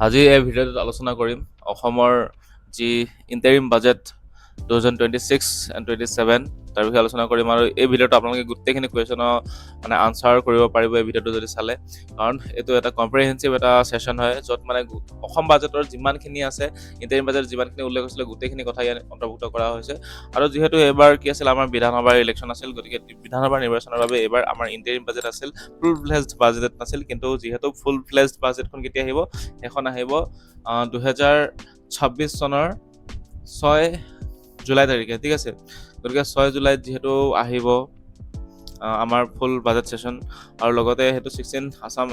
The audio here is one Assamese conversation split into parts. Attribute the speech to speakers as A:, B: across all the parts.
A: আজি এই ভিডিঅ'টোত আলোচনা কৰিম অসমৰ যি ইণ্টাৰিম বাজেট 2026 এণ্ড 27 তাৰ বিষয়ে আলোচনা কৰিম আৰু এই ভিডিঅ'টো আপোনালোকে গোটেইখিনি কুৱেশ্যনৰ মানে আনচাৰ কৰিব পাৰিব এই ভিডিঅ'টো যদি চালে, কাৰণ এইটো এটা কম্প্ৰিহেনচিভ এটা ছেশ্যন হয় য'ত মানে অসম বাজেটৰ যিমানখিনি আছে, ইণ্টাৰিম বাজেট যিমানখিনি উল্লেখ হৈছিলে গোটেইখিনি কথা ইয়াত অন্তৰ্ভুক্ত কৰা হৈছে। আৰু যিহেতু এইবাৰ কি আছিল, আমাৰ বিধানসভাৰ ইলেকশ্যন আছিল, গতিকে বিধানসভাৰ নিৰ্বাচনৰ বাবে এইবাৰ আমাৰ ইণ্টাৰিম বাজেট আছিল, ফুল ফ্লেজড বাজেট নাছিল। কিন্তু যিহেতু ফুল ফ্লেজড বাজেটখন কেতিয়া আহিব, এখন আহিব 2026 চনৰ 6 জুলাই তাৰিখে, ঠিক আছে। গতিকে 6 জুলাইত যিহেতু আহিব আমাৰ ফুল বাজেট ছেশ্যন, আৰু লগতে সেইটো 16 আছাম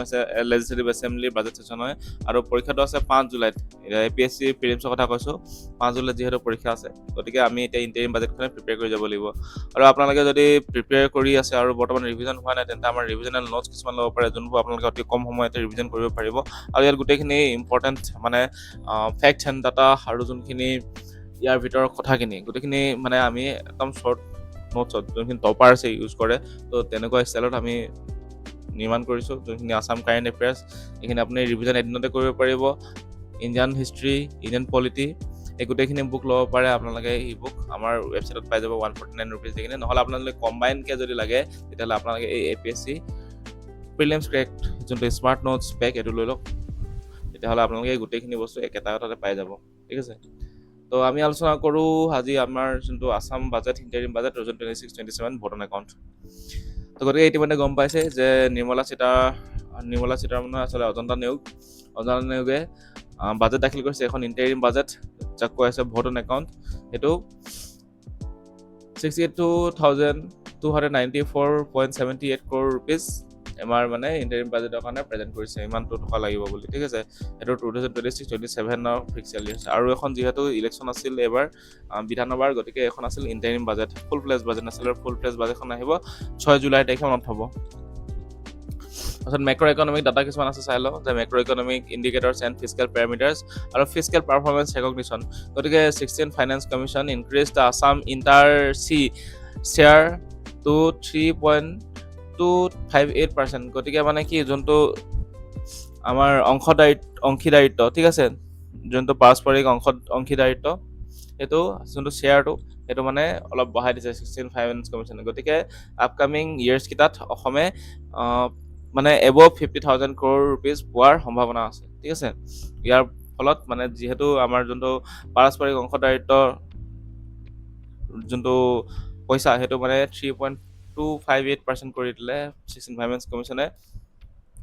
A: লেজিছলেটিভ এছেম্বলিৰ বাজেট ছেশ্যন হয়, আৰু পৰীক্ষাটো আছে 5 জুলাইত। APSC প্ৰিলিমছৰ কথা কৈছোঁ, 5 জুলাইত যিহেতু পৰীক্ষা আছে, গতিকে আমি এতিয়া ইণ্টাৰিম বাজেটখনে প্ৰিপেয়াৰ কৰি যাব লাগিব। আৰু আপোনালোকে যদি প্ৰিপেয়াৰ কৰি আছে আৰু বৰ্তমান ৰিভিজন হোৱা নাই, তেন্তে আমাৰ ৰিভিজনেল নোটছ কিছুমান ল'ব পাৰে, যোনবোৰ আপোনালোকে অতি কম সময়তে ৰিভিজন কৰিব পাৰিব। আৰু ইয়াত গোটেইখিনি ইম্পৰ্টেণ্ট মানে ফেক্টছ এণ্ড ডাটা আৰু যোনখিনি ইয়াৰ ভিতৰৰ কথাখিনি গোটেইখিনি মানে আমি একদম শ্বৰ্ট নোটছত যোনখিনি টপাৰ আছে ইউজ কৰে, তো তেনেকুৱা ষ্টাইলত আমি নিৰ্মাণ কৰিছোঁ। যোনখিনি আছাম কাৰেণ্ট এফেয়াৰ্ছ, এইখিনি আপুনি ৰিভিজন এদিনতে কৰিব পাৰিব। ইণ্ডিয়ান হিষ্ট্ৰী, ইণ্ডিয়ান পলিটি, এই গোটেইখিনি বুক ল'ব পাৰে আপোনালোকে। ই বুক আমাৰ ৱেবছাইটত পাই যাব 149 ৰুপিজ দি কিনে। নহ'লে আপোনালোকে কম্বাইনকৈ যদি লাগে, তেতিয়াহ'লে আপোনালোকে এই APSC প্ৰিলিমছ ক্ৰেক যোনটো স্মাৰ্ট নোটছ পেক, এইটো লৈ লওক। তেতিয়াহ'লে আপোনালোকে গোটেইখিনি বস্তু একেটা কথাতে পাই যাব, ঠিক আছে। তো আমি আলোচনা কৰোঁ আজি আমাৰ যোনটো Assam budget, interim budget 2026-27 vote on account. তো গতিকে ইতিমধ্যে গম পাইছে যে নিৰ্মলা সীতাৰমণে আচলতে অজন্তা নিয়োগে বাজেট দাখিল কৰিছে, এখন ইণ্টাৰিম বাজেট যাক কৈ আছে ভোট অন একাউণ্ট। সেইটো 62,294.78 crore rupees আমাৰ মানে ইণ্টাৰিম বাজেটৰ কাৰণে প্ৰেজেণ্ট কৰিছে, ইমানটো টকা লাগিব বুলি, ঠিক আছে। এইটো 2026-27 ফিক্স চলি আছে। আৰু এখন যিহেতু ইলেকশ্যন আছিল এইবাৰ বিধানসভাৰ, গতিকে এখন আছিল ইণ্টাৰিম বাজেট, ফুল ফ্লেজ বাজেট নাছিল। আৰু ফুল ফ্লেজ বাজেটখন আহিব 6 জুলাই তাৰিখে মনত হ'ব। তাৰপিছত মেক্ৰ' ইকনমিক ডাটা কিছুমান আছে, চাই লওঁ যে macro' economic indicators and fiscal parameters আৰু ফিস্কেল পাৰফৰ্মেঞ্চ ৰেকগনিশ্যন। গতিকে 16th finance commission increase the Assam inter se share to 3.258%। গতিকে মানে কি, যোনটো আমাৰ অংশীদাৰিত্ব, ঠিক আছে, যোনটো পাৰস্পৰিক অংশীদাৰিত্ব, সেইটো যোনটো শ্বেয়াৰটো, সেইটো মানে অলপ বঢ়াই দিছে 16th ফাইনেন্স কমিশ্যনে। গতিকে আপকামিং ইয়েৰ্ছকেইটাত অসমে মানে এবভ 50,000 crore rupees পোৱাৰ সম্ভাৱনা আছে, ঠিক আছে। ইয়াৰ ফলত মানে যিহেতু আমাৰ যোনটো পাৰস্পৰিক অংশীদাৰিত্বৰ যোনটো পইচা, সেইটো মানে 3.258% কৰি দিলে 16th ফাইনেন্স কমিশ্যনে।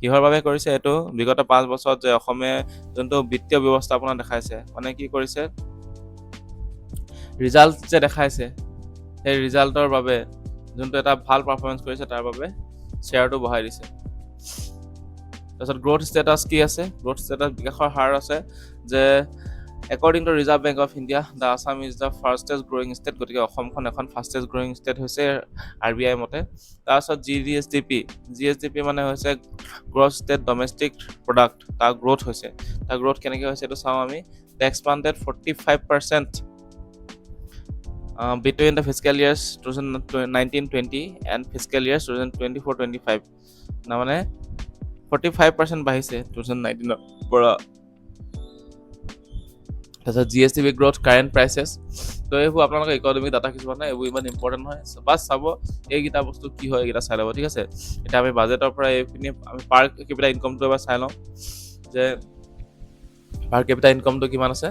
A: কিহৰ বাবে কৰিছে এইটো? বিগত 5 বছৰত যে অসমে যোনটো বিত্তীয় ব্যৱস্থাপনা দেখাইছে, মানে কি কৰিছে, ৰিজাল্ট যে দেখাইছে, সেই ৰিজাল্টৰ বাবে যোনটো এটা ভাল পাৰফৰ্মেঞ্চ কৰিছে, তাৰ বাবে শ্বেয়াৰটো বঢ়াই দিছে। তাৰপিছত গ্ৰ'থ ষ্টেটাছ কি আছে? গ্ৰ'থ ষ্টেটাছ বিকাশৰ হাৰ আছে যে according to Reserve Bank of India, the Assam is the fastest growing state. গতিকে অসমখন এখন ফাৰ্ষ্টেষ্ট গ্ৰ'য়িং ষ্টেট হৈছে RBI মতে। তাৰপিছত GSDP মানে হৈছে গ্ৰছ ষ্টেট ডমেষ্টিক প্ৰডাক্ট, তাৰ গ্ৰ'থ হৈছে। তাৰ গ্ৰ'থ কেনেকৈ হৈছে এইটো চাওঁ আমি। The expanded 45% between the fiscal years 2019-20 and fiscal years 2024-25, না মানে 45% বাঢ়িছে 2019 পৰা। তাৰপিছত GSDP গ্ৰ'থ, কাৰেণ্ট প্ৰাইচেছ। তো এইবোৰ আপোনালোকৰ ইকনমিক ডাটা কিছুমান হয়, এইবোৰ ইমান ইম্পৰ্টেণ্ট নহয়, বাছ চাব এইকেইটা বস্তু কি হয়, এইকেইটা চাই ল'ব, ঠিক আছে। এতিয়া আমি বাজেটৰ পৰা এইখিনি আমি পাৰ কেপিটা ইনকমটো এবাৰ চাই লওঁ যে পাৰ কেপিটা ইনকমটো কিমান আছে।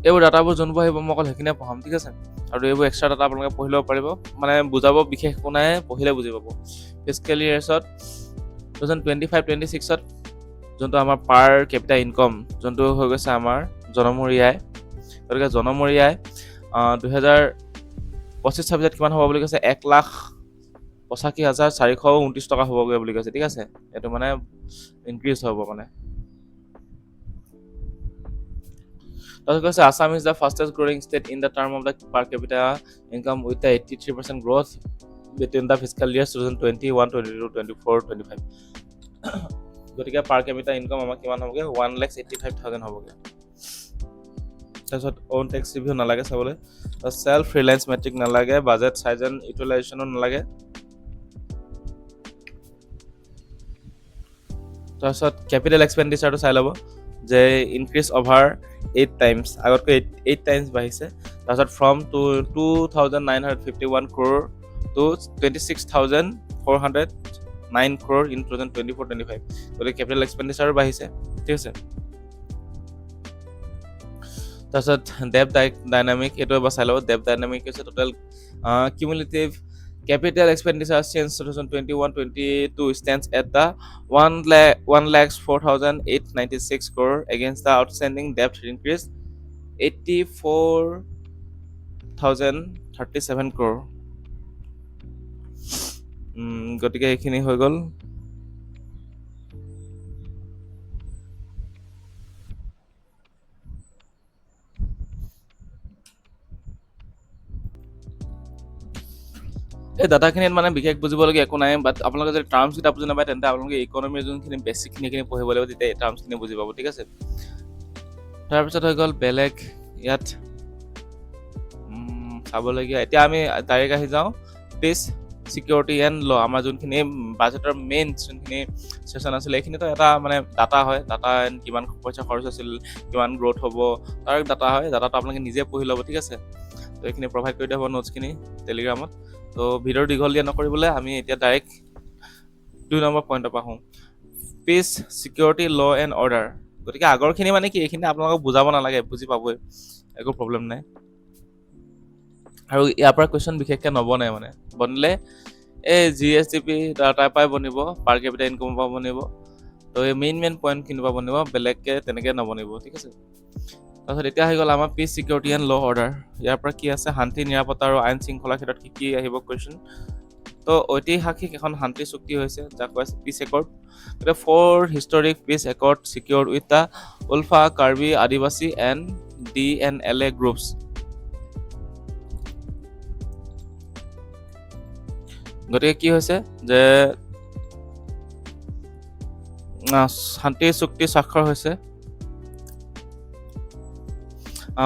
A: এইবোৰ ডাটাবোৰ যোনবোৰ আহিব মই অকল সেইখিনিয়ে পঢ়াম, ঠিক আছে। আৰু এইবোৰ এক্সট্ৰা ডাটা আপোনালোকে পঢ়ি ল'ব পাৰিব, মানে বুজাব বিশেষ একো নাই, পঢ়িলে বুজি পাব। ফিস্কেল ইয়াৰ্ছত 2025-26ত যোনটো আমাৰ পাৰ কেপিটা ইনকম, যোনটো হৈ গৈছে আমাৰ জনমূৰি আয়। গতিকে জনমূৰি আয় 2025-26 কিমান হ'ব বুলি কৈছে, 1,85,429 টকা হ'বগৈ বুলি কৈছে, ঠিক আছে। এইটো মানে ইনক্ৰিজ হ'ব মানে। তাৰপিছত কৈছে Assam is the fastest growing state in the term of the per capita income with the 83% growth between the fiscal years 2021, 22, 24, 25। গতিকে পাৰ কেপিটা ইনকাম আমাৰ কিমান হ'বগৈ, 1,85,000 হ'বগৈ। তাৰপিছত অ'ন টেক্স ৰিভিউ নালাগে চাবলৈ, চেল্ফ ৰিলায়েন্স মেট্ৰিক নালাগে, বাজেট চাইজ এণ্ড ইউটিলাইজেশ্যনো নালাগে। তাৰপিছত কেপিটেল এক্সপেণ্ডিচাৰটো চাই ল'ব যে ইনক্ৰিজ অভাৰ 8 টাইমছ, আগতকৈ 8 টাইমছ বাঢ়িছে। তাৰপিছত from 2,951 crore to 26,409 crore in 2024-25, গতিকে কেপিটেল এক্সপেণ্ডিচাৰো বাঢ়িছে, ঠিক আছে। তাৰপিছত ডেপ ডাইনামিক, এইটো এবাৰ চাই ল'ব। ডেপ ডাইনামিক হৈছে total cumulative capital expenditure since 2021-22 stands at the 1,04,896 crore against the outstanding debt increase 84,037 crore. গতিকে এইখিনি হৈ গ'ল। এই ডাটাখিনিত মানে বিশেষ বুজিবলগীয়া একো নাই, বাট আপোনালোকে যদি টাৰ্মছ কেইটা বুজি নাপায় তেন্তে আপোনালোকে ইকনমিৰ যোনখিনি বেছিকখিনি পঢ়িব লাগিব, তেতিয়া এই টাৰ্মছখিনি বুজি পাব, ঠিক আছে। তাৰপিছত হৈ গ'ল বেলেগ ইয়াত চাবলগীয়া। এতিয়া আমি ডাইৰেক্ট আহি যাওঁ পিচ চিকিউৰিটি এণ্ড ল। আমাৰ যোনখিনি বাজেটৰ মেইন যোনখিনি ছেশ্যন আছিলে, এইখিনিতো এটা মানে ডাটা হয়, ডাটা এণ্ড কিমান পইচা খৰচ হৈছিল, কিমান গ্ৰ'থ হ'ব, তাৰ ডাটা হয়। ডাটাটো আপোনালোকে নিজে পঢ়ি ল'ব, ঠিক আছে। তো এইখিনি প্ৰভাইড কৰি দিয়া হ'ব নোটছখিনি টেলিগ্ৰামত। তো ভিডিঅ'ৰ দীঘলীয়া নকৰিবলৈ আমি এতিয়া ডাইৰেক্ট 2 নম্বৰ পইণ্টৰ পৰা আহোঁ, peace security law and order. গতিকে আগৰখিনি মানে কি, এইখিনি আপোনালোকক বুজাব নালাগে, বুজি পাবই, একো প্ৰব্লেম নাই। আৰু ইয়াৰ পৰা কুৱেশ্যন বিশেষকৈ নবনে, মানে বনিলে এই GSDP ডাটাৰ পৰাই বনিব, পাৰ কেপিটেল ইনকামৰ পৰা বনিব। তো এই মেইন পইণ্টখিনিৰ পৰা বনিব, বেলেগকৈ তেনেকৈ নবনিব, ঠিক আছে। তাৰপিছত এতিয়া আহি গ'ল আমাৰ পিচ চিকিউৰিটি এণ্ড ল অৰ্ডাৰ। ইয়াৰ পৰা কি আছে, শান্তি নিৰাপত্তা আৰু আইন শৃংখলাৰ ক্ষেত্ৰত কি আহিব কুৱেশ্যন। তো ঐতিহাসিক এখন শান্তি চুক্তি হৈছে, যাক কোৱা হৈছে পিচ একৰ্ড। গতিকে 4 historic peace accord secured with the ULFA, Karbi, Adivasi and DNLA groups. গতিকে কি হৈছে যে শান্তি চুক্তি স্বাক্ষৰ হৈছে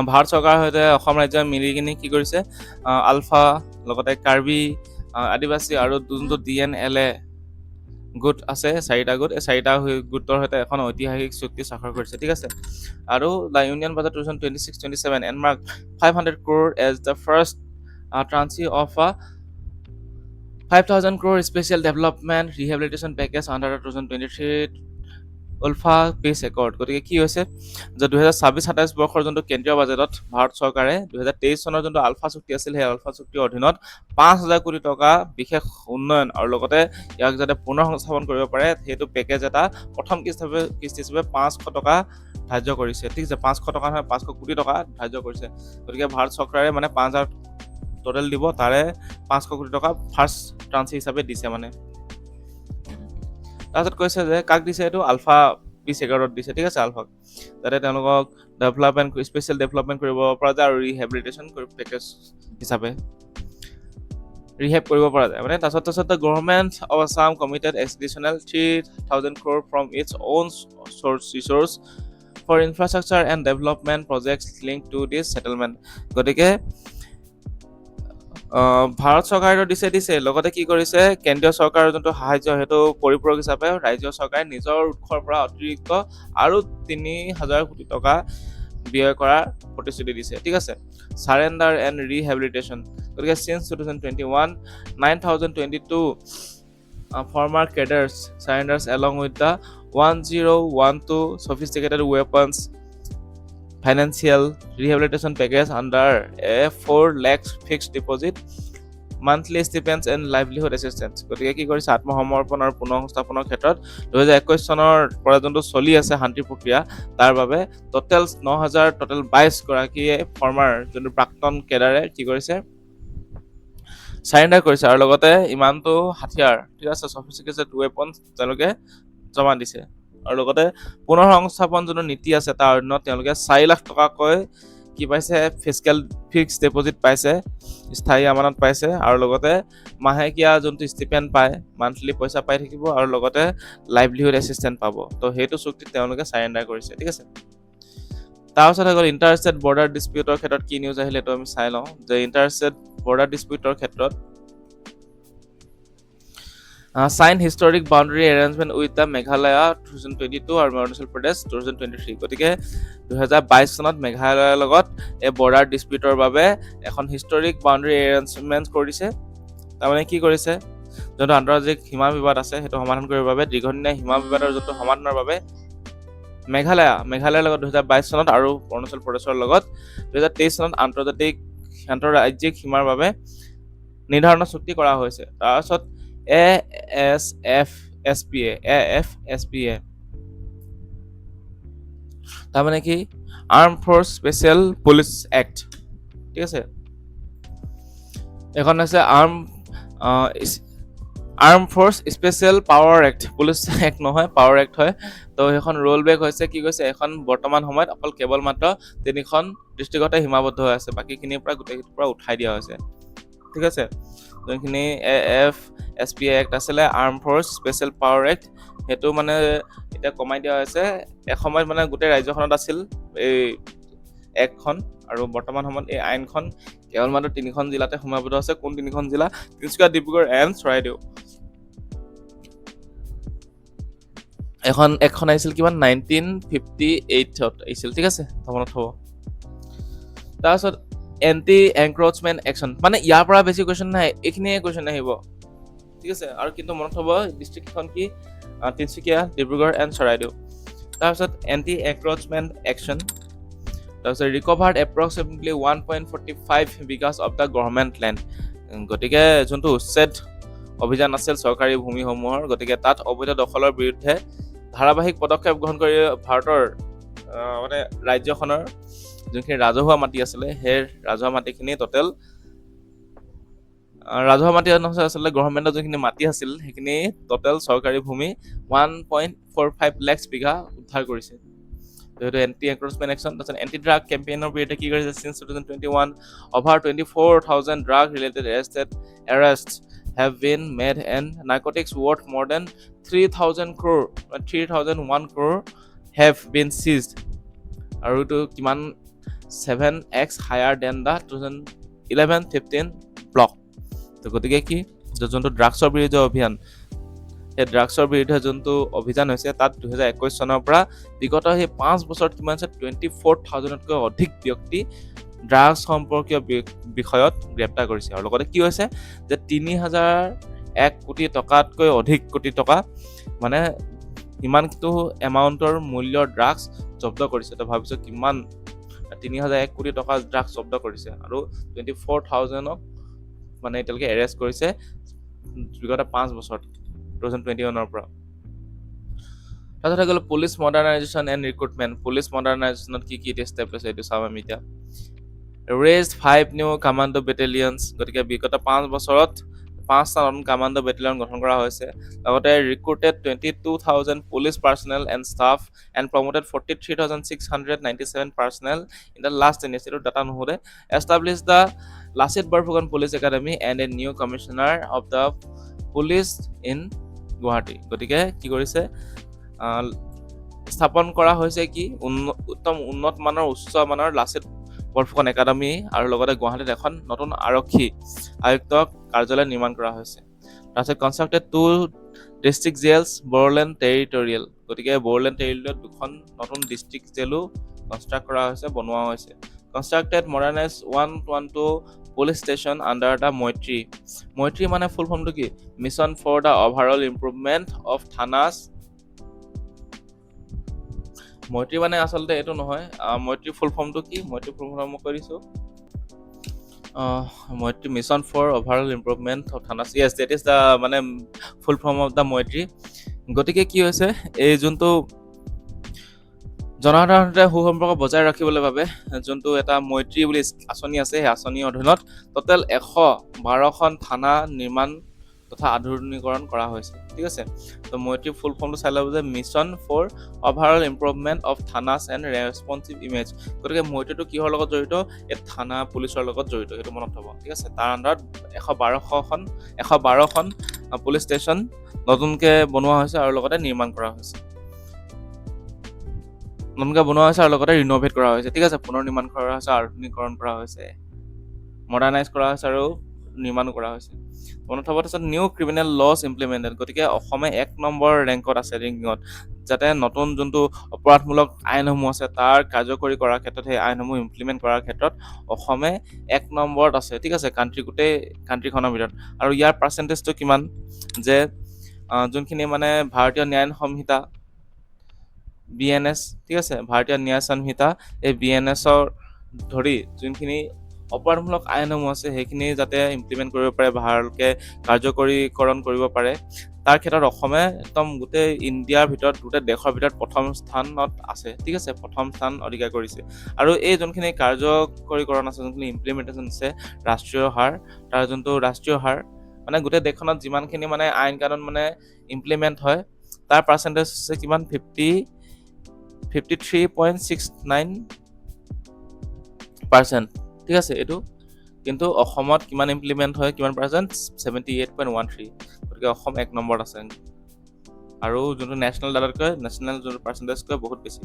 A: ভাৰত চৰকাৰৰ সৈতে অসম ৰাজ্যই মিলি কিনি কি কৰিছে, আলফা লগতে কাৰ্বি, আদিবাসী আৰু যোনটো DNLA গোট আছে, 4টা গোট, এই 4টা গোটৰ সৈতে এখন ঐতিহাসিক চুক্তি স্বাক্ষৰ কৰিছে, ঠিক আছে। আৰু the union budget 2026-27 earmark 500 crore as the first tranche of a 5,000 crore special development rehabilitation package under the 2023 ULFA peace accord. গতিকে কি হৈছে যে 2026-27 বৰ্ষৰ যোনটো কেন্দ্ৰীয় বাজেটত ভাৰত চৰকাৰে 2023 চনৰ যোনটো আলফা চুক্তি আছিল, সেই আলফা চুক্তিৰ অধীনত 5,000 কোটি টকা বিশেষ উন্নয়ন আৰু লগতে ইয়াক যাতে পুনৰ সংস্থাপন কৰিব পাৰে, সেইটো পেকেজ এটা প্ৰথম কিস্তি হিচাপে 500 টকা ধাৰ্য কৰিছে, ঠিক আছে। 500 টকা নহয়, 500 কোটি টকা ধাৰ্য কৰিছে। গতিকে ভাৰত চৰকাৰে মানে 5,000 টোটেল দিব, তাৰে 500 কোটি টকা ফাৰ্ষ্ট ট্ৰান্স হিচাপে দিছে মানে। তাৰপিছত কৈছে যে কাক দিছে, এইটো আলফা পিচ একৰ্ডত দিছে, ঠিক আছে, আলফাক, যাতে তেওঁলোকক স্পেচিয়েল ডেভেলপমেণ্ট কৰিব পৰা যায় আৰু ৰিহেবিলিটেশ্যন পেকেজ হিচাপে ৰিহেব কৰিব পৰা যায় মানে। তাৰপিছত the government of Assam committed additional 3,000 crore from its own resources for infrastructure and development projects link to this settlement. গতিকে ভাৰত চৰকাৰেতো দিছে, লগতে কি কৰিছে, কেন্দ্ৰীয় চৰকাৰৰ যোনটো সাহায্য সেইটো পৰিপূৰক হিচাপে ৰাজ্য চৰকাৰে নিজৰ উৎসৰ পৰা অতিৰিক্ত আৰু 3,000 কোটি টকা ব্যয় কৰাৰ প্ৰতিশ্ৰুতি দিছে, ঠিক আছে। Surrender and rehabilitation. গতিকে signs 2021 9,022 former cadres surrenders along with the 1,012 sophisticated weapons financial rehabilitation package under a 4 lakhs fixed deposit monthly stipends and livelihood assistance। গতিকে কি কৰিছে, আত্মসমৰ্পণ আৰু পুনৰ সংস্থাপনৰ ক্ষেত্ৰত 2021 চনৰ পৰা যোনটো চলি আছে শান্তি প্ৰক্ৰিয়া, তাৰ বাবে টোটেল 22 গৰাকীয়ে ফৰ্মাৰ যোনটো প্ৰাক্তন কেডাৰে কি কৰিছে, চাৰেণ্ডাৰ কৰিছে আৰু লগতে ইমানটো হাতিয়াৰ, ঠিক আছে, সফিষ্টিকেটেড ৱেপনছ তেওঁলোকে জমা দিছে। আৰু লগতে পুনৰ সংস্থাপন যোনটো নীতি আছে তাৰ অধীনত তেওঁলোকে 4 লাখ টকাকৈ কি পাইছে, ফিক্সড ডিপজিট পাইছে, স্থায়ী আমানত পাইছে, আৰু লগতে মাহেকীয়া যোনটো ষ্টিপেণ্ড পায়, মান্থলি পইচা পাই থাকিব, আৰু লগতে লাইভলিহুড এছিষ্টেণ্ট পাব। তো সেইটো চুক্তিত তেওঁলোকে চাৰেণ্ডাৰ কৰিছে, ঠিক আছে। তাৰপিছত হৈ গ'ল ইণ্টাৰষ্টেট বৰ্ডাৰ ডিস্পিউটৰ ক্ষেত্ৰত কি নিউজ আহিলে, এইটো আমি চাই লওঁ যে ইণ্টাৰষ্টেট বৰ্ডাৰ ডিস্পিউটৰ ক্ষেত্ৰত Sign historic boundary arrangement with the Meghalaya 2022 আৰু অৰুণাচল প্ৰদেশ 2023 গতিকে 2022 চনত মেঘালয়ৰ লগত এই বৰ্ডাৰ ডিস্পিউটৰ বাবে এখন হিষ্টৰিক বাউণ্ডাৰী এৰেঞ্জমেণ্ট কৰিছে তাৰমানে কি কৰিছে যোনটো আন্তৰ্জাতিক সীমা বিবাদ আছে সেইটো সমাধান কৰিবৰ বাবে দীৰ্ঘদিনীয়া সীমা বিবাদৰ যোনটো সমাধানৰ বাবে মেঘালয়ৰ লগত 2022 চনত আৰু অৰুণাচল প্ৰদেশৰ লগত 2023 চনত আন্তঃৰাজ্যিক সীমাৰ বাবে নিৰ্ধাৰণৰ চুক্তি কৰা হৈছে তাৰপিছত AFSPA তাৰমানে কি arm force special police act ঠিক আছে এখন আছে arm force special power act police act নহয় পাৱাৰ এক্ট হয় তো সেইখন ৰোল বেক হৈছে কি কৈছে এখন বৰ্তমান সময়ত অকল কেৱল মাত্ৰ 3খন ডিষ্ট্ৰিক্টতে সীমাবদ্ধ হৈ আছে বাকীখিনিৰ পৰা গোটেইখিনিৰ পৰা উঠাই দিয়া হৈছে ঠিক আছে যোনখিনি AFSPA এক্ট আছিলে arm force special power act সেইটো মানে এতিয়া কমাই দিয়া হৈছে এসময়ত মানে গোটেই ৰাজ্যখনত আছিল এই এক্টখন আৰু বৰ্তমান সময়ত এই আইনখন কেৱল মাত্ৰ 3খন জিলাতে সীমাবদ্ধ আছে কোন 3খন জিলা তিনিচুকীয়া ডিব্ৰুগড় এণ্ড চৰাইদেউ এখন আহিছিল কিমান 1958ত আহিছিল ঠিক আছে মনত হ'ব তাৰপিছত এন্টি এনক্ৰচমেণ্ট একশ্যন মানে ইয়াৰ পৰা বেছি কুৱেশ্যন নাই এইখিনিয়ে কুৱেশ্যন আহিব ঠিক আছে আৰু কিন্তু মনত হ'ব ডিষ্ট্ৰিক্টখন কি তিনিচুকীয়া ডিব্ৰুগড় এণ্ড চৰাইদেউ তাৰপিছত এন্টি এনক্ৰচমেণ্ট একশ্যন তাৰপিছত recovered approximately 1.45 bighas of the government land গতিকে যোনটো উচ্ছেদ অভিযান আছিল চৰকাৰী ভূমিসমূহৰ গতিকে তাত অবৈধ দখলৰ বিৰুদ্ধে ধাৰাবাহিক পদক্ষেপ গ্ৰহণ কৰি ভাৰতৰ মানে ৰাজ্যখনৰ যোনখিনি ৰাজহুৱা মাটি আছিলে সেই ৰাজহুৱা মাটিখিনি টোটেল ৰাজহুৱা মাটি আচলতে গভৰ্ণমেণ্টৰ যোনখিনি মাটি আছিল সেইখিনি টোটেল চৰকাৰী ভূমি 1.45 লাখ বিঘা উদ্ধাৰ কৰিছে যেহেতু এন্টি এনক্ৰচমেণ্ট একশ্যন তাৰপিছত এন্টি ড্ৰাগ কেম্পেইনৰ বিৰুদ্ধে কি কৰিছে since 2021 over 24,000 drug related arrests have been made and narcotics worth more than 3,001 crore have been seized আৰু to কিমান 7x higher than the 2011-15 block তো গতিকে কি যোনটো ড্ৰাগছৰ বিৰুদ্ধে অভিযান এই ড্ৰাগছৰ বিৰুদ্ধে যোনটো অভিযান হৈছে তাত 2021 চনৰ পৰা বিগত সেই 5 বছৰত কিমান আছে 24,000তকৈ অধিক ব্যক্তি ড্ৰাগছ সম্পৰ্কীয় বিষয়ত গ্ৰেপ্তাৰ কৰিছে আৰু লগতে কি হৈছে যে 3,001 কোটি টকাতকৈ অধিক কোটি টকা মানে ইমানটো এমাউণ্টৰ মূল্যৰ ড্ৰাগছ জব্দ কৰিছে তো ভাবিছো কিমান 3,001 কোটি টকা ড্ৰাগছ জব্দ কৰিছে আৰু 24,000ক মানে এতিয়ালৈকে এৰেষ্ট কৰিছে বিগত 5 বছৰত 2021 পৰা তাৰপিছত গ'ল পুলিচ মডাৰ্নাইজেশ্যন এণ্ড ৰিক্ৰুটমেণ্ট পুলিচ মডাৰ্নাইজেশ্যনত কি ষ্টেপ লৈছে এইটো চাম আমি এতিয়া ৰেজ 5 নিউ কামাণ্ডো বেটেলিয়নছ গতিকে বিগত 5 বছৰত 5টা নতুন কামাণ্ডো বেটেলিয়ন গঠন কৰা হৈছে লগতে recruited 22,000 police personnel and staff and promoted 43,697 personnel in the last 10 years এইটো ডাটা নহ'লে establish the Lachit Borphukan police academy and a new commissioner of the police in Guwahati গতিকে কি কৰিছে স্থাপন কৰা হৈছে কি উন্নত মানৰ উচ্চ মানৰ লাচিত বৰফুকন একাডেমি আৰু লগতে গুৱাহাটীত এখন নতুন আৰক্ষী আয়ুক্ত কাৰ্যালয় নিৰ্মাণ কৰা হৈছে তাৰপিছত কনষ্ট্ৰাক্টেড 2 ডিষ্ট্ৰিক্ট জেলছ বড়োলেণ্ড টেৰিটৰিয়েল গতিকে বড়োলেণ্ড টেৰিটৰিয়েলত 2খন নতুন ডিষ্ট্ৰিক্ট জেলো কনষ্ট্ৰাক্ট কৰা হৈছে বনোৱা হৈছে constructed modernise 112 police station under the Maitri মানে ফুল ফৰ্মটো কি mission for the overall improvement of thanas Maitri মানে আচলতে এইটো নহয় মৈত্ৰী ফুল ফৰ্মটো কি মৈত্ৰী ফুল ফৰ্ম মই কৈ দিছোঁ Maitri mission for overall improvement of thanas yes that is the মানে full form of the Maitri গতিকে কি হৈছে এই যোনটো জনসাধাৰণৰ সৈতে সুসম্পৰ্ক বজাই ৰাখিবলৈ বাবে যোনটো এটা মৈত্ৰী বুলি আঁচনি আছে সেই আঁচনিৰ অধীনত টোটেল 112খন থানা নিৰ্মাণ তথা আধুনিকৰণ কৰা হৈছে ঠিক আছে তো মৈত্ৰী ফুল ফৰ্মটো চাই ল'ব যে mission for overall improvement of thanas and responsive image গতিকে মৈত্ৰীটো কিহৰ লগত জড়িত এই থানা পুলিচৰ লগত জড়িত সেইটো মনত থ'ব ঠিক আছে তাৰ আণ্ডাৰত 112খন পুলিচ ষ্টেচন নতুনকৈ বনোৱা হৈছে আৰু লগতে নিৰ্মাণ কৰা হৈছে নতুনকৈ বনোৱা হৈছে আৰু লগতে ৰিন'ভেট কৰা হৈছে ঠিক আছে পুনৰ নিৰ্মাণ কৰা হৈছে আধুনিকৰণ কৰা হৈছে মডাৰ্ণাইজ কৰা হৈছে আৰু নিৰ্মাণ কৰা হৈছে। মনত থ'ব, তাৰপিছত নিউ ক্ৰিমিনেল লছ ইমপ্লিমেণ্টেড, গতিকে অসমে 1 নম্বৰ ৰেংকত আছে ৰেংকিঙত, যাতে নতুন যোনটো অপৰাধমূলক আইনসমূহ আছে তাৰ কাৰ্যকৰী কৰাৰ ক্ষেত্ৰত, সেই আইনসমূহ ইমপ্লিমেণ্ট কৰাৰ ক্ষেত্ৰত অসমে 1 নম্বৰত আছে, ঠিক আছে, গোটেই কাণ্ট্ৰিখনৰ ভিতৰত। আৰু ইয়াৰ পাৰ্চেণ্টেজটো কিমান, যে যোনখিনি মানে ভাৰতীয় ন্যায় সংহিতা BNS, ঠিক আছে, ভাৰতীয় ন্যায় সংহিতা, এই BNSৰ ধৰি যোনখিনি অপৰাধমূলক আইনসমূহ আছে সেইখিনি যাতে ইমপ্লিমেণ্ট কৰিব পাৰে, ভালকৈ কাৰ্যকৰীকৰণ কৰিব পাৰে, তাৰ ক্ষেত্ৰত অসমে একদম গোটেই ইণ্ডিয়াৰ ভিতৰত, গোটেই দেশৰ ভিতৰত প্ৰথম স্থানত আছে, ঠিক আছে, প্ৰথম স্থান অধিকাৰ কৰিছে। আৰু এই যোনখিনি কাৰ্যকৰীকৰণ আছে, যোনখিনি ইমপ্লিমেণ্টেশ্যন আছে, ৰাষ্ট্ৰীয় হাৰ, তাৰ যোনটো ৰাষ্ট্ৰীয় হাৰ মানে গোটেই দেশখনত যিমানখিনি মানে আইন কানুন মানে ইমপ্লিমেণ্ট হয় তাৰ পাৰ্চেণ্টেজ হৈছে কিমান, 53.69%, ঠিক আছে এইটো। কিন্তু অসমত কিমান ইমপ্লিমেণ্ট হয়, কিমান পাৰ্চেণ্ট, 78.13, গতিকে অসম 1 নম্বৰত আছে। আৰু যোনটো নেশ্যনেল ডাটাতকৈ, নেশ্যনেল যোনটো পাৰ্চেণ্টেজতকৈ বহুত বেছি।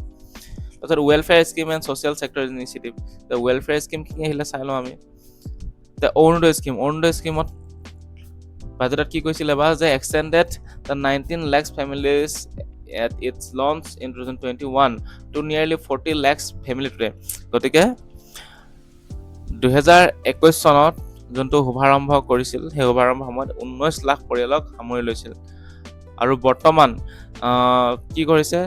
A: তাৰপিছত welfare scheme and social sector initiative, welfare scheme কি আহিলে চাই লওঁ আমি। অৰুণোদয় স্কিমত বাজেটত কি কৈছিলে বা, যে extended the 19 lakhs families at its launch in 2021 to nearly 40 lakhs family today, গতিকে 2021 চনত যোনটো শুভাৰম্ভ কৰিছিল, সেই শুভাৰম্ভ সময়ত 19 লাখ পৰিয়ালক সামৰি লৈছিল। আৰু বৰ্তমান কি কৰিছে,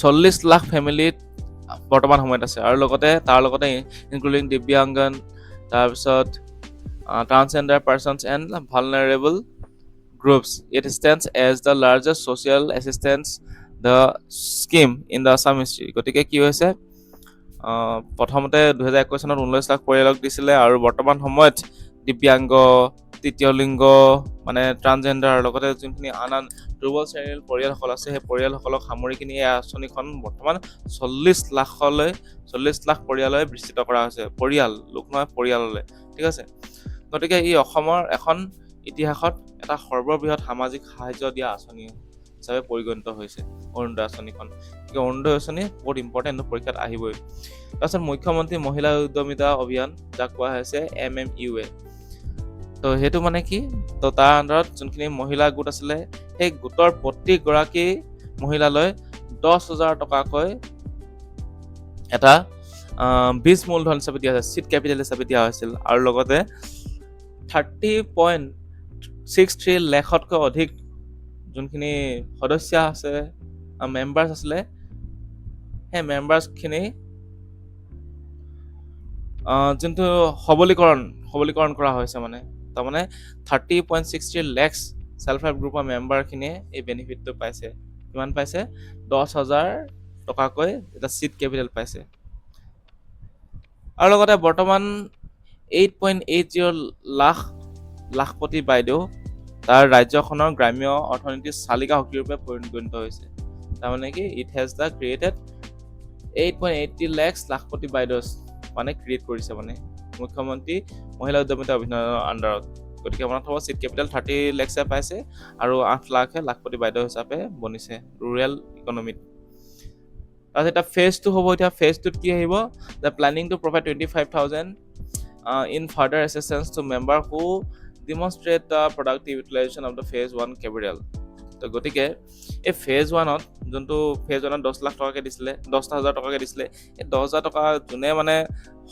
A: 40 লাখ ফেমিলিত বৰ্তমান সময়ত আছে। আৰু তাৰ লগতে ইনক্লুডিং দিব্যাংগন, তাৰপিছত transgender persons and vulnerable groups, it stands as the largest social assistance the scheme in the Assam history. গতিকে কি হৈছে, প্ৰথমতে 2021 চনত 19 লাখ পৰিয়ালক দিছিলে, আৰু বৰ্তমান সময়ত দিব্যাংগ, তৃতীয় লিংগ মানে ট্ৰান্সজেণ্ডাৰ, লগতে যোনখিনি আন দুৰ্বল শ্ৰেণীৰ পৰিয়ালসকল আছে, সেই পৰিয়ালসকলক সামৰি কিনি এই আঁচনিখন বৰ্তমান 40 লাখ পৰিয়াললৈ বিস্তৃত কৰা হৈছে, লোক নহয় পৰিয়াললৈ, ঠিক আছে। গতিকে ই অসমৰ এখন ইতিহাসত এটা সৰ্ববৃহৎ সামাজিক সাহায্য দিয়া আঁচনি হিচাপে পৰিগণিত হৈছে অৰুণোদয় আঁচনিখন। গতিকে অৰুণোদয় আঁচনি বহুত ইম্পৰ্টেণ্ট, পৰীক্ষাত আহিবই। তাৰপিছত মুখ্যমন্ত্ৰী মহিলা উদ্যমিতা অভিযান, যাক কোৱা হৈছে MMUA। তো সেইটো মানে কি, তো তাৰ আণ্ডাৰত যোনখিনি মহিলা গোট আছিলে, সেই গোটৰ প্ৰতিগৰাকী মহিলালৈ 10,000 টকাকৈ এটা বীজ মূলধন হিচাপে দিয়া হৈছিল, চিড কেপিটেল হিচাপে দিয়া হৈছিল। আৰু লগতে 30.63 লাখতকৈ অধিক যোনখিনি সদস্য আছে, মেম্বাৰ্ছ আছিলে, সেই মেম্বাৰ্ছখিনি যোনটো সবলীকৰণ কৰা হৈছে, মানে তাৰমানে 30.63 lakhs ছেল্ফ হেল্প গ্ৰুপৰ মেম্বাৰখিনিয়ে এই বেনিফিটটো পাইছে। কিমান পাইছে, 10,000 টকাকৈ এটা চিড কেপিটেল পাইছে। আৰু লগতে বৰ্তমান 8.80 লাখপতি বাইদেউ তাৰ ৰাজ্যখনৰ গ্ৰাম্য অৰ্থনীতিৰ চালিকা শক্তিৰূপে পৰিগণিত হৈছে। তাৰমানে কি, ইট হেজ দ্য ক্ৰিয়েটেড 8.80 লাখপতি বাইদেউ মানে ক্ৰিয়েট কৰিছে, মানে মুখ্যমন্ত্ৰী মহিলা উদ্যমিতা অভিযানৰ আণ্ডাৰত। গতিকে মনত থ'ব, চিড কেপিটেল 30 lakhs পাইছে, আৰু 8 লাখে লাখপতি বাইদেউ হিচাপে বনিছে ৰুৰেল ইকনমিত। তাৰপিছত এতিয়া ফেজ 2 হ'ব। এতিয়া ফেজ 2ত কি আহিব, the planning to provide 25,000 in further assistance to member who demonstrate the productive utilisation of the phase 1 capital. তো গতিকে এই ফেজ 1ত 10 লাখ টকাকৈ দিছিলে, 10,000 টকাকৈ দিছিলে, এই 10,000 টকা যোনে মানে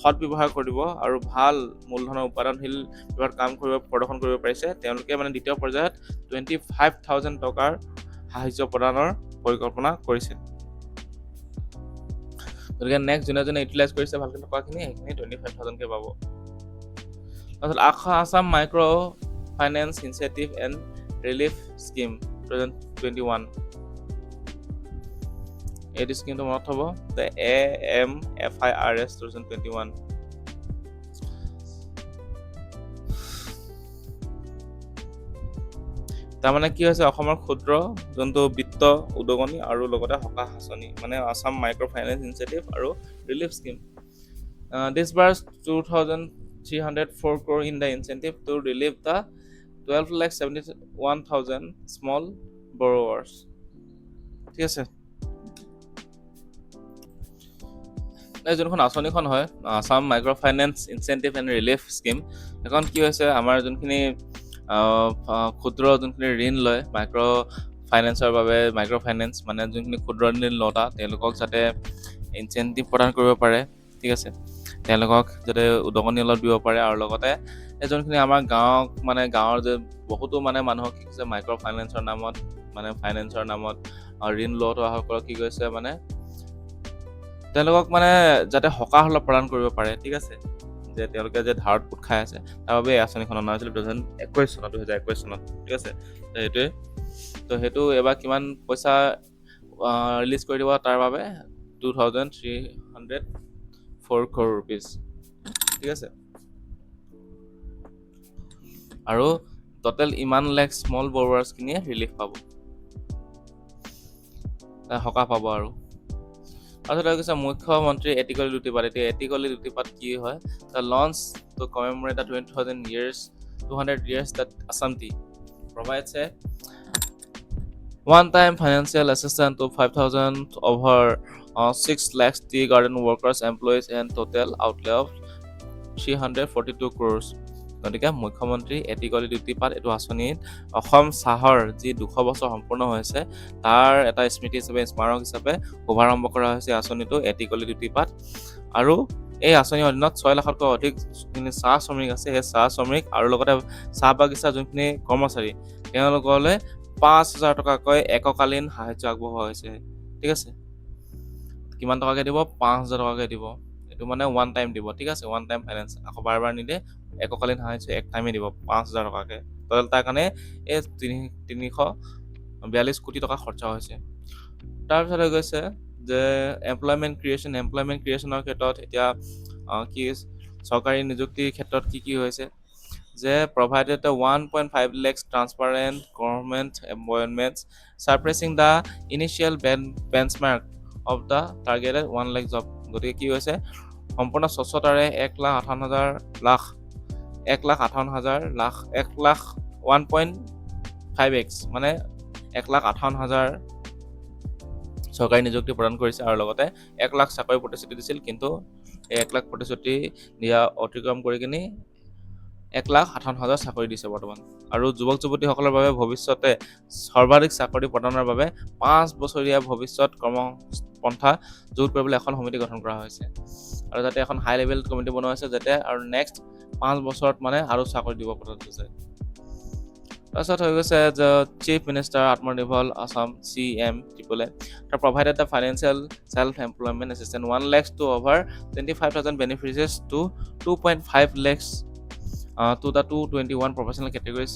A: সৎ ব্যৱহাৰ কৰিব আৰু ভাল মূলধনৰ উৎপাদনশীল কাম প্ৰদৰ্শন কৰিব পাৰিছে, তেওঁলোকে মানে দ্বিতীয় পৰ্যায়ত 25,000 টকাৰ সাহায্য প্ৰদানৰ পৰিকল্পনা কৰিছে। গতিকে নেক্সট যোনে ইউটিলাইজ কৰিছে ভালকৈ টকাখিনি, সেইখিনি 25,000কৈ পাব। তাৰপিছত Assam micro' finance initiative and relief scheme 2021, এইটো স্কিমটো মনত থ'ব, দ্য AMFIRS 2021। তাৰমানে কি হৈছে, অসমৰ ক্ষুদ্ৰ যোনটো বিত্ত উদগনি আৰু লগতে সকাহ আঁচনি, মানে আছাম মাইক্ৰ' ফাইনেন্স ইনিচিয়েটিভ আৰু relief scheme, disbursed 2,304 crore in the incentive to relieve the 12,71,000 small borrowers, ঠিক আছে। এই যোনখন আঁচনিখন হয় Assam micro' finance incentive and relief scheme, সেইখন কি হৈছে আমাৰ যোনখিনি ক্ষুদ্ৰ যোনখিনি ঋণ লয় মাইক্ৰ' ফাইনেন্সৰ বাবে, মাইক্ৰ' ফাইনেন্স মানে যোনখিনি ক্ষুদ্ৰ ঋণ লতা তেওঁলোকক যাতে ইনচেণ্টিভ প্ৰদান কৰিব পাৰে, ঠিক আছে, তেওঁলোকক যাতে উদগনি অলপ দিব পাৰে। আৰু লগতে এই যোনখিনি আমাৰ গাঁৱৰ যে বহুতো মানুহক কি কৈছে মাইক্ৰ' ফাইনেন্সৰ নামত ফাইনেন্সৰ নামত ঋণ লোৱাসকলক কি কৈছে তেওঁলোকক যাতে সকাহ অলপ প্ৰদান কৰিব পাৰে, ঠিক আছে, যে তেওঁলোকে যে ধাৰত পোট খাই আছে তাৰ বাবে এই আঁচনিখন অনা হৈছিল 2021 চনত, ঠিক আছে। সেইটোৱে তো সেইটো এবাৰ কিমান পইচা ৰিলিজ কৰি দিব তাৰ বাবে 2304 crore rupees, ঠিক আছে। আৰু টোটেল ইমান লাখ স্মল বৰোৱাৰ্ছখিনিয়ে ৰিলিফ পাব, সকাহ পাব। আৰু তাৰপিছত হৈ গৈছে মুখ্যমন্ত্ৰী এটিকলি লুটিপাত। এতিয়া এটিকলি লুটিপাত কি হয়? The launch to commemorate the 200 years that Assam Tea provides a one-time financial assistance to 5,000 over 6 lakhs tea garden workers, employees, and total outlay of 342 crores. গতিকে মুখ্যমন্ত্ৰী এটিকলি লুটিপাত এইটো আঁচনিত অসম চাহৰ যি 200 বছৰ সম্পূৰ্ণ হৈছে তাৰ এটা স্মৃতি হিচাপে, স্মাৰক হিচাপে শুভাৰম্ভ কৰা হৈছে আঁচনিটো এটিকলি লুটিপাত। আৰু এই আঁচনিৰ অধীনত 6 লাখতকৈ অধিক যোনখিনি চাহ শ্ৰমিক আছে সেই চাহ শ্ৰমিক আৰু লগতে চাহ বাগিচা যোনখিনি কৰ্মচাৰী তেওঁলোকলৈ 5,000 টকাকৈ এককালীন সাহায্য আগবঢ়োৱা হৈছে, ঠিক আছে। কিমান টকাকৈ দিব? 5,000 টকাকৈ দিব। এইটো ওৱান টাইম দিব, ঠিক আছে, ওৱান টাইম ফাইনেন্স, আকৌ বাৰ নিদিয়ে, এককালীন সাহায্য এক টাইমে দিব 5,000 টকাকৈ। তাৰ কাৰণে এই 342 কোটি টকা খৰচা হৈছে। তাৰপিছত হৈ গৈছে যে এমপ্লয়মেণ্ট ক্ৰিয়েশ্যনৰ ক্ষেত্ৰত এতিয়া কি চৰকাৰী নিযুক্তিৰ ক্ষেত্ৰত কি হৈছে যে provided the 1.5 lakhs transparent government employments surpassing the initial benchmark of the targeted 1 lakh job। গতিকে কি হৈছে সম্পূৰ্ণ স্বচ্ছতাৰে 1.5x মানে 1,58,000 চৰকাৰী নিযুক্তি প্ৰদান কৰিছে। আৰু লগতে 1 লাখ চাকৰি প্ৰতিশ্ৰুতি দিছিল, কিন্তু এই 1 লাখ প্ৰতিশ্ৰুতি দিয়া অতিক্ৰম কৰি কিনি 1,58,000 চাকৰি দিছে বৰ্তমান। আৰু যুৱক যুৱতীসকলৰ বাবে ভৱিষ্যতে সৰ্বাধিক চাকৰি প্ৰদানৰ বাবে 5 বছৰীয়া ভৱিষ্যত কৰ্মপন্থা যোগ কৰিবলৈ এখন সমিতি গঠন কৰা হৈছে। আৰু যাতে এখন হাই লেভেল কমিটি বনোৱা হৈছে যাতে আৰু নেক্সট 5 বছৰত আৰু চাকৰি দিব পৰা হৈছে। তাৰপিছত হৈ গৈছে যে চিফ মিনিষ্টাৰ আত্মনিৰ্ভৰ Assam CM provided the financial self-employment assistance 1 lakhs to over 25,000 beneficiaries to 2.5 lakhs to the 221 professional categories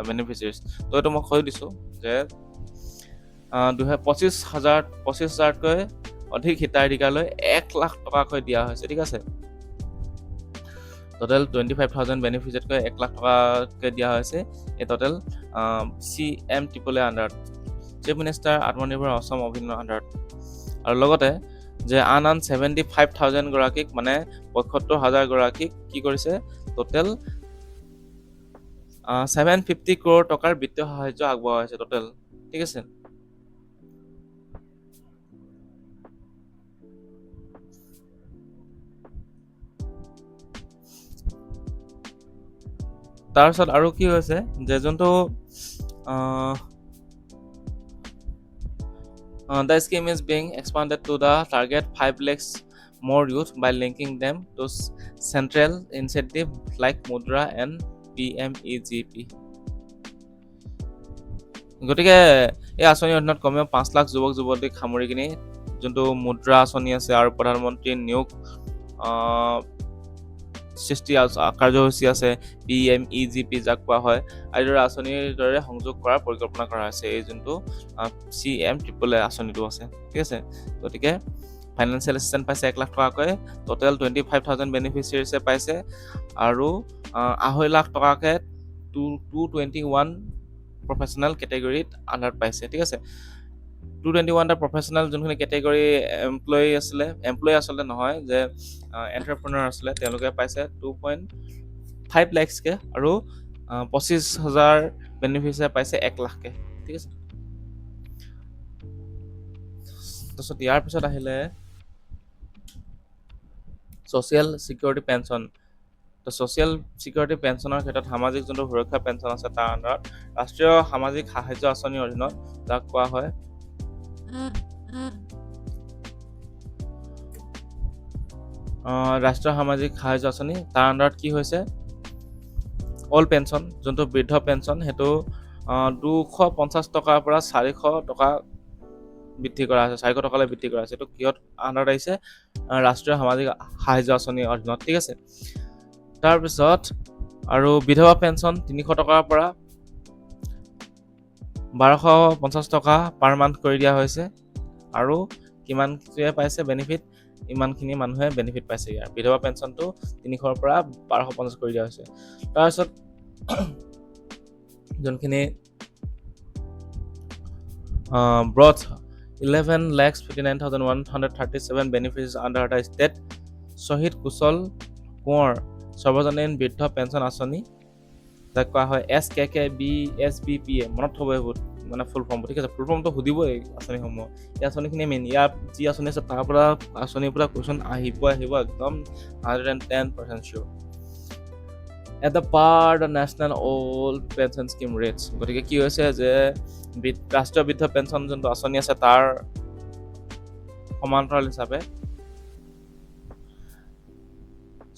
A: beneficiaries। তো এইটো মই কৈ দিছোঁ যে 25,000তকৈ অধিক হিতাধিকাৰলৈ 1 লাখ টকাকৈ দিয়া হৈছে, ঠিক আছে। টোটেল 25,000 বেনিফিচিয়াৰীতকৈ 1 লাখ টকাকৈ দিয়া হৈছে এই টোটেল CM আণ্ডাৰত, চিফ মিনিষ্টাৰ আত্মনিৰ্ভৰ অসম অভিযানৰ আণ্ডাৰত। আৰু লগতে যে আন 75,000 গৰাকীক 75,000 গৰাকীক কি কৰিছে টোটেল 750 crore টকাৰ বিত্তীয় সাহায্য আগবঢ়োৱা হৈছে টোটেল, ঠিক আছে। তাৰপিছত আৰু কি হৈছে যে যোনটো the scheme is being expanded to the target 5 lakhs more youth by linking them to central incentive like Mudra and PMEGP। গতিকে এই আঁচনিৰ অধীনত কমেও 5 লাখ যুৱক যুৱতীক সামৰি কিনি যোনটো মুদ্ৰা আঁচনি আছে আৰু প্ৰধানমন্ত্ৰী নিয়োগ সৃষ্টি কাৰ্যসূচী আছে PMEGP যাক কোৱা হয়, আদিদৰে আঁচনিৰ দৰে সংযোগ কৰাৰ পৰিকল্পনা কৰা হৈছে এই যোনটো CM আঁচনিটো আছে, ঠিক আছে। গতিকে ফাইনেন্সিয়েল এছিষ্টেণ্ট পাইছে 1 লাখ টকাকৈ, টোটেল 25,000 বেনিফিচিয়াৰীছে পাইছে আৰু 2.5 লাখ টকাকৈ 221 প্ৰফেচনেল কেটেগৰীত আণ্ডাৰত পাইছে, ঠিক আছে। 221টা প্ৰফেচনেল যোনখিনি কেটেগৰী এমপ্লয়ী আচলতে নহয় যে এণ্টাৰপ্ৰেনাৰ আছিলে, তেওঁলোকে পাইছে 2.5 লাখকৈ আৰু 25,000 বেনিফিচিয়াৰী পাইছে 1 লাখকৈ, ঠিক আছে। তাৰপিছত ইয়াৰ পিছত আহিলে ছ'চিয়েল ছিকিউৰিটি পেঞ্চন। তো ছ'চিয়েল ছিকিউৰিটি পেঞ্চনৰ ক্ষেত্ৰত সামাজিক যোনটো সুৰক্ষা পেঞ্চন আছে তাৰ আণ্ডাৰত ৰাষ্ট্ৰীয় সামাজিক সাহায্য আঁচনিৰ অধীনত যাক কোৱা হয় ৰাষ্ট্ৰীয় সামাজিক সাহায্য আঁচনি, তাৰ আণ্ডাৰত কি হৈছে অল্ড পেঞ্চন, যোনটো বৃদ্ধ পেঞ্চন সেইটো 250 টকাৰ পৰা 400 টকা বৃদ্ধি কৰা হৈছে, 400 টকালৈ বৃদ্ধি কৰা হৈছে। এইটো কিহত আণ্ডাৰত আহিছে? ৰাষ্ট্ৰীয় সামাজিক সাহায্য আঁচনিৰ অধীনত, ঠিক আছে। তাৰপিছত আৰু বিধৱা পেঞ্চন 300 টকাৰ পৰা 1250 টকা পাৰ মান্থ কৰি দিয়া হৈছে। আৰু কিমানটোৱে পাইছে বেনিফিট? ইমানখিনি মানুহে বেনিফিট পাইছে ইয়াৰ। বিধৱা পেঞ্চনটো 300ৰ পৰা 1250 কৰি দিয়া হৈছে। তাৰপিছত যোনখিনি brought 11,59,137 beneficiaries under the state শ্বহীদ কুশল কোঁৱৰ সৰ্বজনীন বৃদ্ধ পেঞ্চন আঁচনি, যাক কোৱা হয় SKKBSBPA। মনত থ'ব এইবোৰ মানে ফুল ফৰ্মটো, ঠিক আছে। ফুল ফৰ্মটো সুধিবই এই আঁচনিসমূহ। এই আঁচনিখিনি মেইন, ইয়াৰ যি আঁচনি আছে তাৰ পৰা আঁচনিৰ পৰা কুৱেশ্যন আহিব একদম 110% চিয়'ৰ। At the part the national old pension scheme rates, গতিকে কি হৈছে যে ৰাষ্ট্ৰীয় বৃদ্ধ পেঞ্চন যোনটো আঁচনি আছে তাৰ সমান্তৰাল হিচাপে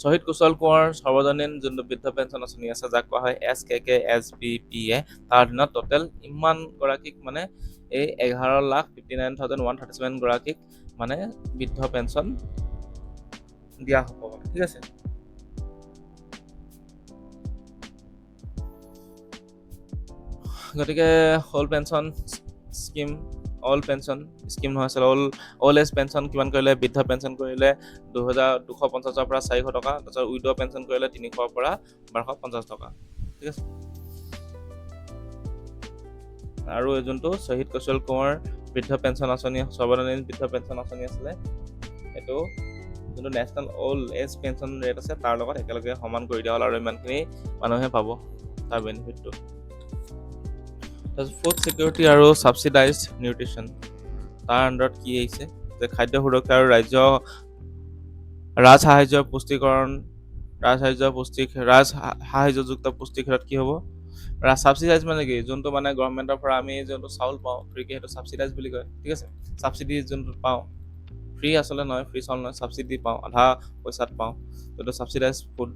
A: শ্বহীদ কুশল কোঁৱৰ সৰ্বজনীন যোনটো বৃদ্ধ পেঞ্চন আঁচনি আছে যাক কোৱা হয় SKKSBPA, তাৰ অধীনত টোটেল ইমান গৰাকীক মানে এই 11,59,137 গৰাকীক মানে বৃদ্ধ পেঞ্চন দিয়া হ'ব, ঠিক আছে। গতিকে অল্ড পেঞ্চন নহয় আচলতে অল্ড এজ পেঞ্চন কিমান কৰিলে? বৃদ্ধ পেঞ্চন কৰিলে 2,250 পৰা 400 টকা, তাৰপিছত উইড' পেঞ্চন কৰিলে 300 পৰা 1250 টকা, ঠিক আছে। আৰু যোনটো শ্বহীদ কুশল কোঁৱৰ বৃদ্ধ পেঞ্চন আঁচনি, সৰ্বজনীন বৃদ্ধ পেঞ্চন আঁচনি আছিলে, এইটো যোনটো national old age pension rate আছে তাৰ লগত একেলগে সমান কৰি দিয়া হ'ল আৰু ইমানখিনি মানুহে পাব তাৰ বেনিফিটটো। ফুড ছিকিউৰিটি আৰু ছাবচিডাইজড নিউট্ৰিশ্যন, তাৰ আণ্ডাৰত কি আহিছে যে খাদ্য সুৰক্ষা আৰু ৰাজসাহায্যযুক্ত পুষ্টিৰ ক্ষেত্ৰত কি হ'ব? ছাবচিডাইজ মানে কি? যোনটো মানে গভৰ্ণমেণ্টৰ পৰা আমি যোনটো চাউল পাওঁ ফ্ৰীকে, সেইটো ছাবচিডাইজ বুলি কয়, ঠিক আছে। ছাবচিডি যোনটো পাওঁ, ফ্ৰী আচলতে নহয়, ফ্ৰী চাউল নহয়, ছাবচিডি পাওঁ, আধা পইচাত পাওঁ, সেইটো ছাবচিডাইজ ফুড।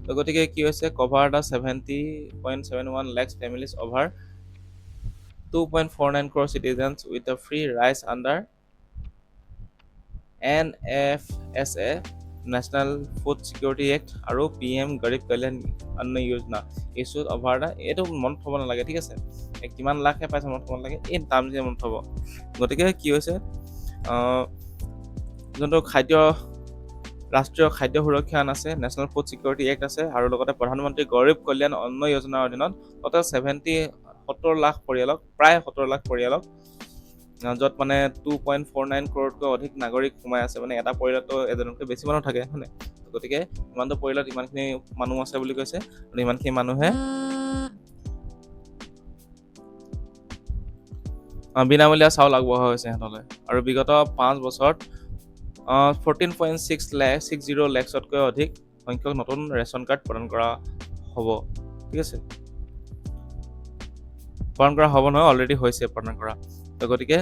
A: তো গতিকে কি হৈছে? Cover the 70.71 lakhs families over 2.49 crore citizens with a free rice under NFSA, National Food Security Act আৰু PM গৰীব কল্যাণ অন্ন যোজনা ইছ্যুড অভাৰ দা। এইটো মনত থ'ব নালাগে, ঠিক আছে। কিমান লাখহে পাইছে মনত থ'ব নালাগে, এই দাম যে মনত থ'ব। গতিকে কি হৈছে? যোনটো ৰাষ্ট্ৰীয় খাদ্য সুৰক্ষা আইন আছে, নেশ্যনেল ফুড ছিকিউৰিটি এক্ট আছে, আৰু লগতে প্ৰধানমন্ত্ৰী গৰীব কল্যাণ অন্ন যোজনাৰ অধীনত টোটেল 70 লাখ পৰিয়ালক, প্ৰায় 70 লাখ পৰিয়ালক, য'ত মানে 2.49 crore অধিক নাগৰিক সোমাই আছে। মানে এটা পৰিয়ালতো এজনতকৈ বেছি মানুহ থাকে, হয় নাই? গতিকে ইমানটো পৰিয়ালত ইমানখিনি মানুহ আছে বুলি কৈছে, আৰু ইমানখিনি মানুহে বিনামূলীয়া চাউল আগবঢ়োৱা হৈছে সিহঁতলৈ। আৰু বিগত 5 বছৰত 14.60 lakhsতকৈ অধিক সংখ্যক নতুন ৰেচন কাৰ্ড প্ৰদান কৰা হ'ব, ঠিক আছে। প্ৰদান কৰা হ'ব নহয়, অলৰেডি হৈছে প্ৰদান কৰা। তো গতিকে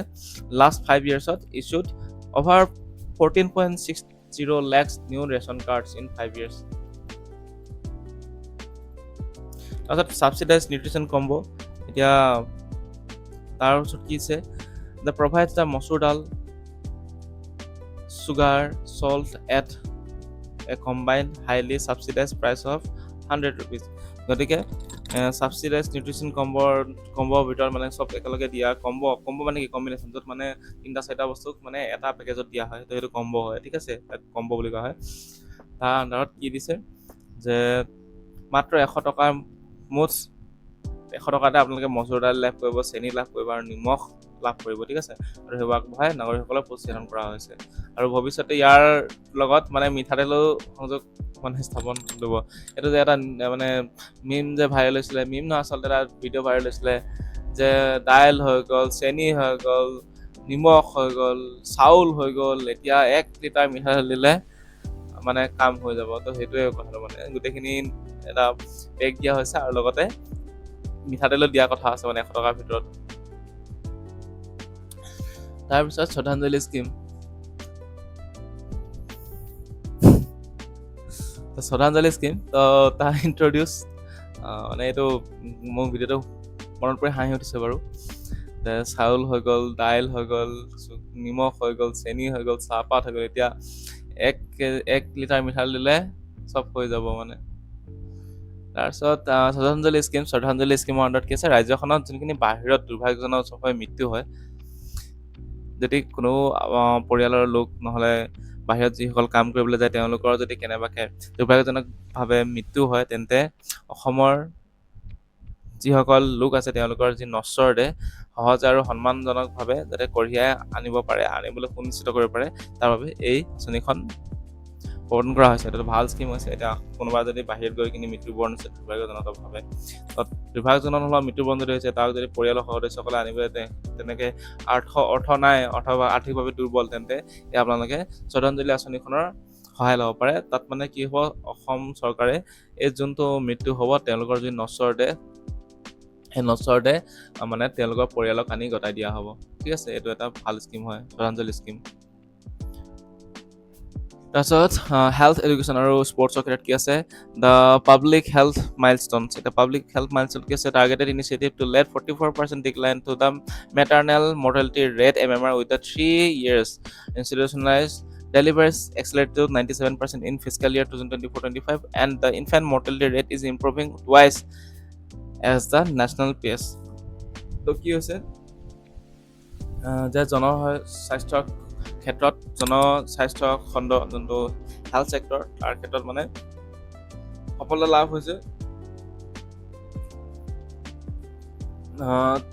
A: লাষ্ট 5 yearsত issued over 14.60 lakhs new ration cards in 5 years। তাৰপিছত ছাবচিডাইজ নিউট্ৰিশ্যন কম্বো, এতিয়া তাৰ পিছত কি আছে? দ্য প্ৰভাইডছ দ্য মচুৰ দাল, sugar, salt at a combined highly subsidized price of 100 rupees। গতিকে ছাবচিডাইজ নিউট্ৰিশ্যন কম্বৰ ভিতৰত মানে চব একেলগে দিয়া কম্ব মানে কি? কম্বিনেশ্যন, য'ত মানে 3-4টা বস্তুক মানে এটা পেকেজত দিয়া হয়, তো সেইটো কম্ব হয়, ঠিক আছে। তাক কম্ব বুলি কোৱা হয়। তাৰ আণ্ডাৰত কি দিছে যে মাত্ৰ 100 টকাৰ মুঠ 100 টকাতে আপোনালোকে মচুৰ দাইল লাভ কৰিব, চেনি লাভ কৰিব আৰু নিমখ লাভ কৰিব, ঠিক আছে। আৰু সেইবোৰ আগবঢ়াই নাগৰিকসকলক প্ৰস্তুতি কৰা হৈছে। আৰু ভৱিষ্যতে ইয়াৰ লগত মানে মিঠাতেলো সংযোগ মানে স্থাপন কৰিব। এইটো যে এটা মানে মিম যে ভাইৰেল হৈছিলে, মিম নহয় আচলতে এটা ভিডিঅ' ভাইৰেল হৈছিলে যে দাইল হৈ গ'ল, চেনি হৈ গ'ল, নিমখ হৈ গ'ল, চাউল হৈ গ'ল, এতিয়া 1 লিটাৰ মিঠাতেল দিলে মানে কাম হৈ যাব। তো সেইটোৱে কথাটো মানে গোটেইখিনি এটা পেক দিয়া হৈছে আৰু লগতে মিঠাতেলো দিয়া কথা আছে মানে 100 টকাৰ ভিতৰত। তাৰপিছত শ্ৰদ্ধাঞ্জলি স্কিম। শ্ৰদ্ধাঞ্জলি স্কিম তো তাৰ ইন্ট্ৰডিউচ মানে এইটো মোৰ ভিডিঅ'টো মনত পৰি হাঁহি উঠিছে বাৰু। চাউল হৈ গ'ল, দাইল হৈ গ'ল, নিমখ হৈ গ'ল, চেনি হৈ গ'ল, চাহপাত হৈ গ'ল। এতিয়া 1 লিটাৰ মিঠাতেল দিলে চব হৈ যাব মানে। তাৰপিছত শ্ৰদ্ধাঞ্জলি স্কিমৰ আণ্ডাৰত কি আছে, ৰাজ্যখনত যোনখিনি বাহিৰত দুৰ্ভাগ্যজনকভাৱে মৃত্যু হয়, যদি কোনো পৰিয়ালৰ লোক নহ'লে বাহিৰত যিসকল কাম কৰিবলৈ যায় তেওঁলোকৰ যদি কেনেবাকৈ দুৰ্ভাগ্যজনকভাৱে মৃত্যু হয়, তেন্তে অসমৰ যিসকল লোক আছে তেওঁলোকৰ যি নশ্বৰ দেহ সহজে আৰু সন্মানজনকভাৱে যাতে কঢ়িয়াই আনিবলৈ সুনিশ্চিত কৰিব পাৰে, তাৰ বাবে এই আঁচনিখন প্ৰৱৰ্তন কৰা হৈছে। এইটো ভাল স্কিম হৈছে। এতিয়া কোনোবা যদি বাহিৰত গৈ কিনি মৃত্যুবৰণ হৈছে দুৰ্ভাগ্যজনকভাৱে, দুৰ্ভাগ্যজনক হোৱা মৃত্যুবৰণ যদি হৈছে, তাক যদি পৰিয়ালৰ সদস্যসকলে আনিবলৈ তেনেকৈ অৰ্থ নাই অথবা আৰ্থিকভাৱে দুৰ্বল, তেন্তে আপোনালোকে শ্ৰদ্ধাঞ্জলি আঁচনিখনৰ সহায় ল'ব পাৰে। তাত মানে কি হ'ব, অসম চৰকাৰে এই যোনটো মৃত্যু হ'ব তেওঁলোকৰ যি নশ্বৰ দেহ, সেই নশ্বৰ দেহ মানে তেওঁলোকৰ পৰিয়ালক আনি গতাই দিয়া হ'ব। ঠিক আছে, এইটো এটা ভাল স্কিম হয়, শ্ৰদ্ধাঞ্জলি স্কিম। তাৰপিছত হেল্থ এডুকেশ্যন আৰু স্পৰ্টছৰ ক্ষেত্ৰত কি আছে, দ্য পাব্লিক হেল্থ মাইলষ্টনছ। এতিয়া পাব্লিক হেল্থ মাইলষ্টন কি আছে, targeted initiative to led 44% decline to the maternal mortality rate MMR with the 3 years institutionalized delivers accelerated to 97% in fiscal year 2024-25 and the infant mortality rate is improving twice as the national pace. তো কি হৈছে যে জনস্বাস্থ্যৰ ক্ষেত্ৰত জনস্বাস্থ্য খণ্ড যোনটো হেল্থ ছেক্টৰ তাৰ ক্ষেত্ৰত মানে সফলতা লাভ হৈছে।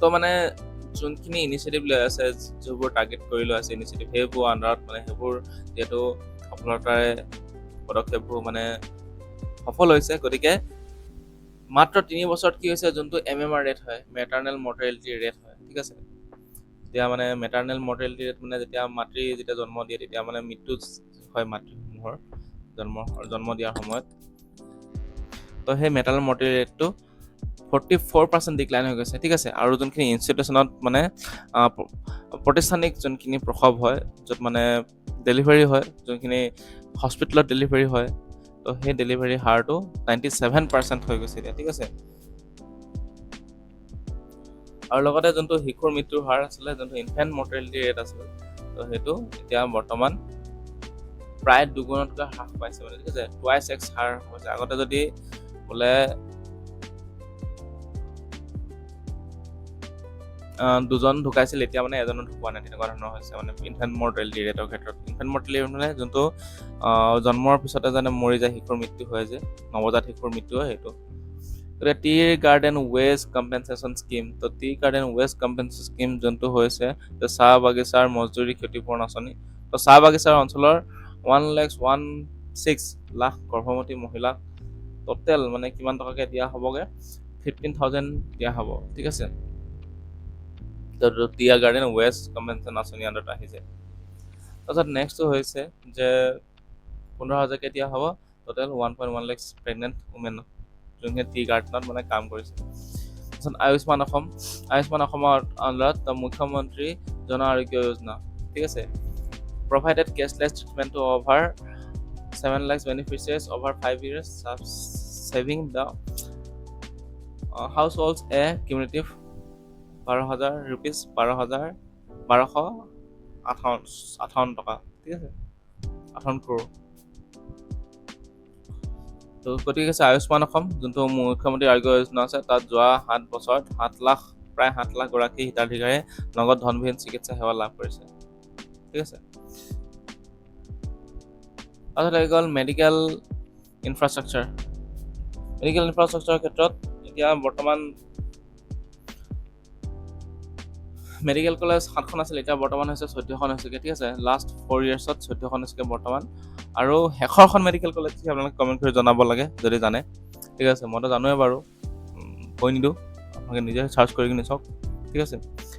A: তো মানে যোনখিনি ইনিচিয়েটিভ লৈ আছে, যিবোৰ টাৰ্গেট কৰি লৈ আছে ইনিচিয়েটিভ, সেইবোৰ আণ্ডাৰত মানে সেইবোৰ যিহেতু সফলতাৰে পদক্ষেপবোৰ মানে সফল হৈছে, গতিকে মাত্ৰ 3 বছৰত কি হৈছে, যোনটো MMR ৰেট হয়, মেটাৰ্নেল মৰ্টেলিটি ৰেট হয়, ঠিক আছে। তেতিয়া মানে মেটাৰ্নেল মৰ্টেলিটি ৰেট মানে যেতিয়া মাতৃ জন্ম দিয়ে তেতিয়া মানে মৃত্যু হয় মাতৃসমূহৰ জন্ম দিয়াৰ সময়ত। তো সেই মেটাৰ্নেল মৰ্টেলিটি ৰেটটো 44% ডিক্লাইন হৈ গৈছে, ঠিক আছে। আৰু যোনখিনি ইনষ্টিটিউশ্যনত মানে প্ৰতিষ্ঠানিক যোনখিনি প্ৰসৱ হয়, য'ত মানে ডেলিভাৰী হয়, যোনখিনি হস্পিটেলত ডেলিভাৰী হয়, তো সেই ডেলিভাৰী হাৰটো 97% হৈ গৈছে এতিয়া, ঠিক আছে। আৰু লগতে যোনটো শিশুৰ মৃত্যুৰ হাৰ আছিলে, যোনটো ইনফেণ্ট মৰ্টেলিটি ৰেট আছিলে, তো সেইটো এতিয়া বৰ্তমান প্ৰায় দুগুণতকৈ হ্ৰাস পাইছে মানে, ঠিক আছে। টুৱাইচ এক্স হাৰ হৈছে। আগতে যদি বোলে 2জন ঢুকাইছিল, এতিয়া মানে এজনো ঢুকোৱা নাই, তেনেকুৱা ধৰণৰ হৈছে মানে ইনফেণ্ট মৰ্টেলিটি ৰেটৰ ক্ষেত্ৰত। ইনফেণ্ট মৰ্টেলিটি ৰেট মানে যোনটো জন্মৰ পিছতে যেনে মৰি যায়, শিশুৰ মৃত্যু হয়, যে নৱজাত শিশুৰ মৃত্যু হয়, সেইটো। Tea garden waste compensation scheme. তো tea garden waste compensation scheme যোনটো হৈছে চাহ বাগিচাৰ মজদুৰি ক্ষতিপূৰণ আঁচনি। তো চাহ বাগিচাৰ অঞ্চলৰ 1,16 লাখ গৰ্ভৱতী মহিলাক টোটেল মানে কিমান টকাকৈ দিয়া হ'বগৈ, 15,000 দিয়া হ'ব, ঠিক আছে। টি গাৰ্ডেন ৱেষ্ট কম্পেনচেশ্যন আঁচনি আণ্ডাৰত আহিছে। তাৰপিছত নেক্সটটো হৈছে যে 15,000কৈ দিয়া হ'ব টোটেল 1.1 লাখ প্ৰেগনেণ্ট উমেনক, যোনখিনি টি গাৰ্ডেনত মানে কাম কৰিছে। তাৰপিছত আয়ুষ্মান অসমৰ আণ্ডাৰত মুখ্যমন্ত্ৰী জন আৰোগ্য যোজনা, ঠিক আছে। Provided cashless treatment to over 7 lakh beneficiaries over 5 years, saving the households a cumulative 12,000 rupees 12,1258 টকা, ঠিক আছে, 58 crore। তো গতিকে আয়ুষ্মান অসম যোনটো মুখ্যমন্ত্ৰী আৰোগ্য যোজনা আছে, তাত যোৱা 7 বছৰত প্ৰায় 7 লাখ গৰাকী হিতাধিকাৰীয়ে নগদ ধনবিহীন চিকিৎসা সেৱা লাভ কৰিছে, ঠিক আছে। তাৰপিছত আহি গ'ল মেডিকেল ইনফ্ৰাষ্ট্ৰাকচাৰৰ ক্ষেত্ৰত এতিয়া বৰ্তমান মেডিকেল কলেজ 7খন আছিল, এতিয়া বৰ্তমান হৈছে 14খন হৈছেগৈ, ঠিক আছে। লাষ্ট 4 yearsত 14খন হৈছেগৈ বৰ্তমান। আৰু শেষৰখন মেডিকেল কলেজ কি আপোনালোকে কমেণ্ট কৰি জনাব লাগে যদি জানে, ঠিক আছে। মইতো জানোৱে বাৰু, কৈ নিদিওঁ, আপোনালোকে নিজে চাৰ্চ কৰি কিনে চাওক, ঠিক আছে।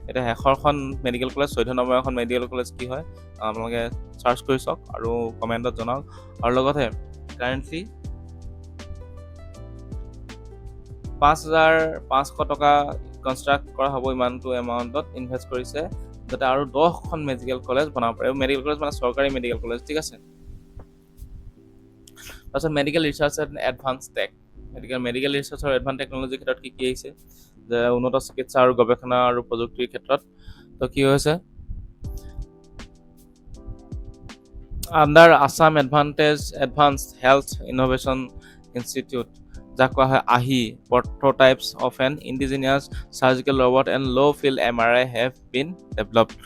A: এতিয়া 100খন মেডিকেল কলেজ 14 নম্বৰ এখন মেডিকেল কলেজ কি হয় আপোনালোকে চাৰ্চ কৰি চাওক আৰু কমেণ্টত জনাওক। আৰু লগতে কাৰেণ্টলি 5,500 টকা কনষ্ট্ৰাক্ট কৰা হ'ব, ইমানটো এমাউণ্টত ইনভেষ্ট কৰিছে যাতে আৰু 10খন মেডিকেল কলেজ বনাব পাৰে। মেডিকেল কলেজ মানে চৰকাৰী মেডিকেল কলেজ, ঠিক আছে। তাৰপিছত medical research and advance tech, medical research আৰু এডভান্স টেকনলজিৰ ক্ষেত্ৰত কি আহিছে যে উন্নত চিকিৎসা আৰু গৱেষণা আৰু প্ৰযুক্তিৰ ক্ষেত্ৰত তো কি হৈছে under Assam advanced health innovation institute, যাক কোৱা হয় আহি, prototypes of an indigenous surgical robot and low' field MRI have been developed.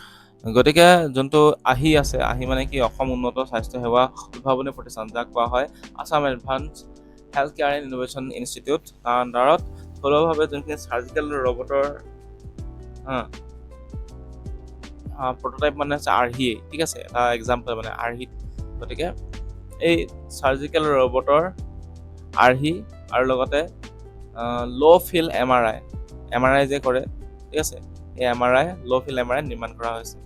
A: গতিকে যোনটো আহি আছে, আহি মানে কি অসম উন্নত স্বাস্থ্য সেৱা উদ্ভাৱনী প্ৰতিষ্ঠান, যাক কোৱা হয় Assam advance health care and innovation institute, তাৰ আণ্ডাৰত থলুৱাভাৱে যোনখিনি চাৰ্জিকেল ৰবটৰ প্ৰট'টাইপ মানে আছে আৰ্হি, ঠিক আছে, এটা এক্সাম্পল মানে আৰ্হি। গতিকে এই চাৰ্জিকেল ৰবটৰ আৰ্হি আৰু লগতে ল' ফিল্ড MRI যে কৰে, ঠিক আছে, এই ল' ফিল্ড MRI নিৰ্মাণ কৰা হৈছে।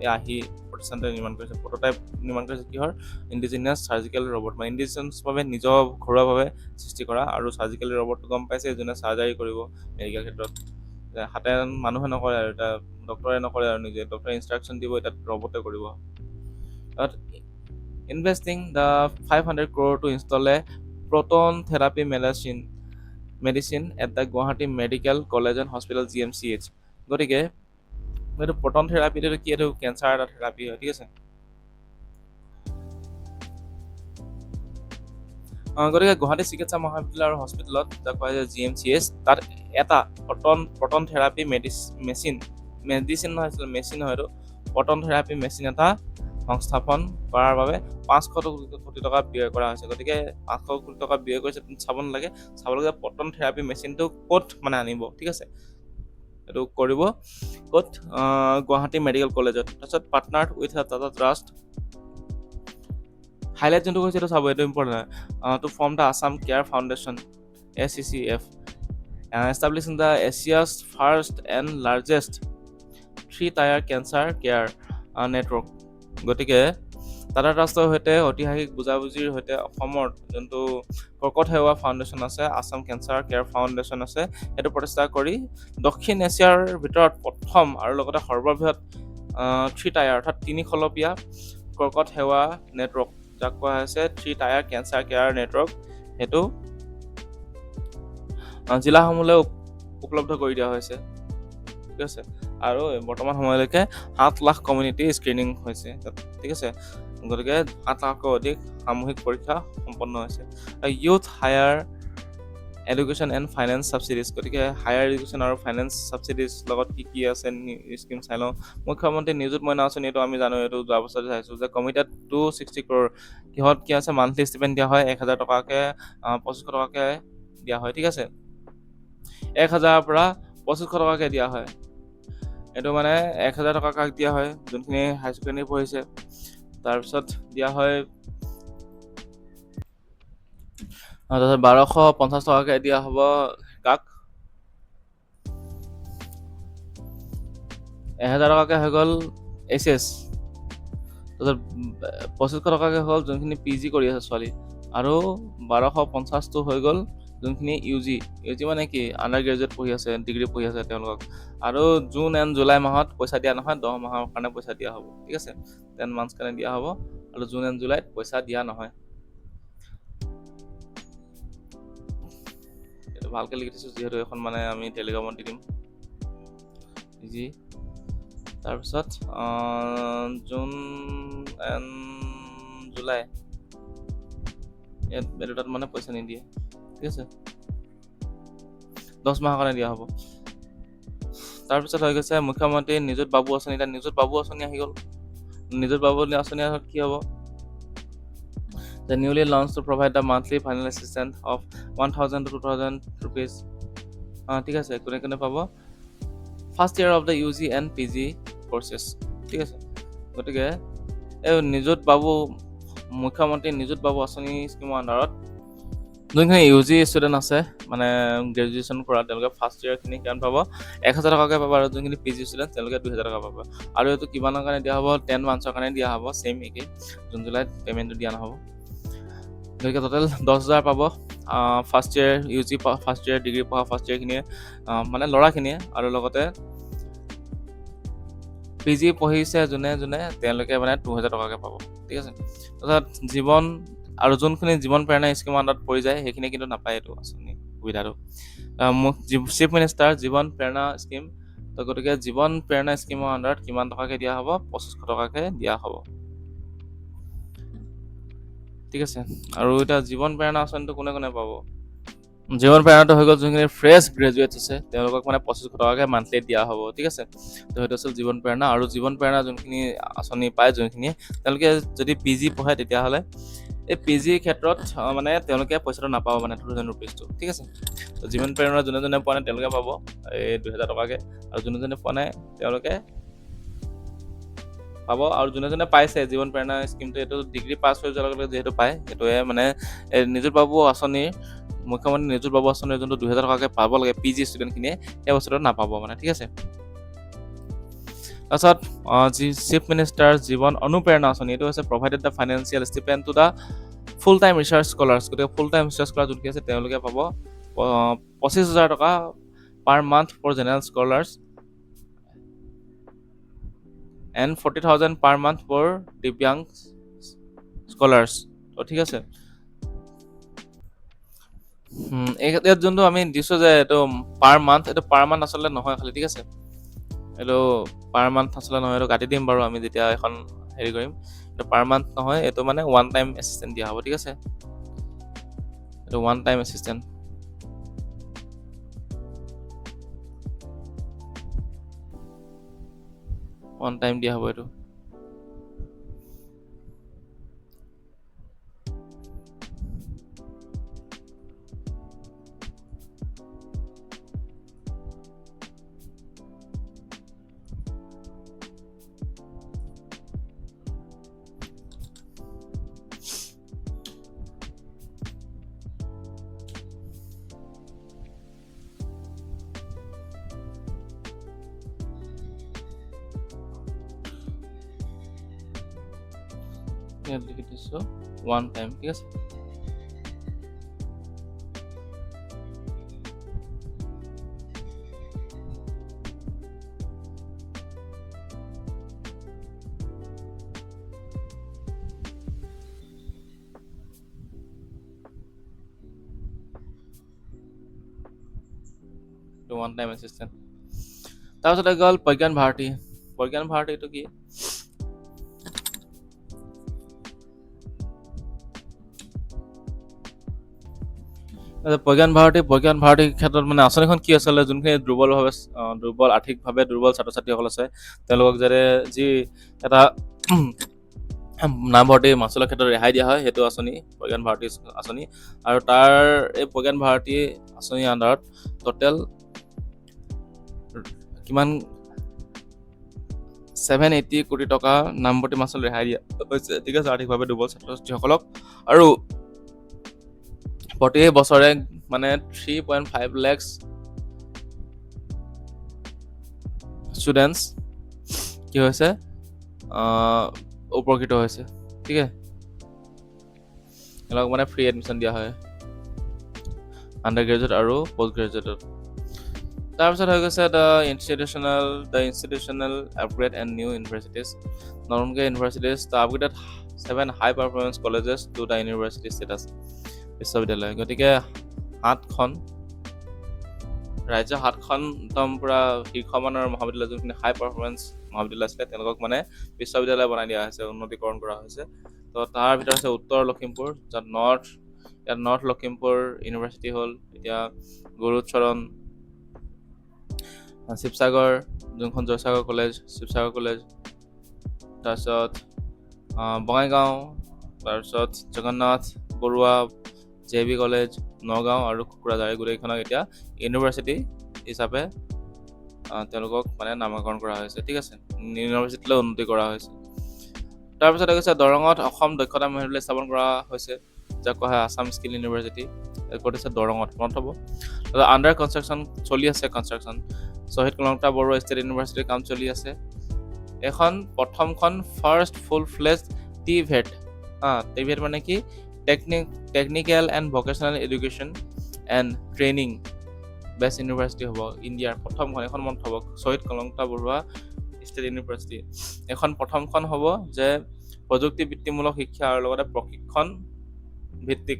A: এই আহি প্ৰতিষ্ঠানটোৱে নিৰ্মাণ কৰিছে, প্ৰট'টাইপ নিৰ্মাণ কৰিছে কিহৰ ইণ্ডিজিনিয়াছ চাৰ্জিকেল ৰবট, মানে ইণ্ডিজিনিয়াছভাৱে নিজৰ ঘৰুৱাভাৱে সৃষ্টি কৰা। আৰু চাৰ্জিকেল ৰবটটো গম পাইছে যোনে চাৰ্জাৰী কৰিব মেডিকেল ক্ষেত্ৰত, হাতে মানুহে নকৰে আৰু এটা ডক্টৰে নকৰে আৰু নিজে ডক্টৰে ইনষ্ট্ৰাকশ্যন দিব, এতিয়া ৰবটে কৰিব। Investing the 500 crore to install a proton therapy medicine at the Guwahati Medical College and Hospital GMCH। গতিকে এইটো প্ৰটন থেৰাপিটো কি, এইটো কেঞ্চাৰ এটা থেৰাপি হয়, ঠিক আছে। গতিকে গুৱাহাটী চিকিৎসা মহাবিদ্যালয় আৰু হস্পিটেলত যাক কোৱা হয় GMCH, তাত এটা প্ৰটন থেৰাপি মেডিচিন নহয়, এইটো প্ৰটন থেৰাপি মেচিন এটা সংস্থাপন কৰাৰ বাবে 500 কোটি টকা ব্যয় কৰা হৈছে। গতিকে 500 কোটি টকা ব্যয় কৰিছে, চাব নালাগে, চাবলগীয়া প্ৰটন থেৰাপি মেচিনটো ক'ত মানে আনিব, ঠিক আছে, এইটো কৰিব ক'ত, গুৱাহাটী মেডিকেল কলেজত। তাৰপিছত partner with Tata trust, highlight যোনটো কৈছে এইটো চাব, এইটো important to form the Assam care foundation ACCF, establishing the Asia's first and largest 3-tier cancer care network। গতিকে টাটা ট্ৰাষ্টৰ সৈতে ঐতিহাসিক বুজাবুজিৰ সৈতে অসমৰ যোনটো কৰ্কট সেৱা ফাউণ্ডেশ্যন আছে, আছাম কেঞ্চাৰ কেয়াৰ ফাউণ্ডেশ্যন আছে, সেইটো প্ৰতিষ্ঠা কৰি দক্ষিণ এছিয়াৰ ভিতৰত প্ৰথম আৰু লগতে সৰ্ববৃহৎ 3-tier অৰ্থাৎ 3-খলপীয়া কৰ্কট সেৱা নেটৱৰ্ক, যাক কোৱা হৈছে 3-tier কেঞ্চাৰ কেয়াৰ নেটৱৰ্ক, সেইটো জিলাসমূহলৈ উপলব্ধ কৰি দিয়া হৈছে, ঠিক আছে। আৰু বৰ্তমান সময়লৈকে 7 লাখ কমিউনিটি স্ক্ৰিনিং হৈছে, ঠিক আছে। গতিকে 7 লাখতকৈ অধিক সামূহিক পৰীক্ষা সম্পন্ন হৈছে। Youth higher education and finance subsidies, গতিকে হায়াৰ এডুকেশ্যন আৰু ফাইনেন্স ছাবচিডিজ লগত কি আছে স্কিম চাই লওঁ। মুখ্যমন্ত্ৰী নিযুত মইনা আঁচনি, এইটো আমি জানো, এইটো যোৱা বছৰতে চাইছোঁ যে কমিটেড 260 crore, কিহত কি আছে, মান্থলি ষ্টিপেণ্ড দিয়া হয় 1,000 টকাকৈ, 2500 টকাকৈ দিয়া হয়, ঠিক আছে, 1,000ৰ পৰা 2500 টকাকৈ দিয়া হয়। এইটো মানে 1,000 টকা কাক দিয়া হয়, যোনখিনি হাই ছেকেণ্ডেৰী পঢ়িছে। তাৰপিছত দিয়া হয় 1,250 টকাকৈ দিয়া হ'ব কাক, 1,000 টকাকৈ হৈ গ'ল HS, তাৰপিছত 2500 টকাকৈ হ'ল যোনখিনি PG কৰি আছে ছোৱালী, আৰু 1,250টো হৈ গ'ল যোনখিনি UG মানে কি আণ্ডাৰ গ্ৰেজুৱেট পঢ়ি আছে, ডিগ্ৰী পঢ়ি আছে তেওঁলোকক। আৰু জুন এণ্ড জুলাই মাহত পইচা দিয়া নহয়, 10 মাহৰ কাৰণে পইচা দিয়া হ'ব, ঠিক আছে, 10 মান্থছ কাৰণে দিয়া হ'ব, আৰু জুন এণ্ড জুলাইত পইচা দিয়া নহয়। এইটো ভালকৈ লিখি দিছোঁ যিহেতু এখন মানে আমি টেলিগ্ৰামত দি দিম ইজি। তাৰপিছত জুন এণ্ড জুলাই এই দুটাত মানে পইচা নিদিয়ে, ঠিক আছে, 10 মাহৰ কাৰণে দিয়া হ'ব। তাৰপিছত হৈ গৈছে মুখ্যমন্ত্ৰী নিযুত বাবু আঁচনি, এতিয়া নিযুত বাবু আঁচনি আহি গ'ল। নিযুত বাবু আঁচনি কি হ'ব, the newly launched to provide the monthly final assistance of 1,000 to 2,000 rupees, ঠিক আছে, কোনে কোনে পাব, first year of the UG and PG courses, ঠিক আছে। গতিকে এই মুখ্যমন্ত্ৰী নিযুত বাবু আঁচনি স্কিমৰ আণ্ডাৰত যোনখিনি ইউ জি ষ্টুডেণ্ট আছে মানে গ্ৰেজুৱেশ্যন কৰা তেওঁলোকে ফাৰ্ষ্ট ইয়েৰখিনি কিমান পাব 1,000 টকাকৈ পাব আৰু যোনখিনি পি জি ষ্টুডেণ্ট তেওঁলোকে 2,000 টকা পাব আৰু এইটো কিমানৰ কাৰণে দিয়া হ'ব 10 মান্থছৰ কাৰণে দিয়া হ'ব ছেইম একেই জুন জুলাইত পে'মেণ্টটো দিয়া নহ'ব গতিকে টোটেল 10,000 পাব first year U G first year degree পঢ়া ফাৰ্ষ্ট ইয়েৰখিনিয়ে মানে ল'ৰাখিনিয়ে আৰু লগতে পি জি পঢ়িছে যোনে তেওঁলোকে মানে 2,000 টকাকৈ পাব ঠিক আছে তাৰপিছত জীৱন আৰু যোনখিনি জীৱন প্ৰেৰণা স্কিমৰ আণ্ডাৰত পৰি যায় সেইখিনি কিন্তু নাপায় এইটো আঁচনি সুবিধাটো চিফ মিনিষ্টাৰ জীৱন প্ৰেৰণা স্কিম তো গতিকে জীৱন প্ৰেৰণা স্কিমৰ আণ্ডাৰত কিমান টকাকৈ দিয়া হ'ব 2,500 টকাকৈ দিয়া হ'ব ঠিক আছে আৰু এতিয়া জীৱন প্ৰেৰণা আঁচনিটো কোনে পাব জীৱন প্ৰেৰণাটো হৈ গ'ল যোনখিনি ফ্ৰেছ গ্ৰেজুৱেটছ আছে তেওঁলোকক মানে 2,500 টকাকৈ মান্থলি দিয়া হ'ব ঠিক আছে তো সেইটো আছিল জীৱন প্ৰেৰণা আৰু জীৱন প্ৰেৰণা যোনখিনি আঁচনি পায় যোনখিনিয়ে তেওঁলোকে যদি পি জি পঢ়ে তেতিয়াহ'লে এই পি জিৰ ক্ষেত্ৰত মানে তেওঁলোকে পইচাটো নাপাব মানে 2,000 ৰুপিজটো ঠিক আছে তো জীৱন প্ৰেৰণা যোনে পোৱা নাই তেওঁলোকে পাব এই 2,000 টকাকৈ আৰু যোনে পোৱা নাই তেওঁলোকে পাব আৰু যোনে পাইছে জীৱন প্ৰেৰণা স্কিমটো এইটো ডিগ্ৰী পাছ হৈ যোৱাৰ লগে যিহেতু পায় সেইটোৱে মানে নিযুত বাবু আঁচনিৰ মুখ্যমন্ত্ৰী নিযুত বাবু আঁচনিৰ যোনটো 2,000 টকাকৈ পাব লাগে পি জি ষ্টুডেণ্টখিনিয়ে সেই বস্তুটো নাপাব মানে ঠিক আছে তাৰপিছত চিফ মিনিষ্টাৰ জীৱন অনুপ্ৰেৰণা আঁচনি এইটো হৈছে provided the financial stipend to the full time research scholars গতিকে ফুল টাইম ৰিচাৰ্চ স্কলাৰ যোনখিনি আছে তেওঁলোকে পাব 25,000 টকা per month for general scholars and 40,000 per month for divyang scholars তো ঠিক আছে ইয়াত যোনটো আমি দিছোঁ যে এইটো পাৰ মান্থ এইটো পাৰ মান্থ আচলতে নহয় খালি ঠিক আছে এইটো পাৰ মান্থ আচলতে নহয় এইটো কাটি দিম বাৰু আমি যেতিয়া এখন হেৰি কৰিম এইটো পাৰ মান্থ নহয় এইটো মানে ওৱান টাইম এছিষ্টেণ্ট দিয়া হ'ব ঠিক আছে এইটো one time assistant one time দিয়া হ'ব এইটো ইয়াত লিখি দিছোঁ ওৱান টাইম ঠিক আছে ওৱান টাইম এছিষ্টেণ্ট তাৰপিছতে গ'ল প্ৰজ্ঞান ভাৰতীটো কি প্ৰজ্ঞান ভাৰতীৰ ক্ষেত্ৰত মানে আঁচনিখন কি আছিলে যোনখিনি আৰ্থিকভাৱে দুৰ্বল ছাত্ৰ ছাত্ৰীসকল আছে তেওঁলোকক যাতে যি এটা নামভৰ্তি মাচুলৰ ক্ষেত্ৰত ৰেহাই দিয়া হয় সেইটো আঁচনি প্ৰজ্ঞান ভাৰতী আঁচনি আৰু তাৰ এই প্ৰজ্ঞান ভাৰতী আঁচনিৰ আণ্ডাৰত টোটেল কিমান 780 কোটি টকা নামভৰ্তি মাচুল ৰেহাই দিয়া হৈছে ঠিক আছে আৰ্থিকভাৱে দুৰ্বল ছাত্ৰ ছাত্ৰীসকলক আৰু প্ৰতি বছৰে মানে 3.5 লাখ ষ্টুডেণ্টছ কি হৈছে উপকৃত হৈছে ঠিক আছে এওঁলোকক মানে ফ্ৰী এডমিশ্যন দিয়া হয় আণ্ডাৰ গ্ৰেজুৱেট আৰু পষ্ট গ্ৰেজুৱেটত তাৰপিছত হৈ গৈছে the institutional upgrade and new universities নতুনকৈ universities the upgraded 7 high performance colleges to the university status বিশ্ববিদ্যালয় গতিকে 7খন ৰাজ্যৰ 7খন একদম পূৰা শীৰ্ষমানৰ মহাবিদ্যালয় যোনখিনি হাই পাৰফৰ্মেঞ্চ মহাবিদ্যালয় আছিলে তেওঁলোকক মানে বিশ্ববিদ্যালয় বনাই দিয়া হৈছে উন্নতিকৰণ কৰা হৈছে তো তাৰ ভিতৰত আছে উত্তৰ লখিমপুৰ যাত নৰ্থ লখিমপুৰ ইউনিভাৰ্চিটি হ'ল এতিয়া গুৰুচৰণ শিৱসাগৰ যোনখন জয়সাগৰ কলেজ তাৰপিছত বঙাইগাঁও তাৰপিছত জগন্নাথ বৰুৱা JB কলেজ নগাঁও আৰু কোকৰাঝাৰ গোটেইখনক এতিয়া ইউনিভাৰ্চিটি হিচাপে তেওঁলোকক মানে নামকৰণ কৰা হৈছে ঠিক আছে ইউনিভাৰ্চিটিলৈ উন্নতি কৰা হৈছে তাৰপিছত গৈছে দৰঙত অসম দক্ষতা মহাবিদ্যালয় স্থাপন কৰা হৈছে যাক কোৱা হয় আছাম স্কিল ইউনিভাৰ্চিটি ক'ত আছে দৰঙত মনত হ'ব। আণ্ডাৰ কনষ্ট্ৰাকশ্যন চলি আছে কনষ্ট্ৰাকশ্যন শ্বহীদ কনকলতা বৰুৱা ষ্টেট ইউনিভাৰ্চিটিৰ কাম চলি আছে। এখন প্ৰথমখন ফাৰ্ষ্ট ফুল ফ্লেজ টিভেট টিভেট মানে কি technical and vocational education and training best university হ'ব ইণ্ডিয়াৰ প্ৰথমখন। এখন মনত হ'ব শ্বহীদ কনকলতা বৰুৱা ষ্টেট ইউনিভাৰ্চিটি। এখন প্ৰথমখন হ'ব যে প্ৰযুক্তি বৃত্তিমূলক শিক্ষা আৰু লগতে প্ৰশিক্ষণ ভিত্তিক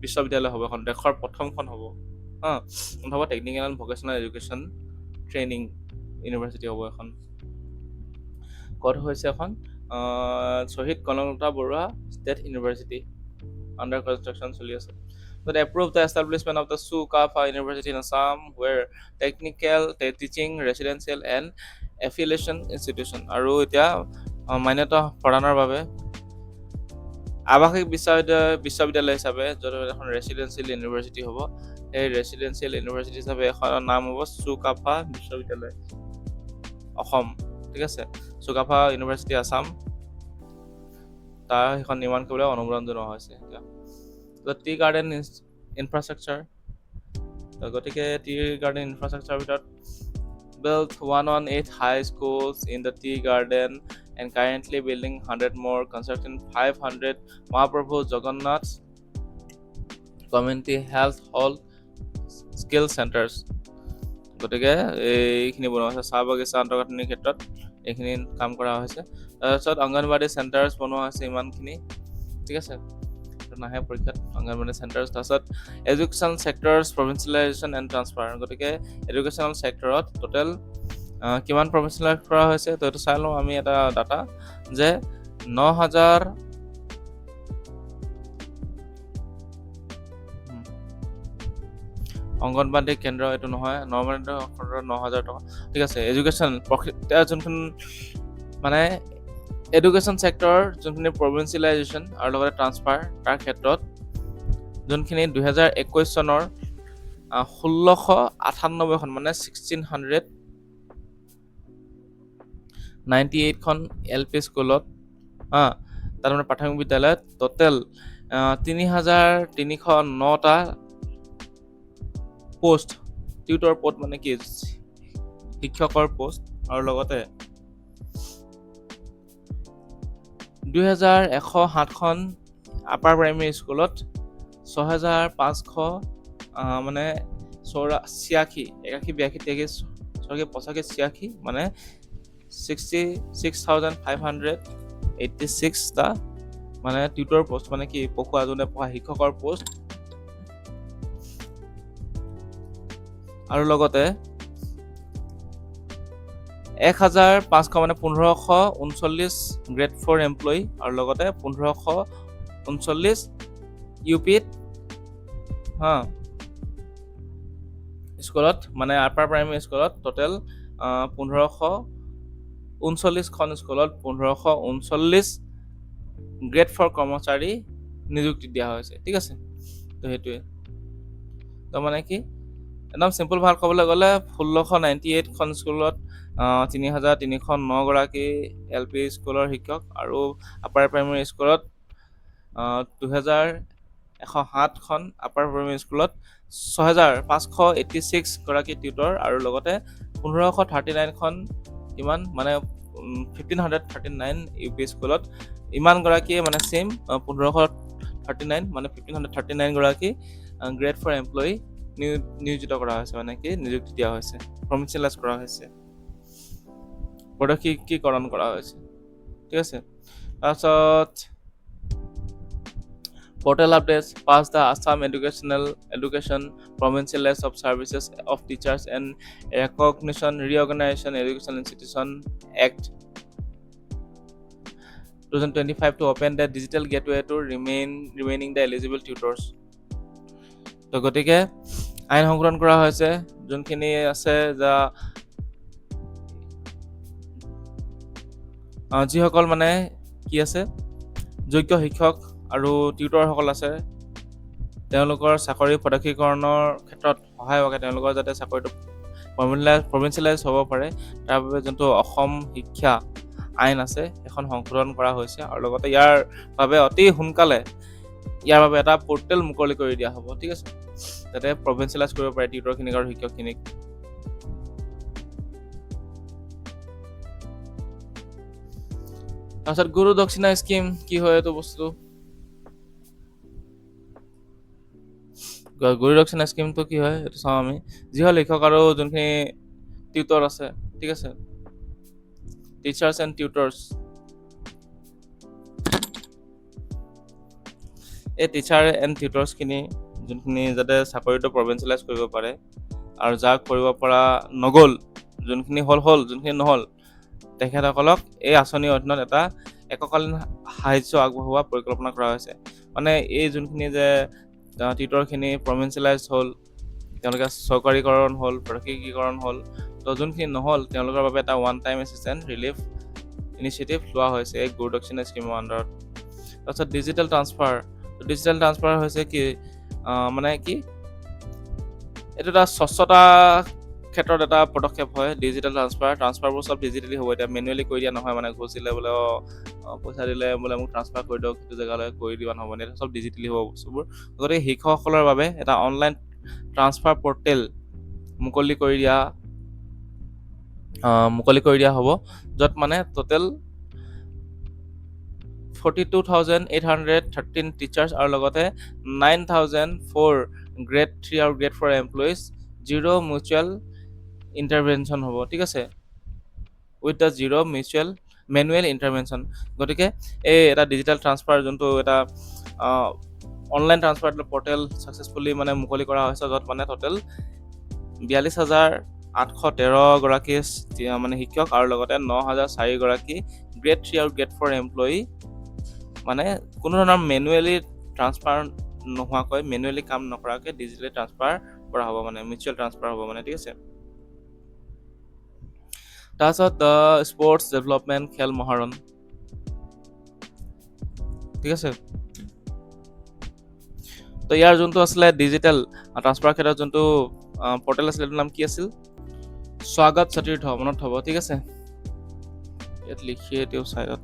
A: বিশ্ববিদ্যালয় হ'ব এখন দেশৰ প্ৰথমখন হ'ব হ'ব technical and vocational education training university হ'ব এখন। ক'ত হৈছে এখন Shaheed Kanaklata Barua state university under construction চলি আছে। That approved the establishment of the Sukafa University in Assam, where technical, teaching, residential and affiliation institution আৰু এতিয়া মান্যতা প্ৰদানৰ বাবে আৱাসিক বিশ্ববিদ্যালয় হিচাপে য'ত এখন ৰেচিডেঞ্চিয়েল ইউনিভাৰ্চিটি হ'ব, সেই ৰেচিডেঞ্চিয়েল ইউনিভাৰ্চিটি হিচাপে এখনৰ নাম হ'ব চুকাফা বিশ্ববিদ্যালয় অসম। ঠিক আছে, চুকাফা ইউনিভাৰ্চিটি আছাম, তাৰ সেইখন নিৰ্মাণ কৰিবলৈ অনুমোদন জনোৱা হৈছে এতিয়া। টি গাৰ্ডেন ইনফ্ৰাষ্ট্ৰাকচাৰ, গতিকে টি গাৰ্ডেন ইনফ্ৰাষ্ট্ৰাকচাৰৰ ভিতৰত built 118 high schools in the tea garden and currently building 100 more, constructing 500 Mahaprabhu Jagannath community health hall skill centers। গতিকে এইখিনি বনোৱা হৈছে চাহ বাগিচা আন্তঃগাঁথনিৰ ক্ষেত্ৰত এইখিনি কাম কৰা হৈছে। তাৰপিছত অংগনবাদী চেণ্টাৰ্ছ বনোৱা হৈছে ইমানখিনি। ঠিক আছে, নাহে পৰীক্ষাত অংগনবাদী চেণ্টাৰ্ছ। তাৰপিছত এডুকেশ্যন ছেক্টৰছ প্ৰভিঞ্চিয়েলাইজেশ্যন এণ্ড ট্ৰান্সফাৰ, গতিকে এডুকেশ্যনেল ছেক্টৰত টোটেল কিমান প্ৰভিঞ্চিয়েলাইজ কৰা হৈছে তো এইটো চাই লওঁ আমি এটা ডাটা যে 9,000 অংগনবাদী কেন্দ্ৰ, এইটো নহয় নৰ্মেল 9,000 টকা। ঠিক আছে, এডুকেশ্যন যোনখন মানে এডুকেশ্যন ছেক্টৰ যোনখিনি প্ৰভিঞ্চিয়েলাইজেশ্যন আৰু লগতে ট্ৰান্সফাৰ তাৰ ক্ষেত্ৰত যোনখিনি 2021 চনৰ 1698খন মানে 1698খন LP স্কুলত তাৰ মানে প্ৰাথমিক বিদ্যালয়ত টোটেল 3,309টা পোষ্ট, টিউটৰ পোষ্ট মানে কি শিক্ষকৰ পোষ্ট, আৰু লগতে 2,107খন আপাৰ প্ৰাইমেৰী স্কুলত 6,500 মানে 86 মানে 66,586টা মানে টিউটৰ পোষ্ট মানে কি পঢ়ুৱা যোনে পঢ়া শিক্ষকৰ পোষ্ট, আৰু লগতে 1,500 মানে 1,539 গ্ৰেড 4 এমপ্লয়ী, আৰু লগতে 1,539 ইউপিত স্কুলত মানে আপাৰ প্ৰাইমেৰী স্কুলত টোটেল 1,539খন স্কুলত 1,539 গ্ৰেড 4 কৰ্মচাৰী নিযুক্তি দিয়া হৈছে। ঠিক আছে, তো সেইটোৱে তো মানে কি একদম চিম্পল ভাল ক'বলৈ গ'লে 1,698খন স্কুলত 3,309 গৰাকী LP স্কুলৰ শিক্ষক, আৰু আপাৰ প্ৰাইমেৰী স্কুলত 2,107খন আপাৰ প্ৰাইমেৰী স্কুলত 6,586 গৰাকী টিউটৰ, আৰু লগতে 1,539খন কিমান মানে 1,539 UP স্কুলত ইমান গৰাকীয়ে মানে চেম 1,539 মানে 1,539 গৰাকী গ্ৰেড 4 এমপ্লয়ী নিয়োজিত কৰা হৈছে, মানে কি নিযুক্তি দিয়া হৈছে, প্ৰভিঞ্চিয়েলাইজ কৰা হৈছে, পদক্ষীকৰণ কৰা হৈছে। ঠিক আছে, তাৰপিছত portal updates pass the Assam Education Provincialized of Services of Teachers and Reorganization Education Institution Act 2025 to open the digital gateway to remaining the eligible tutors। তো গতিকে আইন সংশোধন কৰা হৈছে যোনখিনি আছে যা যিসকল মানে কি আছে যোগ্য শিক্ষক আৰু টিউটৰসকল আছে তেওঁলোকৰ চাকৰি পদক্ষীকৰণৰ ক্ষেত্ৰত সহায় হোৱাকৈ তেওঁলোকৰ যাতে চাকৰিটো প্ৰভিঞ্চিয়েলাইজ হ'ব পাৰে তাৰ বাবে যোনটো অসম শিক্ষা আইন আছে এখন সংশোধন কৰা হৈছে, আৰু লগতে ইয়াৰ বাবে অতি সোনকালে ইয়াৰ বাবে এটা পৰ্টেল মুকলি কৰি দিয়া হ'ব, ঠিক আছে, যাতে প্ৰভিঞ্চিয়েলাইজ কৰিব পাৰে টিউটৰখিনিক আৰু শিক্ষকখিনিক। তাৰপিছত গুৰু দক্ষিণা স্কিম কি হয় এইটো বস্তু? গুৰু দক্ষিণা স্কিমটো কি হয় এইটো চাওঁ আমি। যিসকল শিক্ষক আৰু যোনখিনি টিউটৰ আছে, ঠিক আছে, টিচাৰ্ছ এণ্ড টিউটৰ্ছ, এই টিচাৰ এণ্ড টিউটৰ্ছখিনি যোনখিনি যাতে চাকৰিটো প্ৰভিঞ্চিয়েলাইজ কৰিব পাৰে আৰু যাক কৰিব পৰা নগ'ল, যোনখিনি হ'ল, যোনখিনি নহ'ল, তেখেতসকলক এই আঁচনিৰ অধীনত এটা এককালীন সাহায্য আগবঢ়োৱা পৰিকল্পনা কৰা হৈছে। মানে এই যোনখিনি যে টিউটৰখিনি প্ৰভিঞ্চিয়েলাইজ হ'ল, তেওঁলোকে চৰকাৰীকৰণ হ'ল, প্ৰাদেশিকীকৰণ হ'ল, তো যোনখিনি নহ'ল তেওঁলোকৰ বাবে এটা one time assistant relief initiative লোৱা হৈছে এই গুৰু দক্ষিণা স্কিমৰ আণ্ডাৰত। তাৰপিছত ডিজিটেল ট্ৰান্সফাৰ হৈছে কি মানে কি এইটো এটা স্বচ্ছতা ক্ষেত্ৰত এটা পদক্ষেপ হয়। ডিজিটেল ট্ৰান্সফাৰবোৰ চব ডিজিটেলি হ'ব এতিয়া, মেনুৱেলি কৰি দিয়া নহয়, মানে ঘুচ দিলে বোলে পইচা দিলে বোলে মোক ট্ৰান্সফাৰ কৰি দিয়ক সেইটো জেগালৈ কৰি দিব নহ'ব, এতিয়া চব ডিজিটেলি হ'ব বস্তুবোৰ। গতিকে শিক্ষকসকলৰ বাবে এটা অনলাইন ট্ৰান্সফাৰ পৰ্টেল মুকলি কৰি দিয়া হ'ব, য'ত মানে টোটেল 42,813 টিচাৰ্ছ আৰু লগতে 9,004 গ্ৰেড 3 আৰু grade 4 employees, zero' mutual intervention হ'ব, ঠিক আছে, with the zero' manual intervention. গতিকে এই এটা ডিজিটেল ট্ৰান্সফাৰ যোনটো এটা অনলাইন ট্ৰান্সফাৰ পৰ্টেল ছাকচেছফুলি মানে মুকলি কৰা হৈছে, য'ত মানে টোটেল 42,813 গৰাকী মানে শিক্ষক আৰু লগতে 9,004 গৰাকী গ্ৰেড 3 আৰু গ্ৰেড 4 এমপ্লয়ি মানে কোনো ধৰণৰ মেনুৱেলি ট্ৰান্সফাৰ নোহোৱাকৈ, মেনুৱেলি কাম নকৰাকৈ ডিজিটেলি ট্ৰান্সফাৰ কৰা হ'ব, মানে মিউচুৱেল ট্ৰান্সফাৰ হ'ব মানে, ঠিক আছে। তাৰপিছত স্পৰ্টছ ডেভেলপমেণ্ট, খেল মহাৰণ, ঠিক আছে। তো ইয়াৰ যোনটো আছিলে ডিজিটেল ট্ৰান্সফাৰ ক্ষেত্ৰত যোনটো পৰ্টেল আছিলে এইটোৰ নাম কি আছিল? স্বাগত সতীৰ্থ, মনত থ'ব, ঠিক আছে, ইয়াত লিখিয়ে দিওঁ চাইডত।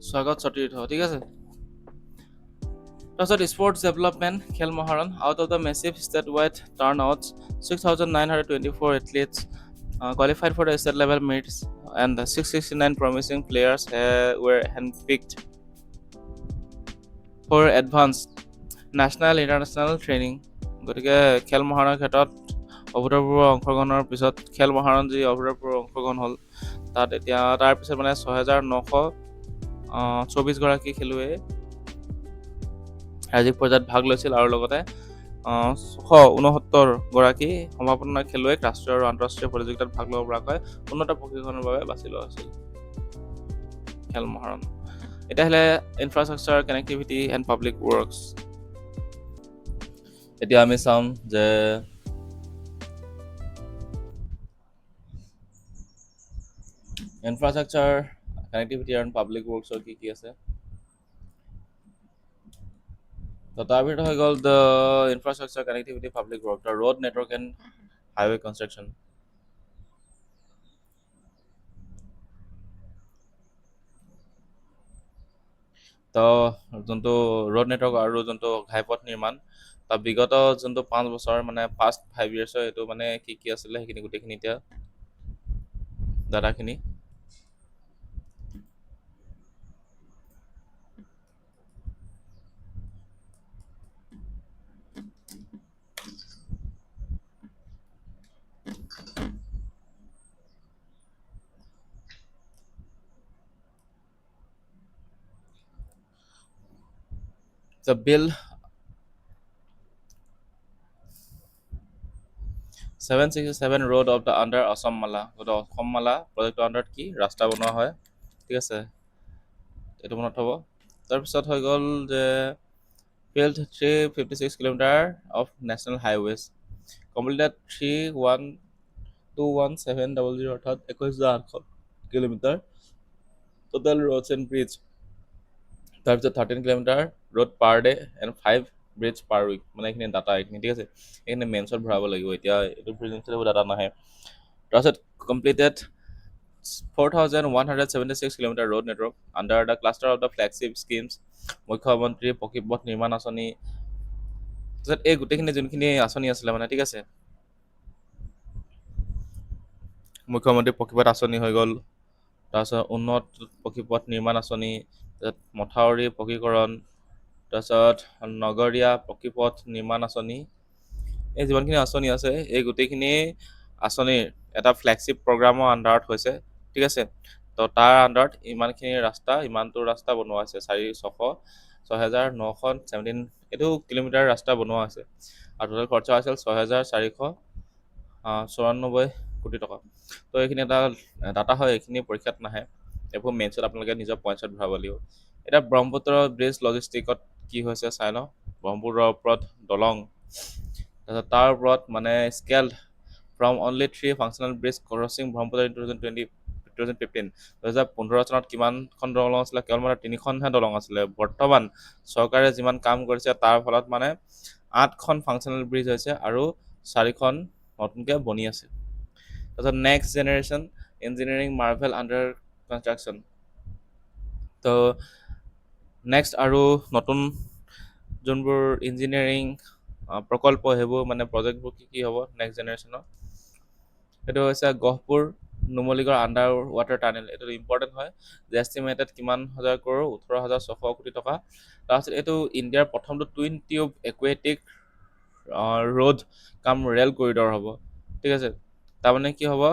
A: স্বাগত সতীৰ্থ, ঠিক আছে। তাৰপিছত sports development, Khel Maharan, out of the massive state wide turn out 6,924 athletes qualified for the state level meets and the 669 promising players were handpicked for advanced national international training. গতিকে খেল মহাৰণৰ ক্ষেত্ৰত অভূতপূৰ্ব অংশগ্ৰহণৰ পিছত খেল মহাৰণ যি অভূতপূৰ্ব অংশগ্ৰহণ হ'ল, তাত এতিয়া তাৰপিছত মানে 6,924 গৰাকী খেলুৱৈ ৰাজ্যিক পৰ্যায়ত ভাগ লৈছিল আৰু লগতে 669 গৰাকী সম্ভাৱনা খেলুৱৈক ৰাষ্ট্ৰীয় আৰু আন্তঃৰাষ্ট্ৰীয় প্ৰতিযোগিতাত ভাগ ল'ব পৰাকৈ উন্নত প্ৰশিক্ষণৰ বাবে বাছি লোৱা হৈছিল খেল মহাৰণ। এতিয়া আহিলে infrastructure, connectivity and public works. এতিয়া আমি চাম যে ইনফ্ৰাষ্ট্ৰাকচাৰ, কানেক্টিভিটি এণ্ড পাব্লিক ৱৰ্কছৰ কি কি আছে। তো তাৰ ভিতৰত হৈ গ'ল the infrastructure, connectivity, public work, the road network and highway construction. তো যোনটো ৰোড নেটৱৰ্ক আৰু যোনটো ঘাইপথ নিৰ্মাণ, তাৰ বিগত যোনটো 5 বছৰ মানে পাষ্ট 5 yearsৰ এইটো মানে কি কি আছিলে সেইখিনি গোটেইখিনি এতিয়া ডাটাখিনি। The bill 767 road of the under Assam Mala, গতিকে অসম মালা প্ৰজেক্টৰ আণ্ডাৰত কি ৰাস্তা বনোৱা হয়, ঠিক আছে, এইটো মনত থ'ব। তাৰপিছত হৈ গ'ল যে built 356 kilometre of national highways, completed 3,121,700 অৰ্থাৎ 21,800 kilometre total roads and bridge. তাৰপিছত 13 kilometre road per day and 5 bridge per week, মানে এইখিনি ডাটা এইখিনি, ঠিক আছে। এইখিনি মেইনছত ভৰাব লাগিব, এতিয়া এইটো প্ৰেজেঞ্চিয়েল ডাটা নাহে। তাৰপিছত completed 4,176 kilometre road network under the cluster of the flagship schemes, মুখ্যমন্ত্ৰী পকীপথ নিৰ্মাণ আঁচনি। তাৰপিছত এই গোটেইখিনি যোনখিনি আঁচনি আছিলে মানে, ঠিক আছে, মুখ্যমন্ত্ৰী পকীপথ আঁচনি হৈ গ'ল, তাৰপিছত উন্নত পকীপথ নিৰ্মাণ আঁচনি, তাৰপিছত মথাউৰি পকীকৰণ, তাৰপিছত নগৰীয়া পকীপথ নিৰ্মাণ আঁচনি, এই যিমানখিনি আঁচনি আছে এই গোটেইখিনি আঁচনিৰ এটা ফ্লেগশ্বিপ প্ৰগ্ৰামৰ আণ্ডাৰত হৈছে, ঠিক আছে। তো তাৰ আণ্ডাৰত ইমানখিনি ৰাস্তা, ইমানটো ৰাস্তা বনোৱা হৈছে, 6,917 এইটো কিলোমিটাৰ ৰাস্তা বনোৱা হৈছে, আৰু টোটেল খৰচা হৈছিল 6,494 কোটি টকা। তো এইখিনি এটা ডাটা হয়, এইখিনি পৰীক্ষাত নাহে, এইবোৰ মেইনছত আপোনালোকে নিজৰ পইণ্টছত ভৰাব লাগিব। এতিয়া ব্ৰহ্মপুত্ৰ ব্ৰিজ লজিষ্টিকত কি হৈছে চাই লওঁ। ব্ৰহ্মপুত্ৰৰ ওপৰত দলং, তাৰপিছত তাৰ ওপৰত মানে scale from only 3 functional bridge crossing Brahmaputra in 2015 চনত কিমানখন দলং আছিলে? কেৱল মানে 3খনহে দলং আছিলে। বৰ্তমান চৰকাৰে যিমান কাম কৰিছে তাৰ ফলত মানে 8খন ফাংচনেল ব্ৰিজ হৈছে আৰু 4খন নতুনকৈ বনি আছে। তাৰপিছত next generation engineering Marvel under construction. তো নেক্সট আৰু নতুন যোনবোৰ ইঞ্জিনিয়াৰিং প্ৰকল্প, সেইবোৰ মানে প্ৰজেক্টবোৰ কি হ'ব নেক্সট জেনেৰেশ্যনৰ, সেইটো হৈছে Gohpur Numaligarh under water tunnel. এইটো ইম্পৰ্টেণ্ট হয় যে এষ্টিমেটেড কিমান হাজাৰ কৰোৰ, 18,600 কোটি টকা। তাৰপিছত এইটো ইণ্ডিয়াৰ প্ৰথমটো টুইন টিউব একুৱেটিক ৰোড কাম ৰেল কৰিডৰ হ'ব, ঠিক আছে। তাৰমানে কি হ'ব,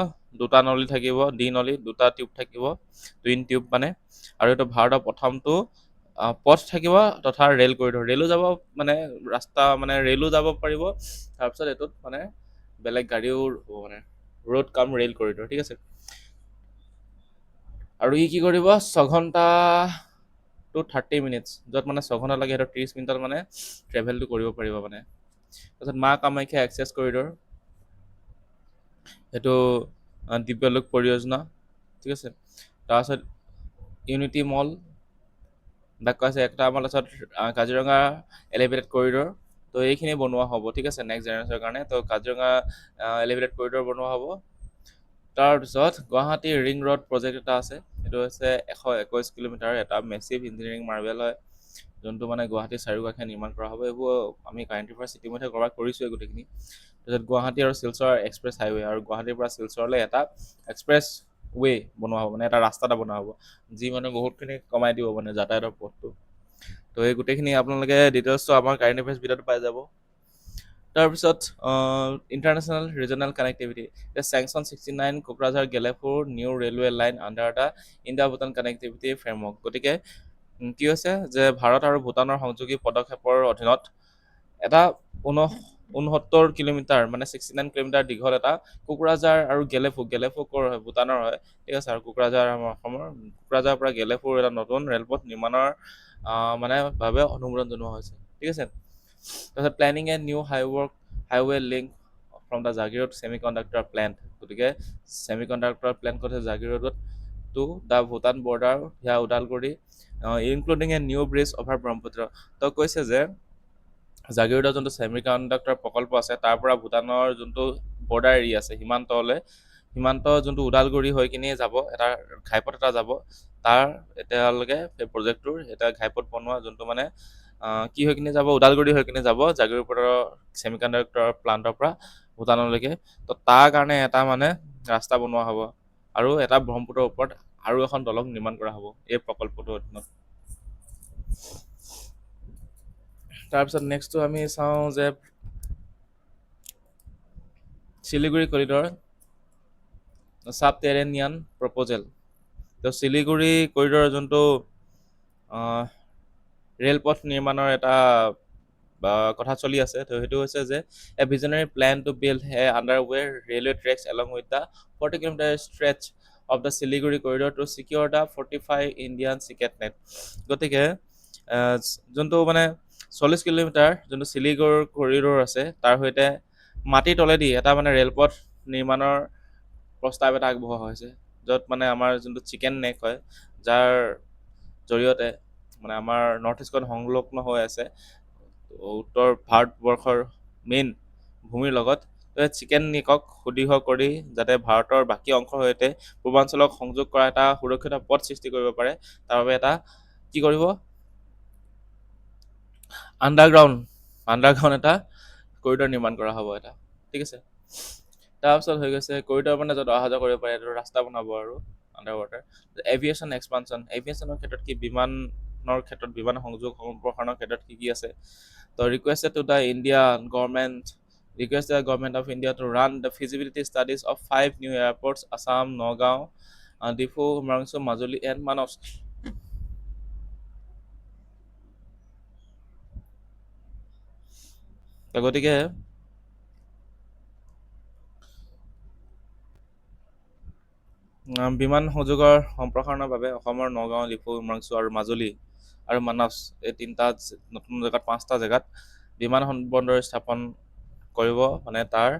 A: দুটা নলী থাকিব, দ্বি নলী, দুটা টিউব থাকিব, টুইন টিউব মানে, আৰু এইটো ভাৰতৰ প্ৰথমটো পথ থাকিব তথা ৰেল কৰিডৰ, ৰেলো যাব মানে ৰাস্তা, মানে ৰেলো যাব পাৰিব। তাৰপিছত এইটোত মানে বেলেগ গাড়ীও হ'ব, মানে ৰোড কাম ৰেল কৰিডৰ, ঠিক আছে। আৰু ই কি কৰিব 6 ঘণ্টা টু 30 মিনিটছ, য'ত মানে 6 ঘণ্টা লাগে সেইটো 30 মিনিটত মানে ট্ৰেভেলটো কৰিব পাৰিব মানে। তাৰপিছত মা কামাখ্যা এক্সেছ কৰিডৰ, সেইটো দিব্যলোক পৰিযোজনা, ঠিক আছে। তাৰপিছত ইউনিটি মল, তাক কৈছে একটা মল, তাৰপিছত কাজিৰঙা এলিভেটেড কৰিডৰ। তো এইখিনি বনোৱা হ'ব, ঠিক আছে, নেক্সট জেনেৰেশ্যনৰ কাৰণে। তো কাজিৰঙা এলিভেটেড কৰিডৰ বনোৱা হ'ব। তাৰপিছত গুৱাহাটী ৰিং ৰড প্ৰজেক্ট এটা আছে, সেইটো হৈছে 121 কিলোমিটাৰ, এটা মেচিভ ইঞ্জিনিয়াৰিং মাৰ্ভেল হয়, যোনটো মানে গুৱাহাটীৰ চাৰিওকাষে নিৰ্মাণ কৰা হ'ব। এইবোৰ আমি কাৰেণ্ট এফেয়াৰ্ছ ইতিমধ্যে কভাৰ কৰিছোঁৱে গোটেইখিনি। তাৰপিছত গুৱাহাটী আৰু শিলচৰ এক্সপ্ৰেছ হাইৱে, আৰু গুৱাহাটীৰ পৰা শিলচৰলৈ এটা এক্সপ্ৰেছ ৱে বনোৱা হ'ব, মানে এটা ৰাস্তা এটা বনোৱা হ'ব, যি মানে বহুতখিনি কমাই দিব মানে যাতায়াতৰ পথটো। তো এই গোটেইখিনি আপোনালোকে ডিটেইলছটো আমাৰ কাৰেণ্ট এফেয়াৰ্ছ ভিডিঅ'টো পাই যাব। তাৰপিছত ইণ্টাৰনেশ্যনেল ৰিজনেল কানেক্টিভিটি, চেংচন 69 Kokrajhar Gelephu new railway line under এটা ইণ্ডিয়া ভূটান কানেক্টিভিটি ফ্ৰেমৱৰ্ক। গতিকে কি হৈছে যে ভাৰত আৰু ভূটানৰ সংযোগী পদক্ষেপৰ অধীনত এটা 69 কিলোমিটাৰ মানে 69 কিলোমিটাৰ দীঘল এটা কোকৰাঝাৰ আৰু গেলেফু, গেলেফু ক'ৰ হয়? ভূটানৰ হয়, ঠিক আছে। আৰু কোকৰাঝাৰ আমাৰ অসমৰ, কোকৰাঝাৰৰ পৰা গেলেফুৰ এটা নতুন ৰেলপথ নিৰ্মাণৰ মানে বাবে অনুমোদন জনোৱা হৈছে, ঠিক আছে। তাৰপিছত planning a new highway link from the Jagiroad semi conductor plant. গতিকে ছেমি কণ্ডাক্টৰ প্লেণ্ট কৰিছে জাগিৰোডত টু দ্য ভূটান বৰ্ডাৰ সেয়া Udalguri, including a new bridge over Brahmaputra. তো কৈছে যে জাগিৰোডৰ যোনটো ছেমি কণ্ডাক্টৰ প্ৰকল্প আছে, তাৰ পৰা ভূটানৰ যোনটো বৰ্ডাৰ এৰিয়া আছে সীমান্তলৈ, সীমান্ত যোনটো ওদালগুৰি হৈ কিনে যাব, এটা ঘাইপথ এটা যাব, তাৰ এতিয়ালৈকে সেই প্ৰজেক্টটোৰ এটা ঘাইপথ বনোৱা, যোনটো মানে কি হৈ কিনে যাব, ওদালগুৰি হৈ কিনে যাব জাগিৰোডৰ ছেমি কণ্ডাক্টৰ প্লাণ্টৰ পৰা ভূটানলৈকে। তো তাৰ কাৰণে এটা মানে ৰাস্তা বনোৱা হ'ব, আৰু এটা ব্ৰহ্মপুত্ৰৰ ওপৰত আৰু এখন দলং নিৰ্মাণ কৰা হ'ব এই প্ৰকল্পটোৰ অধীনত। তাৰপিছত নেক্সটটো আমি চাওঁ যে শিলিগুৰি কৰিডৰ চাব টেৰেনিয়ান প্ৰপ'জেল। তো শিলিগুৰি কৰিডৰ যোনটো ৰেলপথ নিৰ্মাণৰ এটা কথা চলি আছে, তো সেইটো হৈছে যে a visionary plan to build a underwater railway tracks along with the 40 kilometre stretch of the Siliguri corridor to secure the 45 Indian চিকেট নেট। গতিকে যোনটো মানে 40 কিলোমিটাৰ যোনটো শিলিগুৰি কৰিডৰ আছে, তাৰ সৈতে মাটিৰ তলেদি এটা মানে ৰেলপথ নিৰ্মাণৰ প্ৰস্তাৱ এটা আগবঢ়োৱা হৈছে, য'ত মানে আমাৰ যোনটো চিকেন নেক হয়, যাৰ জৰিয়তে মানে আমাৰ নৰ্থ ইষ্টখন সংলগ্ন হৈ আছে, উত্তৰ ভাৰতবৰ্ষৰ মেইন ভূমিৰ লগত চিকেন নেকক সুদৃঢ় কৰি যাতে ভাৰতৰ বাকী অংশৰ সৈতে পূৰ্বাঞ্চলক সংযোগ কৰা এটা সুৰক্ষিত পথ সৃষ্টি কৰিব পাৰে তাৰ বাবে এটা কি কৰিব আণ্ডাৰগ্ৰাউণ্ড এটা কৰিডৰ নিৰ্মাণ কৰা হ'ব এটা ঠিক আছে তাৰপিছত হৈ গৈছে কৰিডৰ মানে য'ত অহা যোৱা কৰিব পাৰে এইটো ৰাস্তা বনাব আৰু আণ্ডাৰ ৱাটাৰ এভিয়েশ্যন এক্সপানশ্যন এভিয়েশ্যনৰ ক্ষেত্ৰত কি বিমানৰ ক্ষেত্ৰত বিমান সংযোগ সম্প্ৰসাৰণৰ ক্ষেত্ৰত কি কি আছে তো requested to the Indian government request the government of India to run the feasibility studies of 5 new airports Assam, Nagaon, Difu, Umrangso, Majuli and Manos. তো গতিকে বিমান সংযোগৰ সম্প্ৰসাৰণৰ বাবে অসমৰ নগাঁও, ডিফু, উমৰাংচু আৰু মাজুলী আৰু মানস এই তিনিটা নতুন জেগাত 5টা জেগাত বিমান বন্দৰ স্থাপন কৰিব মানে তাৰ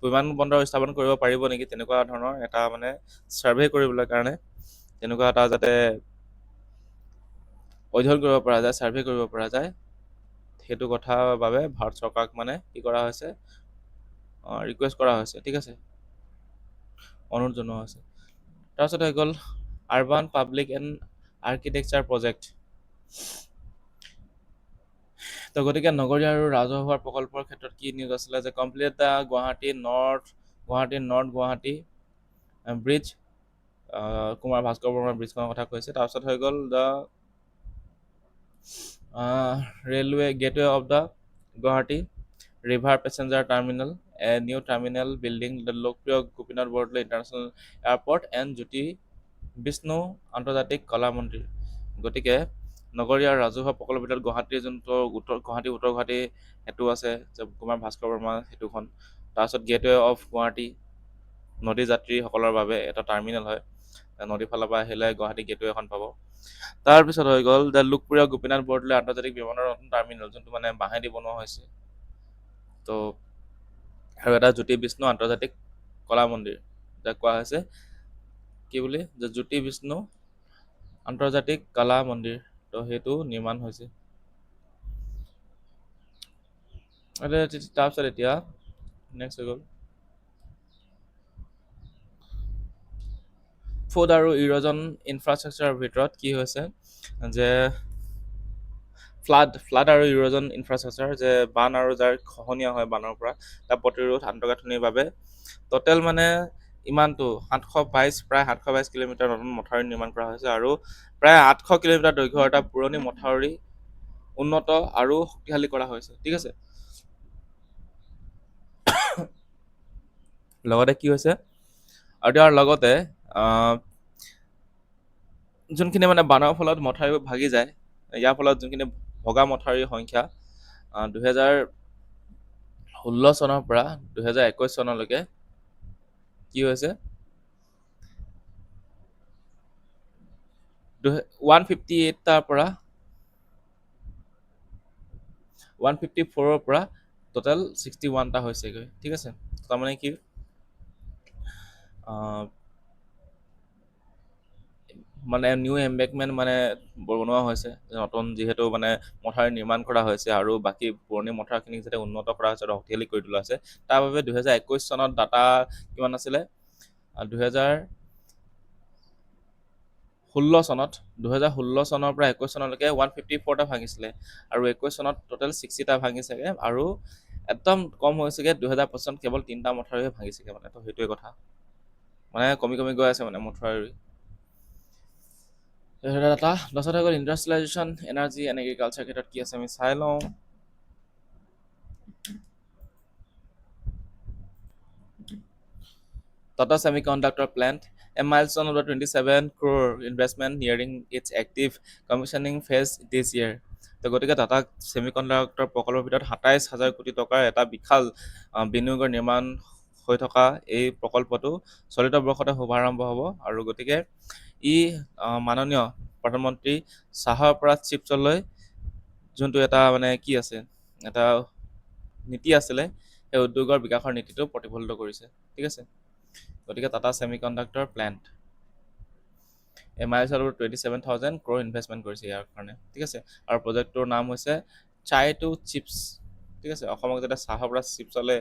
A: বিমান বন্দৰ স্থাপন কৰিব পাৰিব নেকি তেনেকুৱা ধৰণৰ এটা মানে ছাৰ্ভে কৰিবলৈ কাৰণে তেনেকুৱা এটা যাতে অধ্যয়ন কৰিব পৰা যায় ছাৰ্ভে কৰিব পৰা যায় সেইটো কথাৰ বাবে ভাৰত চৰকাৰক মানে কি কৰা হৈছে ৰিকুৱেষ্ট কৰা হৈছে ঠিক আছে অনুৰোধ জনোৱা হৈছে তাৰপিছত হৈ গ'ল urban public and architecture project তো গতিকে নগৰীয়া আৰু ৰাজহুৱা প্ৰকল্পৰ ক্ষেত্ৰত কি নিউজ আছিলে যে complete the Guwahati north Guwahati bridge Kumar Bhaskar বৰ্মাৰ ব্ৰিজখনৰ কথা কৈছে তাৰপিছত হৈ গ'ল the railway gateway of the Guwahati river passenger terminal a new terminal building the Lokpriya Gopinath Bordoloi international airport and Jyoti Bishnu Antarjatik Kala মন্দিৰ গতিকে নগৰীয়া আৰু ৰাজহুৱা প্ৰকল্পৰ ভিতৰত গুৱাহাটীৰ যোনটো উত্তৰ গুৱাহাটী সেতু আছে যে কুমাৰ ভাস্কৰ বৰ্মা সেতুখন তাৰপিছত গেটৱে অফ গুৱাহাটী নদী যাত্ৰীসকলৰ বাবে এটা টাৰ্মিনেল হয় নদীৰ ফালৰ পৰা আহিলে গুৱাহাটী গেটৱে এখন পাব তাৰপিছত হৈ গ'ল দ্য লোকপ্ৰিয় গোপীনাথ বৰদলৈ আন্তৰ্জাতিক বিমানৰ নতুন টাৰ্মিনেল যোনটো মানে বাঁহেদি বনোৱা হৈছে তো আৰু এটা জ্যোতি বিষ্ণু আন্তৰ্জাতিক কলা মন্দিৰ যাক কোৱা হৈছে কি বুলি যে জ্যোতি বিষ্ণু আন্তৰ্জাতিক কলা মন্দিৰ তো সেইটো নিৰ্মাণ হৈছে তাৰপিছত এতিয়া নেক্সট হৈ গ'ল ফুড আৰু ইৰজন ইনফ্ৰাষ্ট্ৰাকচাৰৰ ভিতৰত কি হৈছে যে ফ্লাড আৰু ইৰজন ইনফ্ৰাষ্ট্ৰাকচাৰ যে বান আৰু যাৰ খহনীয়া হয় বানৰ পৰা তাৰ প্ৰতিৰোধ আন্তঃগাঁথনিৰ বাবে টোটেল মানে ইমানটো প্ৰায় 722 কিলোমিটাৰ নতুন মথাউৰি নিৰ্মাণ কৰা হৈছে আৰু প্ৰায় 800 কিলোমিটাৰ দৈৰ্ঘ্যৰ এটা পুৰণি মথাউৰি উন্নত আৰু শক্তিশালী কৰা হৈছে ঠিক আছে লগতে কি হৈছে আৰু ইয়াৰ লগতে যোনখিনি মানে বানৰ ফলত মথাউৰিবোৰ ভাগি যায় ইয়াৰ ফলত যোনখিনি ভগা মথাউৰিৰ সংখ্যা 2016 চনৰ পৰা 2021 চনলৈকে কি হৈছে 158টাৰ পৰা 154ৰ পৰা টোটেল 61টা হৈছেগৈ ঠিক আছে তাৰমানে কি মানে নিউ এম্বেকমেণ্ট মানে বনোৱা হৈছে নতুন যিহেতু মানে মথাউৰি নিৰ্মাণ কৰা হৈছে আৰু বাকী পুৰণি মথাউৰিখিনিক যাতে উন্নত কৰা হৈছে শক্তিশালী কৰি তোলা হৈছে তাৰ বাবে 2021 চনত ডাটা কিমান আছিলে 2016 চনৰ পৰা 21 চনলৈকে 154টা ভাঙিছিলে আৰু 21 চনত টোটেল 60টা ভাঙিছেগে আৰু একদম কম হৈছেগে 2025 চনত কেৱল 3টা মথাউৰিহে ভাঙিছেগে মানে তো সেইটোৱে কথা মানে কমি গৈ আছে মানে মথাউৰি এটা তাৰপিছত হৈ গ'ল ইণ্ডাষ্ট্ৰিয়েলাইজেশ্যন এনাৰ্জি এণ্ড এগ্ৰিকালচাৰ ক্ষেত্ৰত কি আছে আমি চাই লওঁ Tata Semiconductor plant, a milestone of the 27 crore investment nearing its active commissioning phase this year. তো গতিকে টাটা ছেমিকণ্ডাক্টৰ প্ৰকল্পৰ ভিতৰত 27,000 কোটি টকাৰ এটা বিশাল বিনিয়োগৰ নিৰ্মাণ হৈ থকা এই প্ৰকল্পটো চলিত বৰ্ষতে শুভাৰম্ভ হ'ব আৰু গতিকে ই মাননীয় প্ৰধানমন্ত্ৰী চাহৰ পৰা চিপছলৈ যোনটো এটা মানে কি আছে এটা নীতি আছিলে সেই উদ্যোগৰ বিকাশৰ নীতিটো প্ৰতিফলিত কৰিছে ঠিক আছে গতিকে Tata semiconductor plant MISL 27,000 crore investment কৰিছে ইয়াৰ কাৰণে, ঠিক আছে। আৰু প্ৰজেক্টটোৰ নাম হৈছে চাই টু চিপছ, ঠিক আছে। অসমক যেতিয়া চাহৰ পৰা চিপছলৈ,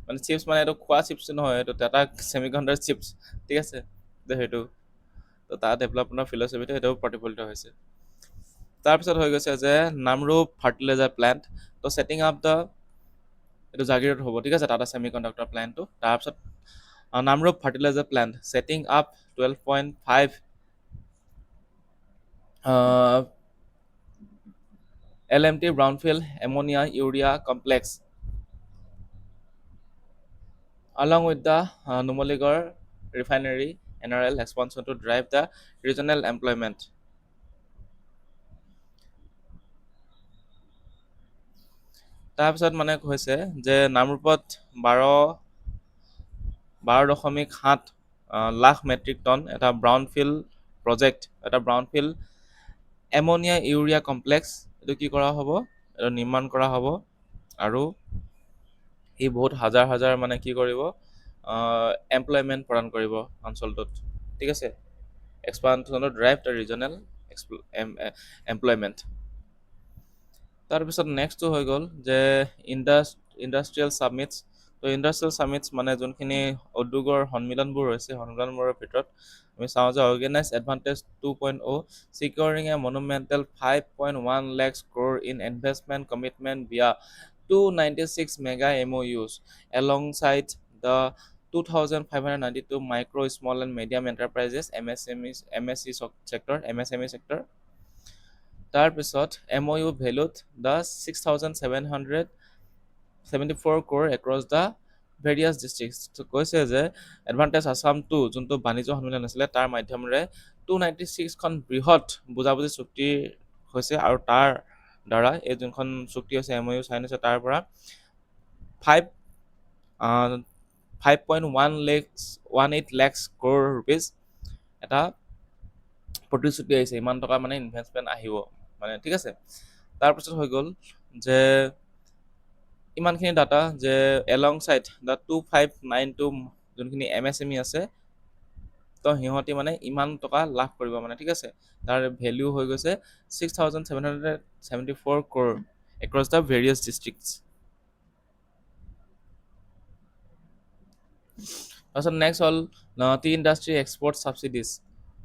A: মানে চিপছ মানে এইটো খোৱা চিপছ নহয়, এইটো টাটা ছেমিকণ্ডাক্টৰ চিপছ, ঠিক আছে। তো সেইটো, তো তাৰ ডেভেলপমেণ্টৰ ফিলচফিটো সেইটো প্ৰতিফলিত হৈছে। তাৰপিছত হৈ গৈছে যে নামৰূপ ফাৰ্টিলাইজাৰ প্লেণ্ট, তো ছেটিং আপ দ্য, এইটো জাগিৰোড হ'ব, ঠিক আছে, টাটা ছেমি কণ্ডাক্টৰ প্লেণ্টটো। তাৰপিছত Namrup fertiliser plant setting up 12.5 LMT brownfield ammonia urea complex along with the Numaligarh refinery NRL expansion to drive the regional employment. তাৰপিছত মানে হৈছে যে নামৰূপত 12.7 লাখ মেট্ৰিক টন এটা ব্ৰাউনফিল্ড প্ৰজেক্ট, এটা ব্ৰাউনফিল্ড এমনিয়া ইউৰিয়া কমপ্লেক্স, এইটো কি কৰা হ'ব, এইটো নিৰ্মাণ কৰা হ'ব। আৰু ই বহুত হাজাৰ হাজাৰ মানে কি কৰিব, এমপ্লয়মেণ্ট প্ৰদান কৰিব অঞ্চলটোত, ঠিক আছে। এক্সপানশ্যনত ড্ৰাইভ দ্য ৰিজনেল এমপ্লয়মেণ্ট। তাৰপিছত নেক্সটটো হৈ গ'ল যে ইণ্ডাষ্ট্ৰিয়েল ছামিটছ। তো ইণ্ডাষ্ট্ৰিয়েল ছামিটছ মানে যোনখিনি উদ্যোগৰ সন্মিলনবোৰ হৈছে, সন্মিলনবোৰৰ ভিতৰত আমি চাওঁ যে organise advantage 2.0 চিকিউৰিং A monumental 5.1 lakhs crore in investment commitment via 296 mega MOUs alongside the 2,592 micro, small and medium enterprises MSME sector. তাৰপিছত MOU valued the 6,774 crore across the various districts. তো কৈছে যে এডভান্টেজ আছাম 2 যোনটো বাণিজ্য সন্মিলন আছিলে তাৰ মাধ্যমেৰে 296খন বৃহৎ বুজাবুজি চুক্তি হৈছে, আৰু তাৰ দ্বাৰা এই যোনখন চুক্তি হৈছে MOU চাইন হৈছে, তাৰ পৰা 5.18 lakhs crore rupees এটা প্ৰতিশ্ৰুতি আহিছে, ইমান টকা মানে ইনভেষ্টমেণ্ট আহিব মানে, ঠিক আছে। তাৰপিছত হৈ গ'ল যে ইমানখিনি ডাটা যে এলং চাইড দ্য 2592 যোনখিনি MSME আছে, তো সিহঁতি মানে ইমান টকা লাভ কৰিব মানে, ঠিক আছে। তাৰ ভেলিউ হৈ গৈছে 6,774 crore across the various districts. তাৰপিছত নেক্সট হ'ল টি ইণ্ডাষ্ট্ৰি এক্সপৰ্ট ছাবচিডিজ।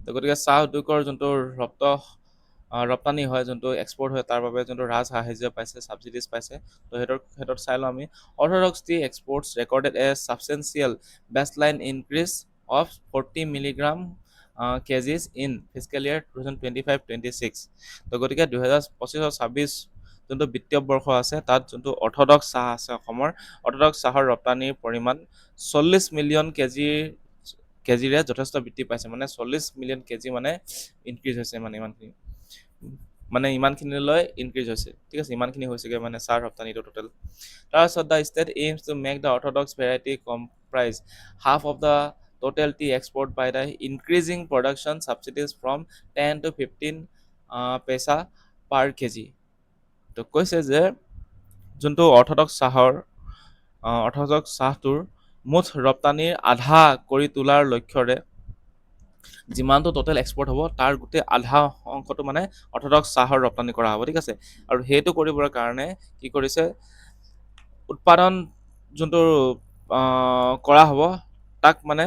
A: তো গতিকে চাহ উদ্যোগৰ যোনটো ৰপ্তানি হয়, যোনটো এক্সপৰ্ট হয়, তাৰ বাবে যোনটো ৰাজ সাহাৰ্য পাইছে, ছাবচিডিজ পাইছে, তো সেইটোত চাই লওঁ আমি। Orthodox tea exports recorded a substantial baseline increase of 40 milligram KGs in physical year 2025-26। তো গতিকে 2025-26 যোনটো বিত্তীয় বৰ্ষ আছে, তাত যোনটো অৰ্থডক্স চাহ আছে অসমৰ, অৰ্থডক্স চাহৰ ৰপ্তানিৰ পৰিমাণ 40 মিলিয়ন কেজিৰে যথেষ্ট বৃদ্ধি পাইছে, মানে 40 মিলিয়ন কেজি মানে ইনক্ৰিজ হৈছে, মানে ইমানখিনিলৈ ইনক্ৰিজ হৈছে, ঠিক আছে। ইমানখিনি হৈছেগৈ মানে চাহ ৰপ্তানিটো টোটেল। তাৰপিছত the state aims to make the orthodox variety comprise half of the total tea export by the increasing production subsidies from 10 to 15 paisa per kg. তো কৈছে যে যোনটো অৰ্থডক্স চাহটোৰ মুঠ ৰপ্তানিৰ আধা কৰি তোলাৰ লক্ষ্যৰে যিমানটো টোটেল এক্সপৰ্ট হ'ব, তাৰ গোটেই আধা অংশটো মানে অৰ্থডক্স চাহৰ ৰপ্তানি কৰা হ'ব, ঠিক আছে। আৰু সেইটো কৰিবৰ কাৰণে কি কৰিছে, উৎপাদন যোনটো কৰা হ'ব, তাক মানে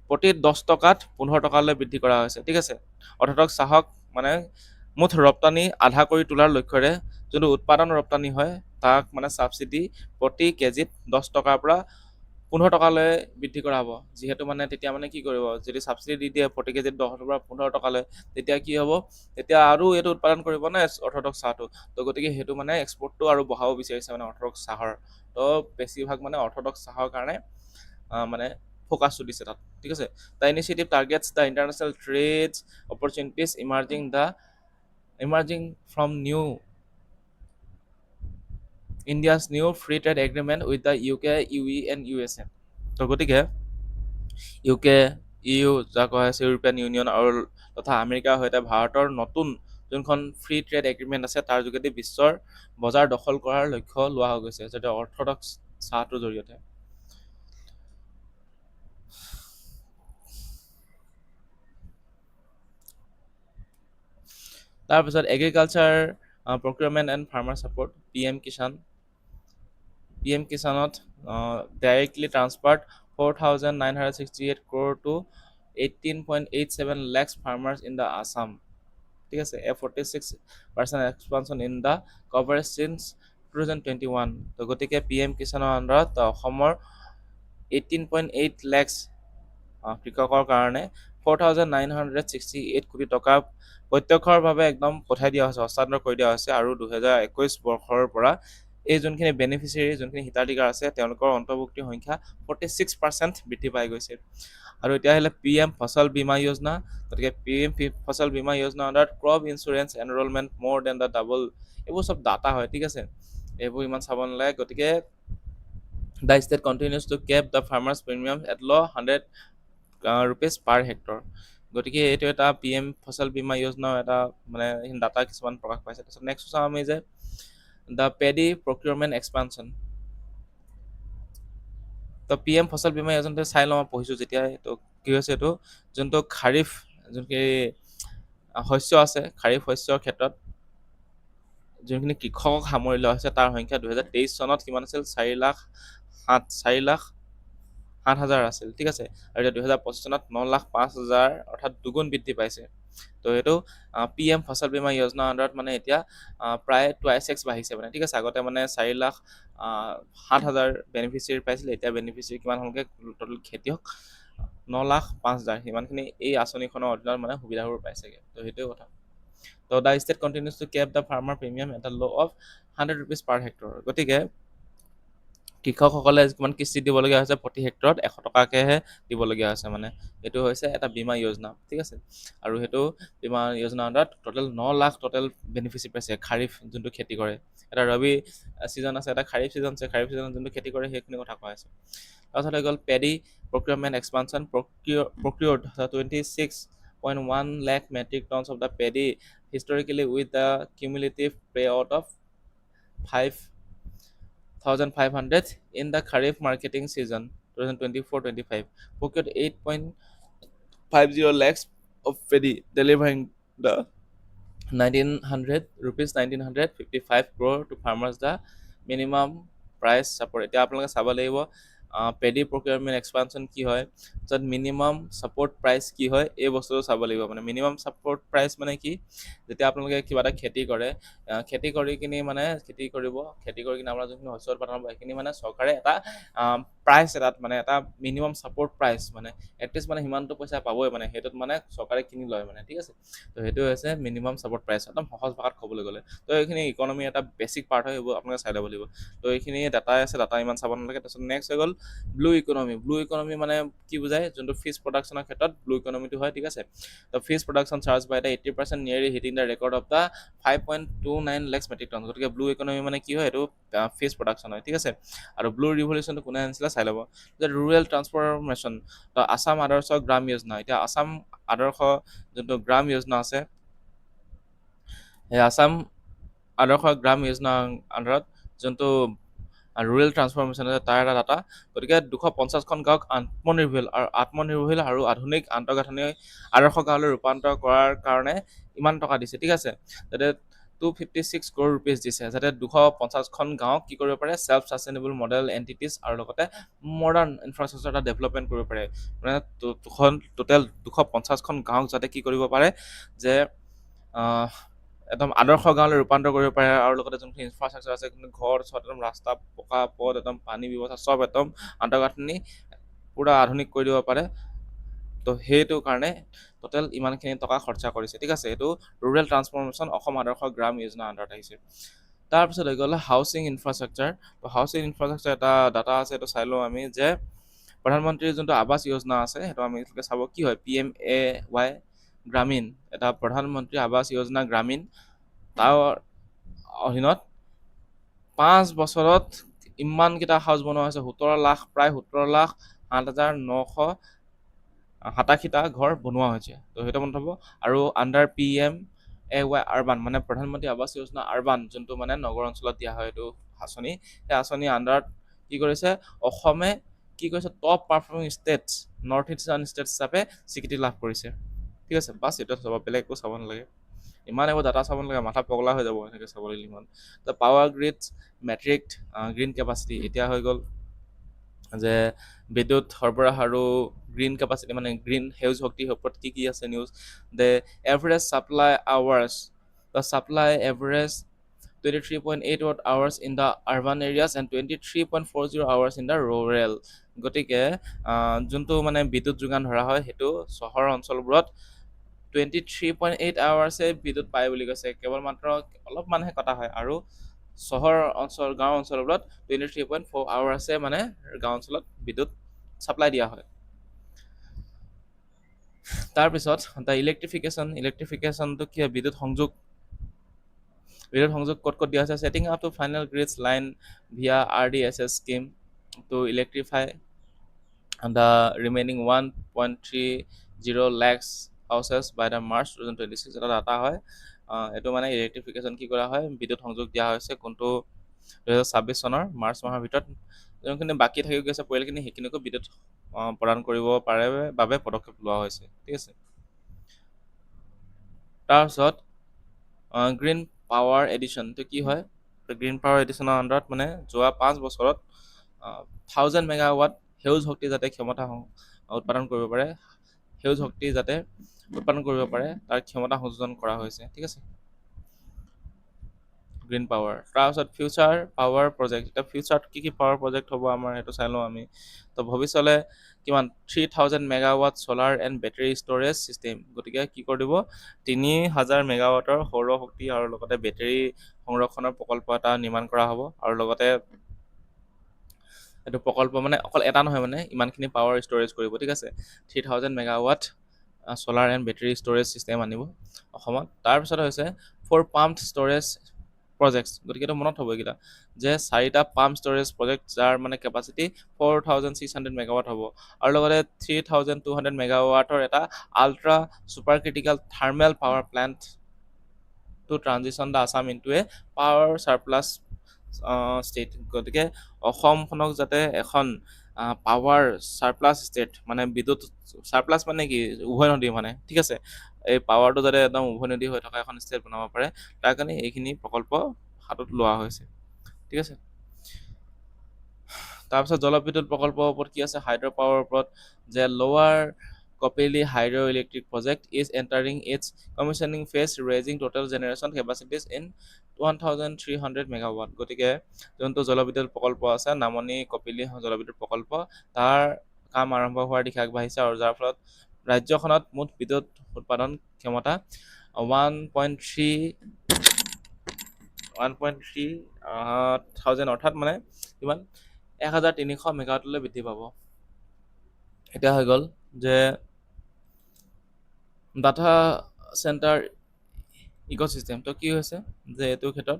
A: প্ৰতি 10 টকাত 15 টকালৈ বৃদ্ধি কৰা হৈছে, ঠিক আছে। অৰ্থডক্স চাহক মানে মুঠ ৰপ্তানি আধা কৰি তোলাৰ লক্ষ্যৰে যোনটো উৎপাদন ৰপ্তানি হয়, তাক মানে ছাবচিডি প্ৰতি কেজিত 10 টকাৰ পৰা 15 টকালৈ বৃদ্ধি কৰা হ'ব। যিহেতু মানে তেতিয়া মানে কি কৰিব, যদি ছাবচিডি দি দিয়ে প্ৰতি কেজিত 10 পৰা 15 টকালৈ, তেতিয়া কি হ'ব, তেতিয়া আৰু এইটো উৎপাদন কৰিব না অৰ্থডক্স চাহটো। তো গতিকে সেইটো মানে এক্সপৰ্টটো আৰু বঢ়াব বিচাৰিছে মানে অৰ্থডক্স চাহৰ। তো বেছিভাগ মানে অৰ্থডক্স চাহৰ কাৰণে মানে ফ'কাছটো দিছে তাত, ঠিক আছে। The initiative targets the international trade opportunities emerging from India's new free trade agreement with the UK, UE and USA। তো গতিকে UK, EU যাক কোৱা হৈছে ইউৰোপীয়ান ইউনিয়ন, আৰু তথা আমেৰিকাৰ সৈতে ভাৰতৰ নতুন যোনখন ফ্ৰী ট্ৰেড এগ্ৰিমেণ্ট আছে, তাৰ যোগেদি বিশ্বৰ বজাৰ দখল কৰাৰ লক্ষ্য লোৱা হৈ গৈছে, যাতে অৰ্থডক্স চাহটোৰ জৰিয়তে। তাৰপিছত agriculture procurement and farmer support PM কিষাণত directly transferred 4,968 crore to 18.87 lakhs farmers in the Assam. ঠিক আছে, a 46% expansion in the coverage since 2021. তো গতিকে PM কিষাণৰ আণ্ডাৰত অসমৰ 18.8 lakhs কৃষকৰ কাৰণে 4,968 কোটি টকা প্ৰত্যক্ষৰভাৱে একদম পঠাই দিয়া হৈছে, হস্তান্তৰ কৰি দিয়া হৈছে। আৰু 2021 বৰ্ষৰ পৰা এই যোনখিনি বেনিফিচিয়াৰী, যোনখিনি হিতাধিকাৰ আছে, তেওঁলোকৰ অন্তৰ্ভুক্তিৰ সংখ্যা 46% বৃদ্ধি পাই গৈছে। আৰু এতিয়া আহিলে PM ফচল বীমা যোজনা। গতিকে PM ফচল বীমা যোজনা আণ্ডাৰত ক্ৰপ ইঞ্চুৰেঞ্চ এনৰলমেণ্ট মোৰ দেন দ্য ডাবল, এইবোৰ চব ডাটা হয়, ঠিক আছে, এইবোৰ ইমান চাব নালাগে। গতিকে the state continues to cap the farmers premium at low' 100 rupees per hectare। গতিকে এইটো এটা PM ফচল বীমা যোজনাৰ এটা মানে ডাটা কিছুমান প্ৰকাশ পাইছে। তাৰপিছত নেক্সট চাওঁ আমি যে দ্য পেডি প্ৰকিউৰমেণ্ট এক্সপানশ্যন। তো PM ফচল বীমা যোজনাটো চাই লওঁ, পঢ়িছোঁ যেতিয়া। তো কি হৈছে, এইটো যোনটো খাৰিফ যোনখিনি শস্য আছে, খাৰিফ শস্যৰ ক্ষেত্ৰত যোনখিনি কৃষকক সামৰি লোৱা হৈছে, তাৰ সংখ্যা 2023 চনত কিমান আছিল, 4,07,000 আছিল, ঠিক আছে। আৰু এতিয়া 2025 চনত 9,05,000, অৰ্থাৎ দুগুণ বৃদ্ধি পাইছে। তো এইটো PM ফচল বীমা যোজনাৰ আণ্ডাৰত মানে এতিয়া প্ৰায় 2x বাঢ়িছে মানে, ঠিক আছে। আগতে মানে 4,07,000 বেনিফিচিয়াৰী পাইছিলে, এতিয়া বেনিফিচিয়াৰী কিমান হ'লগৈ, টোটেল খেতিয়ক 9,05,000, সিমানখিনি এই আঁচনিখনৰ অধীনত মানে সুবিধাবোৰ পাইছেগৈ। তো সেইটোৱে কথা। তো the state continues to cap the farmer premium at a low' of 100 rupees per hectare। গতিকে কৃষকসকলে কিমান কিস্তি দিবলগীয়া হৈছে, প্ৰতি হেক্টৰত 100 টকাকৈহে দিবলগীয়া হৈছে মানে। এইটো হৈছে এটা বীমা যোজনা, ঠিক আছে। আৰু সেইটো বীমা যোজনা আণ্ডাৰত টোটেল 9 লাখ টোটেল বেনিফিচিয়াৰী পাইছে, খাৰিফ যোনটো খেতি কৰে। এটা ৰবি ছিজন আছে, এটা খাৰিফ ছিজন আছে। খাৰিফ ছিজনত যোনটো খেতি কৰে সেইখিনি কথা কোৱা হৈছে। তাৰপিছত হৈ গ'ল paddy procurement expansion. Procured 26.1 lakh metric tons of the paddy historically with the cumulative payout of 5,500 in the Kharif marketing season 2024-25. Procured 8.50 lakhs of paddy, delivering the 1,955 crore to farmers, the minimum price support। এতিয়া আপোনালোকে চাব লাগিব পেডি প্ৰকিউৰমেণ্ট এক্সপানশ্যন কি হয়, য'ত মিনিমাম ছাপোৰ্ট প্ৰাইচ কি হয়, এই বস্তুটো চাব লাগিব। মানে মিনিমাম ছাপোৰ্ট প্ৰাইচ মানে কি, যেতিয়া আপোনালোকে কিবা এটা খেতি কৰে, খেতি কৰি কিনি মানে খেতি কৰি কিনি আপোনাৰ যোনখিনি শস্য উৎপাদন হ'ব, সেইখিনি মানে চৰকাৰে এটা প্ৰাইচ, এটাত মানে এটা মিনিমাম ছাপোৰ্ট প্ৰাইচ, মানে এটলিষ্ট মানে সিমানটো পইচা পাবই, মানে সেইটোত মানে চৰকাৰে কিনি লয় মানে, ঠিক আছে। তো সেইটো হৈছে মিনিমাম ছাপোৰ্ট প্ৰাইচ, একদম সহজ ভাষাত ক'বলৈ গ'লে। তো এইখিনি ইকনমিৰ এটা বেছিক পাৰ্ট হয়, এইবোৰ আপোনালোকে চাই ল'ব লাগিব। তো এইখিনি ডাটাই আছে, ডাটা ইমান চাব নালাগে। তাৰপিছত নেক্সট হৈ গ'ল ব্লু ইকনমি। ব্লু ইকনমি মানে কি বুজায়, যোনটো ফিছ প্ৰডাকশ্যনৰ ক্ষেত্ৰত ব্লু ইকনমিটো হয়, ঠিক আছে। So fish production surge by the 80% nearly hitting the record of the 5.29 lakhs metric tonne. গতিকে ব্লু ইকনমি মানে কি হয়, এইটো ফিছ প্ৰডাকশ্যন হয়, ঠিক আছে। আৰু ব্লু ৰিভলিউশ্যনটো কোনে আনিছিলে চাই ল'ব। যে ৰুৰেল ট্ৰান্সফৰমেশ্যন, তো আছাম আদৰ্শ গ্ৰাম যোজনা। এতিয়া আছাম আদৰ্শ যোনটো গ্ৰাম যোজনা আছে, সেই আছাম আদৰ্শ গ্ৰাম যোজনাৰ আণ্ডাৰত যোনটো ৰুৰেল ট্ৰান্সফৰমেশ্যন আছে, তাৰ এটা ডাটা। গতিকে 250খন গাঁৱক আত্মনিৰ্ভৰশীল আৰু আধুনিক আন্তঃগাঁথনি আদৰ্শ গাঁৱলৈ ৰূপান্তৰ কৰাৰ কাৰণে ইমান টকা দিছে, ঠিক আছে। যাতে 256 crore rupees দিছে, যাতে 250খন গাঁৱক কি কৰিব পাৰে, ছেল্ফ ছাষ্টেইনেবল মডেল এণ্টিটিজ আৰু লগতে মডাৰ্ণ ইনফ্ৰাষ্ট্ৰাকচাৰ এটা ডেভেলপমেণ্ট কৰিব পাৰে। মানে টোটেল 250খন গাঁৱক যাতে কি কৰিব পাৰে, যে একদম আদৰ্শ গাঁৱলৈ ৰূপান্তৰ কৰিব পাৰে। আৰু লগতে যোনখিনি ইনফ্ৰাষ্ট্ৰাকচাৰ আছে, ঘৰ চৰ, একদম ৰাস্তা পকা পথ, একদম পানী ব্যৱস্থা, চব একদম আন্তঃগাঁথনি পূৰা আধুনিক কৰি দিব পাৰে। তো সেইটো কাৰণে টোটেল ইমানখিনি টকা খৰচা কৰিছে, ঠিক আছে। এইটো ৰুৰেল ট্ৰান্সফৰমেশ্যন অসম আদৰ্শ গ্ৰাম যোজনা আণ্ডাৰত আহিছে। তাৰপিছত হৈ গ'ল হাউচিং ইনফ্ৰাষ্ট্ৰাকচাৰ। তো হাউচিং ইনফ্ৰাষ্ট্ৰাকচাৰ এটা ডাটা আছে, এইটো চাই লওঁ আমি। যে প্ৰধানমন্ত্ৰীৰ যোনটো আৱাস যোজনা আছে, সেইটো আমি চাব কি হয়, PMAY গ্ৰামীণ, এটা প্ৰধানমন্ত্ৰী আৱাস যোজনা গ্ৰামীণ। তাৰ অধীনত 5 বছৰত ইমানকেইটা হাউচ বনোৱা হৈছে, 17 লাখ, প্ৰায় 17,07,987টা ঘৰ বনোৱা হৈছে। তো সেইটো মনত হ'ব। আৰু আণ্ডাৰ PMAY আৰবান, মানে প্ৰধানমন্ত্ৰী আৱাস যোজনা আৰবান, যোনটো মানে নগৰ অঞ্চলত দিয়া হয় এইটো আঁচনি, সেই আঁচনিৰ আণ্ডাৰত কি কৰিছে, অসমে কি কৰিছে, top performing states, north eastern states হিচাপে স্বীকৃতি লাভ কৰিছে, ঠিক আছে। বাছ এইটো চাব, বেলেগ একো চাব নালাগে। ইমান এইবোৰ ডাটা চাব নালাগে, মাথা পগলা হৈ যাব এনেকৈ চাব লাগিলে ইমান। The power Grids matric green capacity এতিয়া হৈ গ'ল যে বিদ্যুৎ সৰবৰাহ আৰু গ্ৰীণ কেপাচিটি মানে গ্ৰীণ সেউজ শক্তিৰ ওপৰত কি কি আছে news. The average supply hours, the supply average 23.8 watt hours in the urban areas and 23.40 hours in the rural। গতিকে যোনটো মানে বিদ্যুৎ যোগান ধৰা হয় সেইটো চহৰ অঞ্চলবোৰত 23.8 আৱাৰ্ছে বিদ্যুৎ পায় বুলি কৈছে, কেৱল মাত্ৰ অলপ মানহে কটা হয়। আৰু চহৰ অঞ্চল গাঁও অঞ্চলবোৰত 23.4 আৱাৰ্ছে মানে গাঁও অঞ্চলত বিদ্যুৎ ছাপ্লাই দিয়া হয়। তাৰপিছত দ্য ইলেক্ট্ৰিফিকেশ্যনটো কি হয়, বিদ্যুৎ সংযোগ ক'ত ক'ত দিয়া হৈছে, setting up to final grids line via RDSS scheme to electrify the remaining 1.30 lakhs houses by the March 2026 এটা ডাটা হয়। এইটো মানে ইলেক্ট্ৰিফিকেশ্যন কি কৰা হয়, বিদ্যুৎ সংযোগ দিয়া হৈছে কোনটো 2026 চনৰ মাৰ্চ মাহৰ ভিতৰত। যোনখিনি বাকী থাকি গৈছে পৰিয়ালখিনি সেইখিনিকো বিদ্যুৎ প্ৰদান কৰিব পাৰে বাবে পদক্ষেপ লোৱা হৈছে। ঠিক আছে, তাৰপিছত গ্ৰীণ পাৱাৰ এডিশ্যনটো কি হয়, গ্ৰীণ পাৱাৰ এডিশ্যনৰ আণ্ডাৰত মানে যোৱা 5 বছৰত 1000 মেগাৱাট সেউজ শক্তি যাতে ক্ষমতা উৎপাদন কৰিব পাৰে, সেউজ শক্তি যাতে উৎপাদন কৰিব পাৰে তাৰ ক্ষমতা সংযোজন কৰা হৈছে। ঠিক আছে, গ্ৰীণ পাৱাৰ। তাৰপিছত ফিউচাৰ পাৱাৰ প্ৰজেক্ট, এতিয়া ফিউচাৰত কি কি পাৱাৰ প্ৰজেক্ট হ'ব আমাৰ সেইটো চাই লওঁ আমি। তো ভৱিষ্যতে কিমান 3000 megawatt solar and battery storage system, গতিকে কি কৰি দিব 3000 মেগাৱাটৰ সৌৰ শক্তি আৰু লগতে বেটেৰী সংৰক্ষণৰ প্ৰকল্প এটা নিৰ্মাণ কৰা হ'ব। আৰু লগতে এইটো প্ৰকল্প মানে অকল এটা নহয়, মানে ইমানখিনি পাৱাৰ ষ্ট'ৰেজ কৰিব। ঠিক আছে, 3000 megawatt solar and battery storage system আনিব অসমত। তাৰপিছত হৈছে 4 পাম্প ষ্ট'ৰেজ প্ৰজেক্টছ, গতিকে এইটো মনত থ'ব এইকেইটা যে 4টা পাম্প ষ্ট'ৰেজ প্ৰজেক্ট যাৰ মানে কেপাচিটি 4600 মেগাৱাট হ'ব। আৰু লগতে 3200 মেগাৱাটৰ এটা ultra super critical thermal power plant to transition the Assam into a power surplus state, গতিকে অসমখনক যাতে এখন পাৱাৰ ছাৰপ্লাছ ষ্টেট, মানে বিদ্যুৎ ছাৰপ্লাছ মানে কি উভয় নদী মানে, ঠিক আছে, এই পাৱাৰটো যাতে একদম উভয় নদী হৈ থকা এখন ষ্টেট বনাব পাৰে তাৰ কাৰণে এইখিনি প্ৰকল্প হাতত লোৱা হৈছে। ঠিক আছে, তাৰপিছত জলবিদ্যুৎ প্ৰকল্পৰ ওপৰত কি আছে, হাইড্ৰ পাৱাৰৰ ওপৰত যে lower Kopili hydroelectric project is entering its commissioning phase raising total generation capacities in 1300 megawatt. গতিকে যোনটো জলবিদ্যুৎ প্ৰকল্প আছে নামনি কপিলি জলবিদ্যুৎ প্ৰকল্প, তাৰ কাম আৰম্ভ হোৱাৰ দিশে আগবাঢ়িছে আৰু যাৰ ফলত ৰাজ্যখনত মুঠ বিদ্যুৎ উৎপাদন ক্ষমতা 1.3 অৰ্থাৎ মানে কিমান 1300 মেগাৱাটলৈ বৃদ্ধি পাব। এতিয়া হৈ গ'ল যে ডাটা চেণ্টাৰ ইক'চিষ্টেমটো কি হৈছে যে এইটো ক্ষেত্ৰত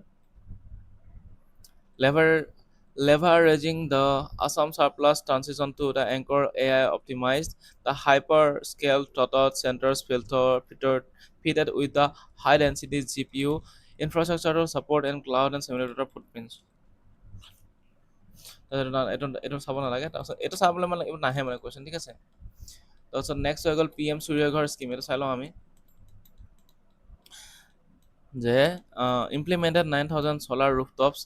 A: leveraging the Assam surplus transition to the anchor AI optimized the hyper-scale data centers fitted with the high-density GPU infrastructure to support and cloud and simulator footprints। এইটো চাব নালাগে, তাৰপিছত এইটো চাবলৈ মানে এইটো নাহে মানে কুৱেশ্যন। ঠিক আছে, তাৰপিছত নেক্সট হৈ গ'ল PM সূৰ্যঘৰ স্কিম, এইটো চাই লওঁ আমি যে implemented 9000 solar rooftops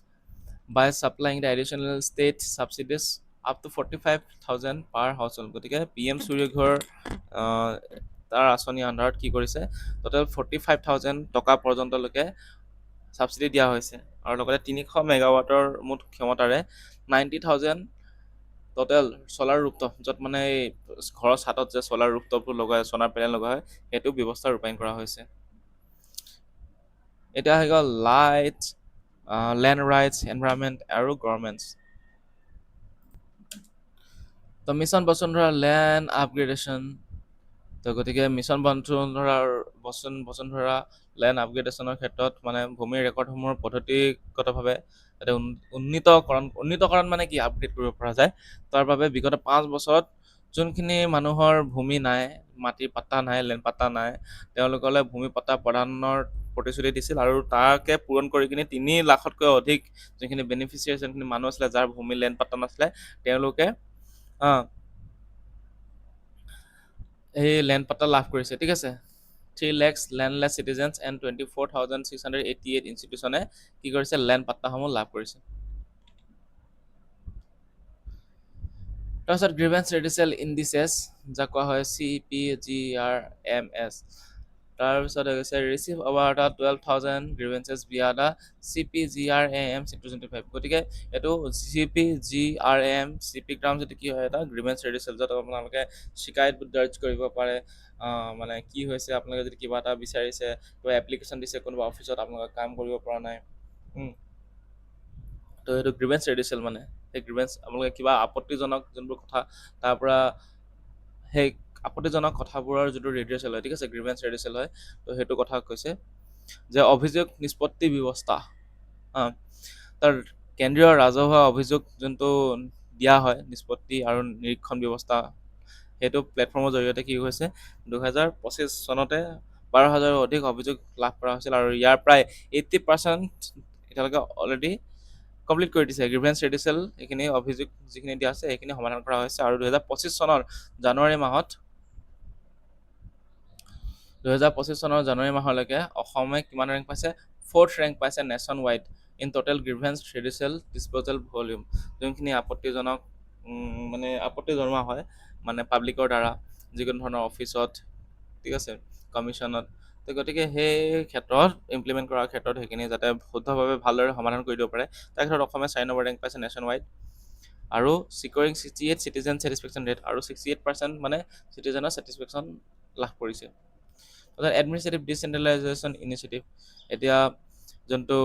A: by supplying the additional state subsidies up to 45,000 per household। গতিকে PM সূৰ্যঘৰ তাৰ আঁচনি আণ্ডাৰত কি কৰিছে, টোটেল 45,000 টকা পৰ্যন্তলৈকে ছাবচিডি দিয়া হৈছে। আৰু লগতে 300 মেগাৱাটৰ মুঠ ক্ষমতাৰে 90,000 টোটেল ছ'লাৰ ৰুফটপ, য'ত মানে এই ঘৰৰ ছাদত যে ছ'লাৰ ৰুফটপটো লগাই ছ'লাৰ পেনেল লগোৱা হয় সেইটো ব্যৱস্থা ৰূপায়ণ কৰা হৈছে। এতিয়া হৈ গ'ল লাইট লেণ্ড ৰাইটছ এনভাইৰনমেণ্ট আৰু গভৰ্ণমেণ্টছ। তো মিছন বসুন্ধৰা লেণ্ড আপগ্ৰেডেশ্যন, তো গতিকে মিছন বসুন্ধৰা লেণ্ড আপগ্ৰেডেশ্যনৰ ক্ষেত্ৰত মানে ভূমিৰ ৰেকৰ্ডসমূহৰ পদ্ধতিগতভাৱে যাতে উন্নীতকৰণ মানে কি আপগ্ৰেড কৰিব পৰা যায়, তাৰ বাবে বিগত 5 বছৰত যোনখিনি মানুহৰ ভূমি নাই, মাটিৰ পাট্টা নাই, লেণ্ড পাট্টা নাই, তেওঁলোকলৈ ভূমি পাট্টা প্ৰদানৰ প্ৰতিশ্ৰুতি দিছিল আৰু তাকে পূৰণ কৰি কিনি 3 লাখতকৈ অধিক যোনখিনি বেনিফিচিয়াৰী যোনখিনি মানুহ আছিলে যাৰ ভূমি লেণ্ড পাট্টা নাছিলে তেওঁলোকে এই লেণ্ড পাট্টা লাভ কৰিছে। ঠিক আছে, 3 lakhs landless citizens and 24,688 ইনষ্টিটিউচনে কি কৰিছে লেণ্ড পাট্টাসমূহ লাভ কৰিছে। তাৰপিছত গ্ৰিভেন্স ৰেডিচিয়েল ইণ্ডিচেছ যাক কোৱা হয় CPGRMS। তাৰপিছত হৈ গৈছে receive over the 12,000 grievances via the CPGRAM 2025। গতিকে এইটো CPGRAM গ্ৰাম যদি কি হয় এটা গ্ৰিভেন্স ৰেডিচিয়েল য'ত আপোনালোকে শিকায়ত দৰ্জ কৰিব পাৰে। মানে কি হৈছে আপোনালোকে যদি কিবা এটা বিচাৰিছে কিবা এপ্লিকেশ্যন দিছে কোনোবা অফিচত আপোনালোকে কাম কৰিব পৰা নাই, তো সেইটো গ্ৰিভেন্স ৰেডিচিয়েল মানে সেই গ্ৰিভেন্স আপোনালোকে কিবা আপত্তিজনক যোনবোৰ কথা তাৰ পৰা সেই আপত্তিজনক কথাবোৰৰ যিটো ৰেডিচিয়েল হয়, ঠিক আছে, গ্ৰিভেন্স ৰেডিচিয়েল হয়। তো সেইটো কথা কৈছে যে অভিযোগ নিষ্পত্তি ব্যৱস্থা তাৰ কেন্দ্ৰীয় ৰাজহুৱা অভিযোগ যোনটো দিয়া হয় নিষ্পত্তি আৰু নিৰীক্ষণ ব্যৱস্থা সেইটো প্লেটফৰ্মৰ জৰিয়তে কি হৈছে 2025 চনতে 12,000ৰো অধিক অভিযোগ লাভ কৰা হৈছিল আৰু ইয়াৰ প্ৰায় 80% এতিয়ালৈকে অলৰেডি কমপ্লিট কৰি দিছে। গ্ৰিভেন্স ৰেডিচিয়েল এইখিনি অভিযোগ যিখিনি দিয়া আছে সেইখিনি সমাধান কৰা হৈছে আৰু 2025 চনৰ জানুৱাৰী মাহত 2025 চনৰ জানুৱাৰী মাহলৈকে অসমে কিমান ৰেংক পাইছে 4th ৰেংক পাইছে nation wide in total grievance redressal disposal volume. যোনখিনি আপত্তিজনক মানে আপত্তি জনোৱা হয় মানে পাব্লিকৰ দ্বাৰা যিকোনো ধৰণৰ অফিচত, ঠিক আছে, কমিশ্যনত। তো গতিকে সেই ক্ষেত্ৰত ইমপ্লিমেণ্ট কৰাৰ ক্ষেত্ৰত সেইখিনি যাতে শুদ্ধভাৱে ভালদৰে সমাধান কৰি দিব পাৰে তাৰ ক্ষেত্ৰত অসমে 4 নম্বৰ ৰেংক পাইছে নেশ্যন ৱাইড আৰু চিকিউৰিং 68 চিটিজেন ছেটিছফেকশ্যন ৰেট আৰু 68% মানে চিটিজেনৰ ছেটিছফেকশ্যন লাভ কৰিছে। এডমিনিষ্ট্ৰেটিভ ডিচেণ্ট্ৰেলাইজেশ্যন ইনিচিয়েটিভ এতিয়া যোনটো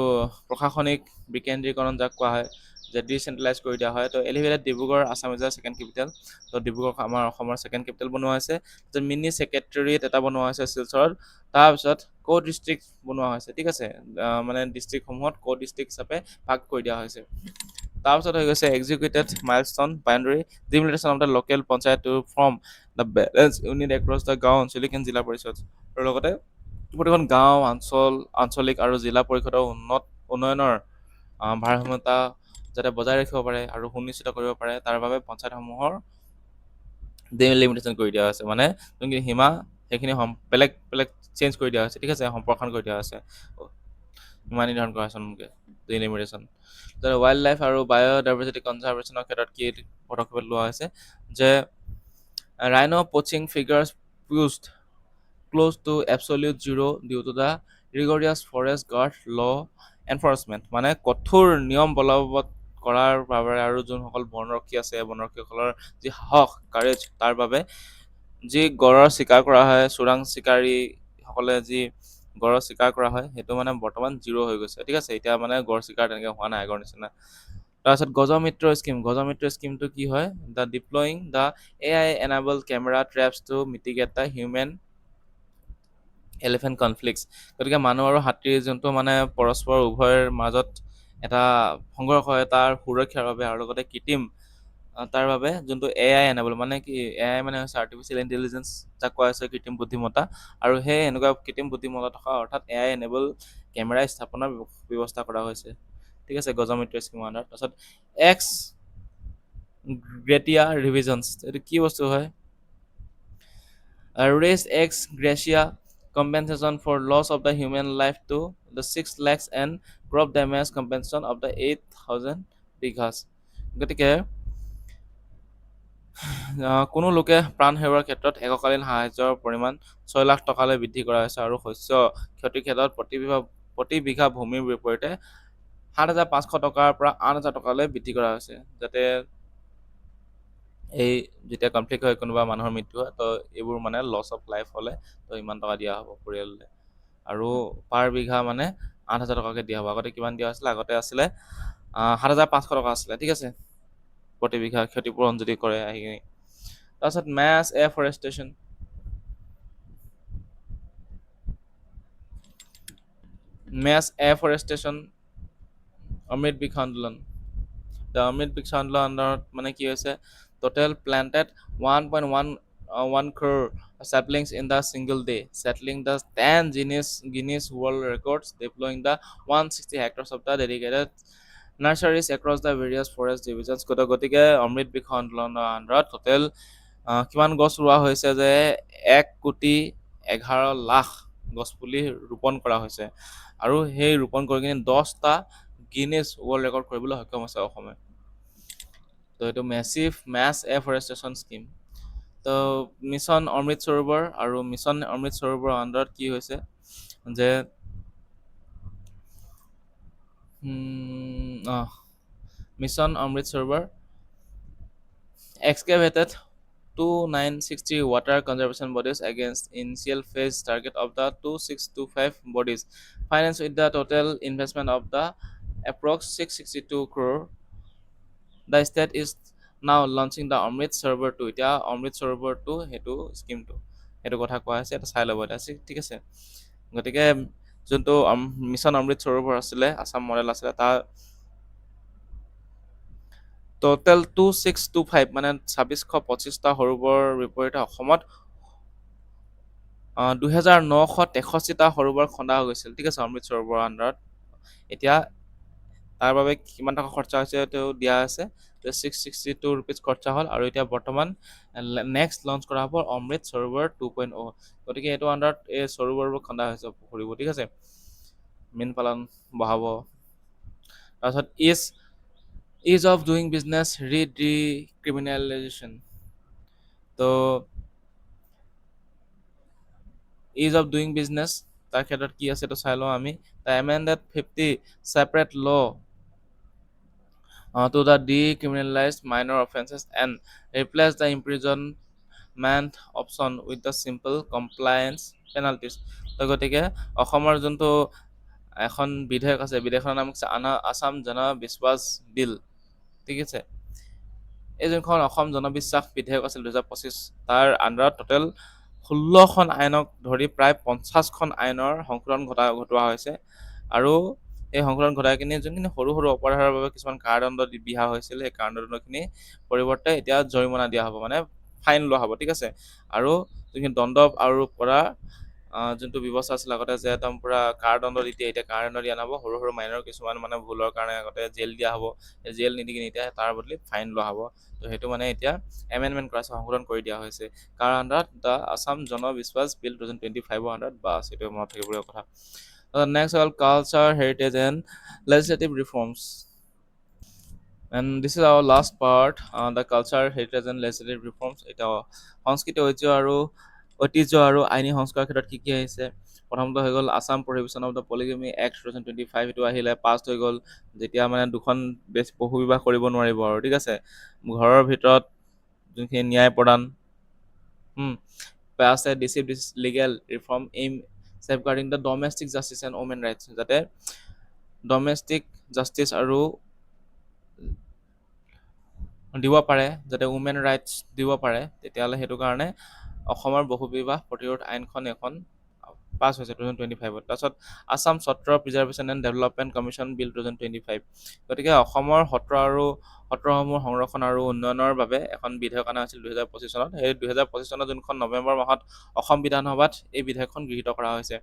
A: প্ৰশাসনিক বিকেন্দ্ৰীকৰণ যাক কোৱা হয় যে ডিচেণ্ট্ৰেলাইজ কৰি দিয়া হয়। তো elevated Dibrugarh Assam is second capital. তো ডিব্ৰুগড় আমাৰ অসমৰ ছেকেণ্ড কেপিটেল বনোৱা হৈছে। মিনি ছেক্ৰেটেৰিয়েট এটা বনোৱা হৈছে শিলচৰত। তাৰপিছত ডিষ্ট্ৰিক্ট বনোৱা হৈছে, ঠিক আছে, মানে ডিষ্ট্ৰিক্টসমূহত ডিষ্ট্ৰিক্ট হিচাপে ভাগ কৰি দিয়া হৈছে। তাৰপিছত হৈ গৈছে executed milestone boundary delimitation of the local panchayat to from the balance unit across the gaon anchalik and জিলা পৰিষদ আৰু লগতে প্ৰতিখন গাঁও আঞ্চলিক আৰু জিলা পৰিষদৰ উন্নয়নৰ ভাৰসাম্যতা যাতে বজাই ৰাখিব পাৰে আৰু সুনিশ্চিত কৰিব পাৰে তাৰ বাবে পঞ্চায়তসমূহৰ ডিলিমিটেশ্যন কৰি দিয়া হৈছে। মানে যোনখিনি সীমা সেইখিনি বেলেগ বেলেগ চেঞ্জ কৰি দিয়া হৈছে, ঠিক আছে, সম্প্ৰসাৰণ কৰি দিয়া হৈছে, সীমা নিৰ্ধাৰণ কৰা হৈছে নতুনকৈ ডিলিমিটেশ্যন। ৱাইল্ড লাইফ আৰু বায়'ডাইভাৰ্চিটি কনজাৰ্ভেশ্যনৰ ক্ষেত্ৰত কি পদক্ষেপ লোৱা হৈছে যে rhino poaching figures paused close to absolute zero due to the rigorous forest guard law enforcement। মানে কঠোৰ নিয়ম বলবৎ কৰাৰ বাবে আৰু যোনসকল বনৰক্ষী আছে বনৰক্ষীসকলৰ যি সাহস কাৰেজ তাৰ বাবে যি গড়ৰ চিকাৰ কৰা হয়, চোৰাং চিকাৰীসকলে যি গড়ৰ চিকাৰ কৰা হয় সেইটো মানে বৰ্তমান 0 হৈ গৈছে, ঠিক আছে। এতিয়া মানে গড় চিকাৰ তেনেকৈ হোৱা নাই আগৰ নিচিনা। তাৰপিছত গজমিত্ৰ স্কিমটো কি হয় the deploying the AI enable camera traps to mitigate the human elephant conflicts. গতিকে মানুহ আৰু হাতীৰ যোনটো মানে পৰস্পৰ উভয়ৰ মাজত এটা সংঘৰ্ষ হয় তাৰ সুৰক্ষাৰ বাবে আৰু লগতে কৃত্ৰিম তাৰ বাবে যোনটো AI এনাবল মানে কি AI মানে হৈছে আৰ্টিফিচিয়েল ইণ্টেলিজেঞ্চ যাক কোৱা হৈছে কৃত্ৰিম বুদ্ধিমত্তা আৰু সেই এনেকুৱা কৃত্ৰিম বুদ্ধিমত্তা থকা অৰ্থাৎ AI এনেবল কেমেৰা স্থাপনৰ ব্যৱস্থা কৰা হৈছে, ঠিক আছে, গজমিত্ৰ স্কিমৰ আণ্ডাৰত। তাৰপিছত এক্স গ্ৰেটিয়া ৰিভিজনছ এইটো কি বস্তু হয় raised ex gratia compensation for loss of the human life to the 6 lakhs and crop damage compensation of the 8,000 বিঘাছ। গতিকে কোনো লোকে প্ৰাণ হেৰুৱাৰ ক্ষেত্ৰত এককালীন সাহায্যৰ পৰিমাণ 6 লাখ টকালৈ বৃদ্ধি কৰা হৈছে আৰু শস্য ক্ষতিৰ ক্ষেত্ৰত প্ৰতি বিঘা ভূমিৰ বিপৰীতে 7,500 টকাৰ পৰা 8,000 টকালৈ বৃদ্ধি কৰা হৈছে, যাতে এই যেতিয়া কনফ্লিক্ট হয় কোনোবা মানুহৰ মৃত্যু হয় তো এইবোৰ মানে লছ অফ লাইফ হ'লে তো ইমান টকা দিয়া হ'ব পৰিয়াললৈ আৰু পাৰ বিঘা মানে 8,000 টকাকৈ দিয়া হ'ব। আগতে কিমান দিয়া হৈছিলে আগতে আছিলে 7,500 টকা আছিলে, ঠিক আছে, প্ৰতি বিঘা ক্ষতিপূৰণ যদি কৰে আহিখিনি। তাৰপিছত মাছ এফৰেষ্টেশ্যন অমৃত বৃক্ষ আন্দোলন। দ্য অমৃত বৃক্ষ আন্দোলনৰ আণ্ডাৰত মানে কি হৈছে total planted 1.1 crore saplings in the single day, settling the 10 Guinness World Records, deploying the 160 hectares of the dedicated nurseries across the various forest divisions। গতিকে অমৃত বৃক্ষ আন্দোলনৰ আণ্ডাৰত টোটেল কিমান গছ ৰোৱা হৈছে যে 1,61,00,000 11 লাখ গছপুলি ৰোপণ কৰা হৈছে আৰু সেই ৰোপণ কৰি কিনে 10টা গিনেছ ৱৰ্ল্ড ৰেকৰ্ড কৰিবলৈ সক্ষম হৈছে অসমে। তো এইটো মাছ এফৰেষ্টেশ্যন স্কিম। তো মিছন অমৃত সৰোবৰ আৰু মিছন অমৃত সৰোবৰৰ আণ্ডাৰত কি হৈছে যে mission Amrit Sarovar excavated 2960 water conservation bodies against initial phase target of the 2625 bodies, financed with the total investment of the approx 662 crore. The state is now launching the Amrit Sarovar 2. এতিয়া অমৃত সৰোবৰ 2 সেইটো স্কিমটো সেইটো কথা কোৱা হৈছে, এটা চাই ল'ব এতিয়া, ঠিক আছে। গতিকে যোনটো মিছন অমৃত সৰোবৰ আছিলে, আছাম মডেল আছিলে, তাৰ টোটেল 2625 মানে 2625টা সৰোবৰ বিপৰীতে অসমত 2963টা সৰোবৰ খন্দা হৈ গৈছিল, ঠিক আছে, অমৃত সৰোবৰৰ আণ্ডাৰত। এতিয়া তাৰ বাবে কিমান টকা খৰচা হৈছে এইটো দিয়া আছে, 662 ৰুপিজ খৰচা হ'ল, আৰু এতিয়া বৰ্তমান নেক্সট লঞ্চ কৰা হ'ব অমৃত সৰোবৰ 2.0। গতিকে এইটো আণ্ডাৰত এই সৰোবৰবোৰ খন্দা হৈছে, পুখুৰীবোৰ, ঠিক আছে, মীন পালন বঢ়াব। তাৰপিছত ইজ অফ ডুইং বিজনেছ ৰিডিক্ৰিমিনেলাইজেশ্যন। তো ইজ অফ ডুইং বিজনেছ তাৰ ক্ষেত্ৰত কি আছে এইটো চাই লওঁ আমি। দ্য এমেণ্ডেড 50 ছেপাৰেট ল to the decriminalized minor offenses and replace the imprisonment option with the simple compliance penalties। তো গতিকে অসমৰ যোনটো এখন বিধেয়ক আছে, বিধেয়কখনৰ নাম হৈছে আছাম জন বিশ্বাস বিল, ঠিক আছে। এই যোনখন অসম জনবিশ্বাস বিধেয়ক আছিল 2025, তাৰ আণ্ডাৰত টোটেল 16খন আইনক ধৰি প্ৰায় 50খন আইনৰ সংশোধন ঘটোৱা হৈছে, আৰু এই সংশোধন ঘটাই কিনে যোনখিনি সৰু সৰু অপৰাধৰ বাবে কিছুমান কাৰাদণ্ড বিহা হৈছিল, সেই কাৰাদণ্ডখিনি পৰিৱৰ্তে এতিয়া জৰিমনা দিয়া হ'ব, মানে ফাইন লোৱা হ'ব, ঠিক আছে। আৰু যোনখিনি দণ্ড আৰোপ কৰা যোনটো ব্যৱস্থা আছিল আগতে, যে একদম পুৰা কাৰাদণ্ড দি দিয়ে, এতিয়া কাৰাদণ্ড দিয়া নহ'ব, সৰু সৰু মাইনৰ কিছুমান মানে ভুলৰ কাৰণে আগতে জেল দিয়া হ'ব, জেল নিদি কিনে এতিয়া তাৰ বদলি ফাইন লোৱা হ'ব। তো সেইটো মানে এতিয়া এমেণ্ডমেণ্ট কৰা হৈছে, সংশোধন কৰি দিয়া হৈছে, কাৰ আণ্ডাৰত, দ্য আছাম জন বিশ্বাস বিল 2025ৰ আণ্ডাৰত, বাছ এইটো মনত থাকিবলগীয়া কথা। নেক্সট হ'ল culture heritage and legislative reforms. And this is our last part, the culture, heritage and legislative reforms. এটা সংস্কৃতি ঐতিহ্য আৰু আইনী সংস্কাৰৰ ক্ষেত্ৰত কি কি আহিছে। প্ৰথমটো হৈ গ'ল Assam prohibition of the polygamy act 2025, এইটো আহিলে, পাষ্ট হৈ গ'ল, যেতিয়া মানে দুখন বহু বিবাহ কৰিব নোৱাৰিব আৰু, ঠিক আছে। ঘৰৰ ভিতৰত যোনখিনি ন্যায় প্ৰদান আছে, decisive legal reform aim safeguarding the domestic justice and women rights, যাতে ডমেষ্টিক জাষ্টিছ আৰু দিব পাৰে, যাতে উমেন ৰাইটছ দিব পাৰে, তেতিয়াহ'লে সেইটো কাৰণে অসমৰ বহুবিবাহ প্ৰতিৰোধ আইনখন এখন পাছ হৈছে 2025। তাৰপিছত Assam Satra preservation and development commission বিল 2025। গতিকে অসমৰ সত্ৰসমূহ সংৰক্ষণ আৰু উন্নয়নৰ বাবে এখন বিধেয়ক অনা হৈছিল 2025 চনত। সেই 2025 চনত যোনখন নৱেম্বৰ মাহত অসম বিধানসভাত এই বিধেয়কখন গৃহীত কৰা হৈছে,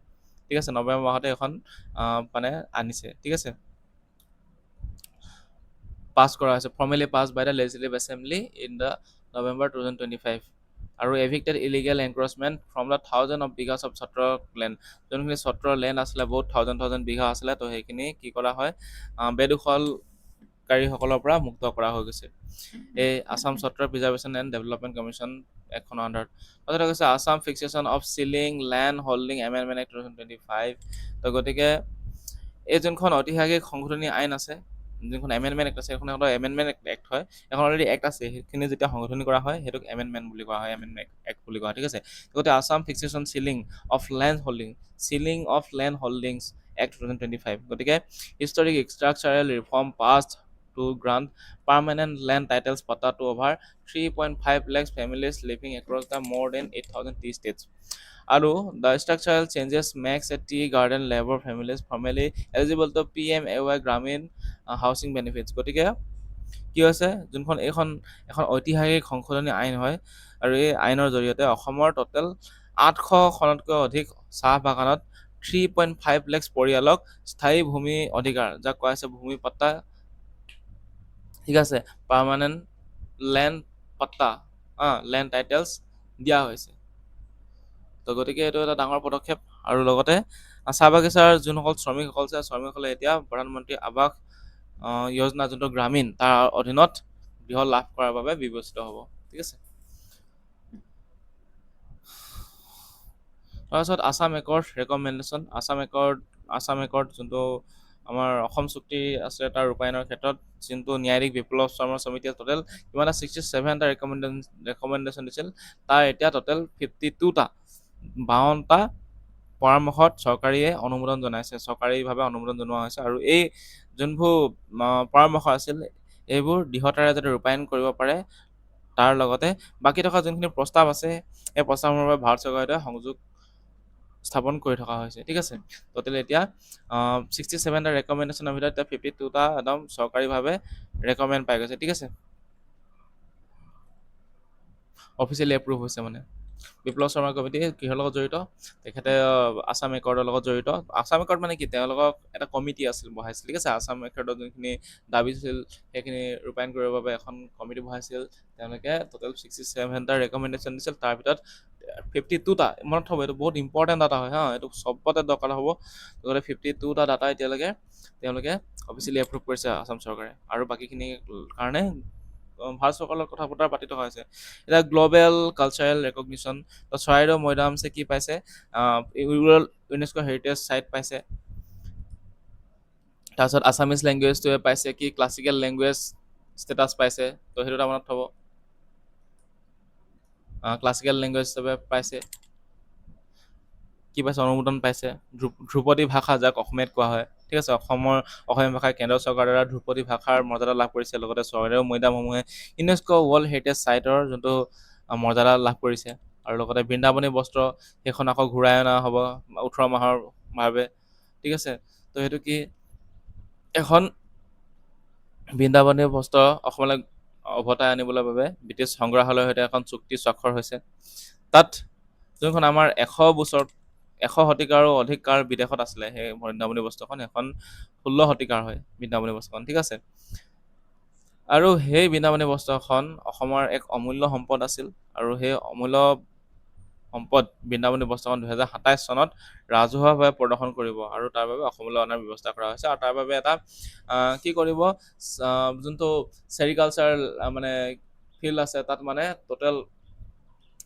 A: ঠিক আছে, নৱেম্বৰ মাহতে এখন মানে আনিছে, ঠিক আছে, পাছ কৰা হৈছে, formally pass by the legislative assembly in the November 2025। আৰু evicted illegal encroachment from the thousand of bighas of Satra land, যোনখিনি সত্ৰৰ লেণ্ড আছিলে, বহুত থাউজেণ্ড বিঘা আছিলে, তো সেইখিনি কি কৰা হয়, বেদখলকাৰীসকলৰ পৰা মুক্ত কৰা হৈ গৈছে এই Assam Satra preservation and development commission এখনৰ আণ্ডাৰত। তাৰপিছত কৈছে Assam fixation of ceiling land holding amendment act 2025। তো গতিকে এই যোনখন ঐতিহাসিক সংশোধনী আইন আছে, যোনখন এমেণ্ডমেণ্ট এক্ট আছে, সেইখন এমেণ্ডমেণ্ট এক্ট হয়, এখন অলৰেডি এক্ট আছে, সেইখিনি যেতিয়া সংশোধনী কৰা হয় সেইটোক এমেণ্ডমেণ্ট বুলি কোৱা হয়, এমেণ্ডমেণ্ট এক্ট বুলি কোৱা হয়, ঠিক আছে। গতিকে Assam fixation ceiling of land holdings act 2025। গতিকে historic structural reform passed to grant permanent land titles patta to over 3.5 lakhs families living across the more than 8,000 tea states। আৰু the structural changes makes a tea garden labour families formally eligible to PMAY Gramin housing benefits. গতিকে কি হৈছে, যোনখন এখন ঐতিহাসিক সংশোধনী আইন হয়, আৰু এই আইনৰ জৰিয়তে অসমৰ টোটেল 800খনতকৈ অধিক চাহ বাগানত 3.5 lakhs পৰিয়ালক স্থায়ী ভূমি অধিকাৰ, যাক কোৱা হৈছে ভূমি পট্টা, ঠিক আছে, পাৰ্মানেণ্ট লেণ্ড পট্টা, লেণ্ড টাইটেলছ দিয়া হৈছে। তো গতিকে এইটো এটা ডাঙৰ পদক্ষেপ। আৰু লগতে চাহ বাগিচাৰ যোনসকল শ্ৰমিকসকল আছে, শ্ৰমিকসকলে এতিয়া প্ৰধানমন্ত্ৰী আৱাস যোজনা যোনটো গ্ৰামীণ তাৰ অধীনত গৃহ লাভ কৰাৰ বাবে বিবেচিত হ'ব। ঠিক আছে। তাৰপিছত Assam accord recommendation. Assam accord যোনটো আমাৰ অসম চুক্তি আছে তাৰ ৰূপায়ণৰ ক্ষেত্ৰত যোনটো ন্যায়াধীশ বিপ্লৱ শৰ্মা সমিতিয়ে টোটেল কিমান 67টা ৰেকমেণ্ডেশ্যন দিছিল, তাৰ এতিয়া টোটেল 52টা 52টা পৰামৰ্শত চৰকাৰীয়ে অনুমোদন জনাইছে, চৰকাৰীভাৱে অনুমোদন জনোৱা হৈছে। আৰু এই যোনবোৰ পৰামৰ্শ আছিল এইবোৰ দৃঢ়তাৰে যাতে ৰূপায়ণ কৰিব পাৰে, তাৰ লগতে বাকী থকা যোনখিনি প্ৰস্তাৱ আছে এই প্ৰস্তাৱৰ বাবে ভাৰত চৰকাৰে সংযোগ স্থাপন কৰি থকা হৈছে। ঠিক আছে। টোটেল এতিয়া 67টা ৰেকমেণ্ডেশ্যনৰ ভিতৰত এতিয়া 52টা একদম চৰকাৰীভাৱে ৰেকমেণ্ড পাই গৈছে। ঠিক আছে, অফিচিয়েলি এপ্ৰুভ হৈছে মানে। বিপ্লৱ শৰ্মা কমিটি কিহৰ লগত জড়িত? তেখেতে আছাম একৰ্ডৰ লগত জড়িত। আছাম একৰ্ড মানে কি, তেওঁলোকক এটা কমিটি আছিল বহাইছিল। ঠিক আছে, আছাম একৰ্ডৰ যোনখিনি দাবী আছিল সেইখিনি ৰূপায়ণ কৰিবৰ বাবে এখন কমিটি বহাইছিল। তেওঁলোকে টোটেল 67টা ৰেকমেণ্ডেশ্যন দিছিল, তাৰ ভিতৰত 52টা, মনত থ'ব এইটো বহুত ইম্পৰ্টেণ্ট ডাটা হয় হা, এইটো চবতে দৰকাৰ হ'ব। গতিকে 52টা ডাটা এতিয়ালৈকে তেওঁলোকে অফিচিয়েলি এপ্ৰুভ কৰিছে আছাম চৰকাৰে। আৰু বাকীখিনিৰ কাৰণে ভাৰত চৰকাৰৰ লগত কথা বতৰা পাতি থকা হৈছে। এতিয়া গ্ল'বেল কালচাৰেল ৰেকগনিশ্যন, চৰাইদেউ মৈদামছে কি পাইছে, ইউনেস্কো হেৰিটেজ চাইট পাইছে। তাৰপিছত আছামিজ লেংগুৱেজটোৱে পাইছে কি ক্লাছিকেল লেংগুৱেজ ষ্টেটাছ পাইছে। তো সেইটো এটা মনত থ'ব, ক্লাছিকেল লেংগুৱেজ হিচাপে পাইছে। কি পাইছে? অনুমোদন পাইছে। ধ্ৰুপদী ভাষা যাক অসমীয়াত কোৱা হয়। ঠিক আছে, অসমীয়া ভাষাই কেন্দ্ৰ চৰকাৰৰ দ্বাৰা ধ্ৰুপদী ভাষাৰ মৰ্যাদা লাভ কৰিছে। লগতে চৰাইদেউ মৈদামসমূহে ইউনেস্কো ৱৰ্ল্ড হেৰিটেজ চাইটৰ যোনটো মৰ্যাদা লাভ কৰিছে। আৰু লগতে বৃন্দাবনী বস্ত্ৰ সেইখন আকৌ ঘূৰাই অনা হ'ব 18 মাহৰ বাবে। ঠিক আছে, তো সেইটো কি, এখন বৃন্দাবনী বস্ত্ৰ অসমলৈ উভতাই আনিবলৈ বাবে ব্ৰিটিছ সংগ্ৰহালয়ৰ সৈতে এখন চুক্তি স্বাক্ষৰ হৈছে। তাত যোনখন আমাৰ 100 শতিকাৰো অধিক কাল বিদেশত আছিলে সেই বৃন্দাবনী বস্ত্ৰখন, এখন 16 শতিকাৰ হয় বৃন্দাবনী বস্ত্ৰখন। ঠিক আছে, আৰু সেই বৃন্দাবনী বস্ত্ৰখন অসমৰ এক অমূল্য সম্পদ আছিল। আৰু সেই অমূল্য সম্পদ বৃন্দাবনী বস্ত্ৰখন 2027 চনত ৰাজহুৱাভাৱে প্ৰদৰ্শন কৰিব। আৰু তাৰ বাবে অসমলৈ অনাৰ ব্যৱস্থা কৰা হৈছে। আৰু তাৰ বাবে এটা কি কৰিব, যোনটো চেৰিকালচাৰ মানে ফিল্ড আছে তাত মানে টোটেল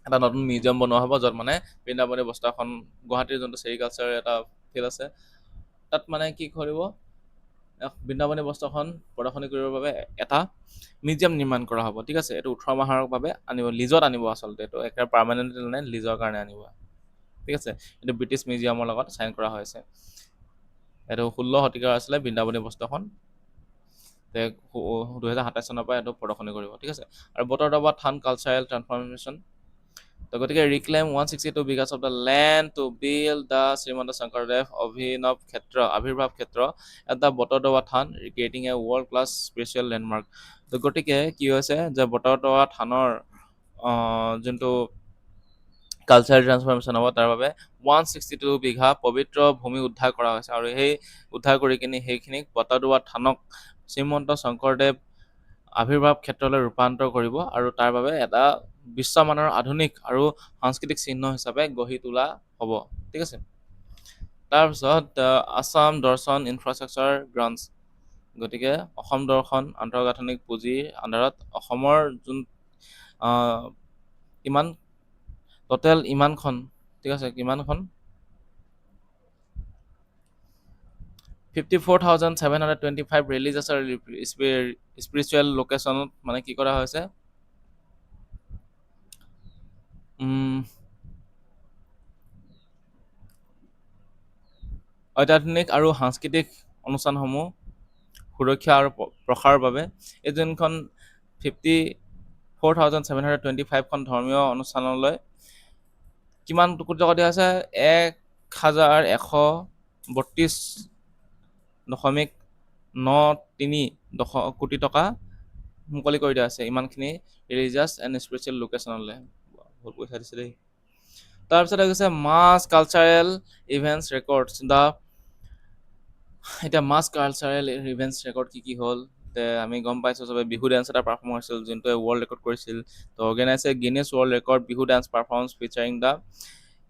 A: এটা নতুন মিউজিয়াম বনোৱা হ'ব, য'ত মানে বৃন্দাবনী বস্ত্ৰখন, গুৱাহাটীৰ যোনটো চেৰিকালচাৰ এটা ফিল্ড আছে তাত মানে কি কৰিব, বৃন্দাবনী বস্ত্ৰখন প্ৰদৰ্শনী কৰিবৰ বাবে এটা মিউজিয়াম নিৰ্মাণ কৰা হ'ব। ঠিক আছে, এইটো 18 মাহৰ বাবে আনিব, লিজত আনিব আচলতে, এইটো একেবাৰে পাৰ্মানেণ্ট নাই, লিজৰ কাৰণে আনিব। ঠিক আছে, এইটো ব্ৰিটিছ মিউজিয়ামৰ লগত চাইন কৰা হৈছে। এইটো 16 শতিকাৰ আছিলে বৃন্দাবনী বস্ত্ৰখন, 2027 চনৰ পৰা এইটো প্ৰদৰ্শনী কৰিব। ঠিক আছে, আৰু বতৰ দবা থান কালচাৰেল ট্ৰান্সফৰমেশ্যন। তো গতিকে reclaim 162 bighas of the land to build the Srimanta Sankardev Aavirbhav Kshetra at the Batadrava Than, creating a world class spiritual landmark. তো গতিকে কি হৈছে যে বটদ্ৰৱা থানৰ যোনটো কালচাৰেল ট্ৰান্সফৰমেশ্যন হ'ব, তাৰ বাবে 162 বিঘা পবিত্ৰ ভূমি উদ্ধাৰ কৰা হৈছে। আৰু সেই উদ্ধাৰ কৰি কিনি সেইখিনিক বটদ্ৰৱা থানক শ্ৰীমন্ত শংকৰদেৱ আৱিৰ্ভাৱ ক্ষেত্ৰলৈ ৰূপান্তৰ কৰিব। আৰু তাৰ বাবে এটা বিশ্বমানৰ আধুনিক আৰু সাংস্কৃতিক চিহ্ন হিচাপে গঢ়ি তোলা হ'ব। ঠিক আছে, তাৰপিছত আছাম দৰ্শন ইনফ্ৰাষ্ট্ৰাকচাৰ গ্ৰাণ্টছ। গতিকে অসম দৰ্শন আন্তঃগাঁথনিক পুঁজিৰ আণ্ডাৰত অসমৰ যোন ইমান টোটেল ইমানখন, ঠিক আছে, কিমানখন 54,725 ৰিলিজিয়াছ আৰু স্পিৰিচুৱেল লোকেশ্যনত মানে কি কৰা হৈছে, অত্যাধুনিক আৰু সাংস্কৃতিক অনুষ্ঠানসমূহ সুৰক্ষা আৰু প্ৰসাৰৰ বাবে এই যোনখন 54,725খন ধৰ্মীয় অনুষ্ঠানলৈ কিমান কোটি টকা দিয়া আছে, 1,132.93 কোটি টকা মুকলি কৰি দিয়া আছে ইমানখিনি ৰিলিজিয়াছ এণ্ড স্পিৰিচুৱেল লোকেশ্যনলৈ। বহুত পইচা দিছে দেই। তাৰপিছত হৈ গৈছে মাছ কালচাৰেল ইভেণ্টছ ৰেকৰ্ডছ এতিয়া মাছ কালচাৰেল ইভেণ্টছ ৰেকৰ্ড কি হ'ল, আমি গম পাইছোঁ চবে, বিহু ডান্স এটা পাৰফৰ্ম হৈছিল যোনটোৱে ৱৰ্ল্ড ৰেকৰ্ড কৰিছিল। তো organise Guinness world record Bihu dance performance featuring the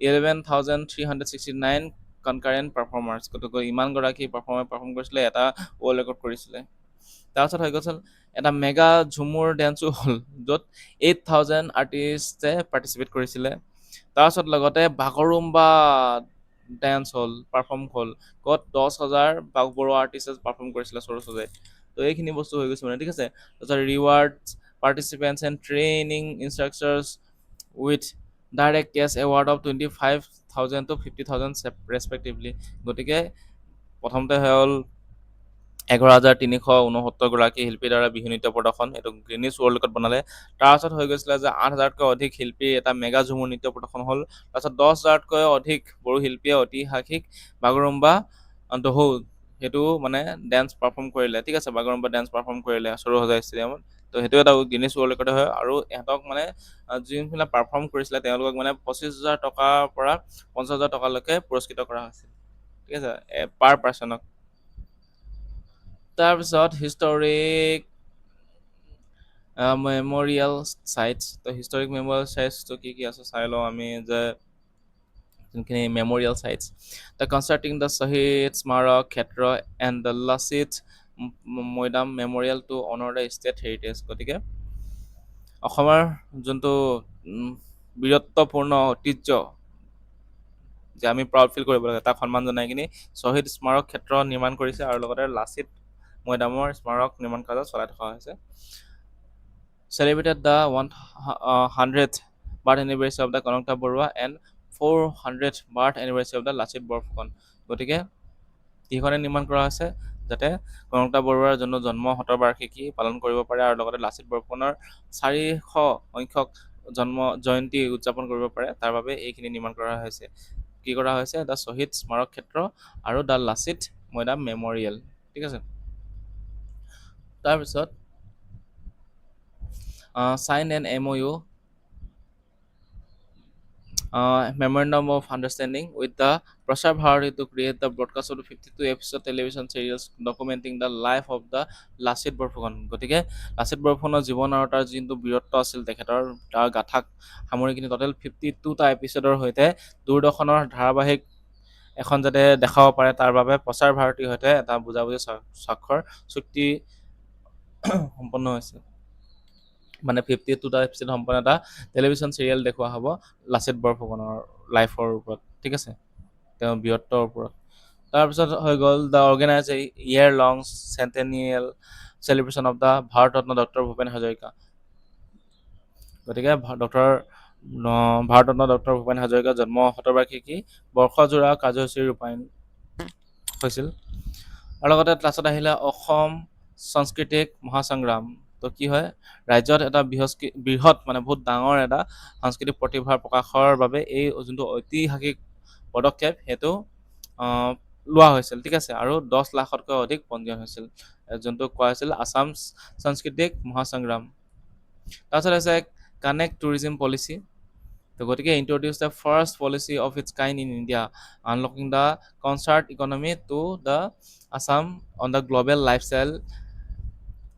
A: 11,369 concurrent performers, গতিকে ইমানগৰাকী পাৰফৰ্মাৰ পাৰফৰ্ম কৰিছিলে, এটা ৱৰ্ল্ড ৰেকৰ্ড কৰিছিলে। তাৰপিছত হৈ গৈছিল এটা মেগা ঝুমুৰ ডেন্সো হ'ল, য'ত 8,000 আৰ্টিষ্টে পাৰ্টিচিপেট কৰিছিলে। তাৰপিছত লগতে বাগৰুম্বা ডেন্স হ'ল, পাৰফৰ্ম হ'ল, ক'ত 10,000 বড়ো আৰ্টিষ্টে পাৰফৰ্ম কৰিছিলে সৰস্বতীত। তো এইখিনি বস্তু হৈ গৈছে মানে, ঠিক আছে। তাৰপিছত rewards participants and training instructors with direct cash award of 25,000 to 50,000 respectively. গতিকে প্ৰথমতে হ'ল 11,369 শিল্পীৰ দ্বাৰা বিহু নৃত্য প্ৰদৰ্শন, এইটো গ্ৰিনিছ ৱৰ্ল্ড ৰেকৰ্ড বনালে। তাৰপাছত হৈ গৈছিলে যে 8,000তকৈ অধিক শিল্পীৰ এটা মেগা ঝুমুৰ নৃত্য প্ৰদৰ্শন হ'ল। তাৰপাছত 10,000তকৈ অধিক বড়ো শিল্পীয়ে ঐতিহাসিক বাগৰুম্বা দহৌ সেইটো মানে ডেন্স পাৰফৰ্ম কৰিলে, ঠিক আছে। বাগৰুম্বা ডেন্স পাৰফৰ্ম কৰিলে সৰুসজাই ষ্টেডিয়ামত। তো সেইটো এটা গিনিছ ৱৰ্ল্ড ৰেকৰ্ড হয়। আৰু ইহঁতক মানে যোনবিলাক পাৰফৰ্ম কৰিছিলে তেওঁলোকক মানে 25,000 টকাৰ পৰা 50,000 টকালৈকে পুৰস্কৃত কৰা হৈছিল, ঠিক আছে, পাৰ পাৰ্চনক। তাৰপিছত হিষ্টৰিক মেমৰিয়েল চাইটছ। তো হিষ্টৰিক মেমৰিয়েল চাইটছটো কি কি আছে চাই লওঁ আমি, যে যোনখিনি memorial sites, the constructing the Shaheed Smarak Kshetra and the Lachit Maidam memorial to honour the state heritage. গতিকে অসমৰ যোনটো বীৰত্বপূৰ্ণ ঐতিহ্য যে আমি প্ৰাউড ফিল কৰিব লাগে, তাক সন্মান জনাই কিনি শ্বহীদ স্মাৰক ক্ষেত্ৰ নিৰ্মাণ কৰিছে, আৰু লগতে লাচিত মৈদামৰ স্মাৰক নিৰ্মাণ কাৰ্য চলাই থকা হৈছে। Celebrated the 100th birth anniversary of the Kanaklata Barua and 400th birth anniversary of the Lachit Borphukan. গতিকে কিখনে নিৰ্মাণ কৰা হৈছে যাতে কনকলতা বৰুৱাৰ যোনটো জন্ম শতবাৰ্ষিকী পালন কৰিব পাৰে, আৰু লগতে লাচিত বৰফুকনৰ 400 সংখ্যক জন্ম জয়ন্তী উদযাপন কৰিব পাৰে, তাৰ বাবে এইখিনি নিৰ্মাণ কৰা হৈছে। কি কৰা হৈছে? দ্য শ্বহীদ স্মাৰক ক্ষেত্ৰ আৰু দ্য লাচিত মৈদাম মেমৰিয়েল, ঠিক আছে। তাৰপিছত sign an MOU, memorandum of understanding with the Prasar Bharati to create the broadcast of the 52 episode television serials documenting the life of the Lachit Borphukan. গতিকে লাচিত বৰফুকনৰ জীৱন আৰু তাৰ যোনটো বীৰত্ব আছিল তেখেতৰ, তাৰ গাথাক সামৰি কিনি টোটেল 52টা এপিচডৰ সৈতে দূৰদৰ্শনৰ ধাৰাবাহিক এখন যাতে দেখাব পাৰে, তাৰ বাবে প্ৰচাৰ ভাৰতীৰ সৈতে এটা বুজাবুজি স্বাক্ষৰ চুক্তি সম্পন্ন হৈছে। মানে 52টা এপিচড সম্পন্ন এটা টেলিভিছন চিৰিয়েল দেখুওৱা হ'ব লাচিত বৰফুকনৰ লাইফৰ ওপৰত, ঠিক আছে, তেওঁৰ বীৰত্বৰ ওপৰত। তাৰপিছত হৈ গ'ল the organise A year long চেণ্টেনিয়েল celebration of the Bharat Ratna doctor Bhupen Hazarika. গতিকে ভাৰতৰত্ন ডক্টৰ ভূপেন হাজৰিকাৰ জন্ম শতবাৰ্ষিকী বৰ্ষজোৰা কাৰ্যসূচী ৰূপায়ণ হৈছিল। আৰু লগতে ক্লাছত আহিলে অসম সাংস্কৃতিক মহাসংগ্ৰাম। তো কি হয়, ৰাজ্যত এটা বৃহৎ মানে বহুত ডাঙৰ এটা সাংস্কৃতিক প্ৰতিভাৰ প্ৰকাশৰ বাবে এই যোনটো ঐতিহাসিক পদক্ষেপ সেইটো লোৱা হৈছিল, ঠিক আছে। আৰু 10 লাখতকৈ অধিক পঞ্জীয়ন হৈছিল, যোনটো কোৱা হৈছিল আছাম সাংস্কৃতিক মহাসংগ্ৰাম। তাৰপিছত আছে কানেক্ট টুৰিজিম পলিচি। তো গতিকে introduce the first policy of its kind in India unlocking the concert economy to the Assam on the global lifestyle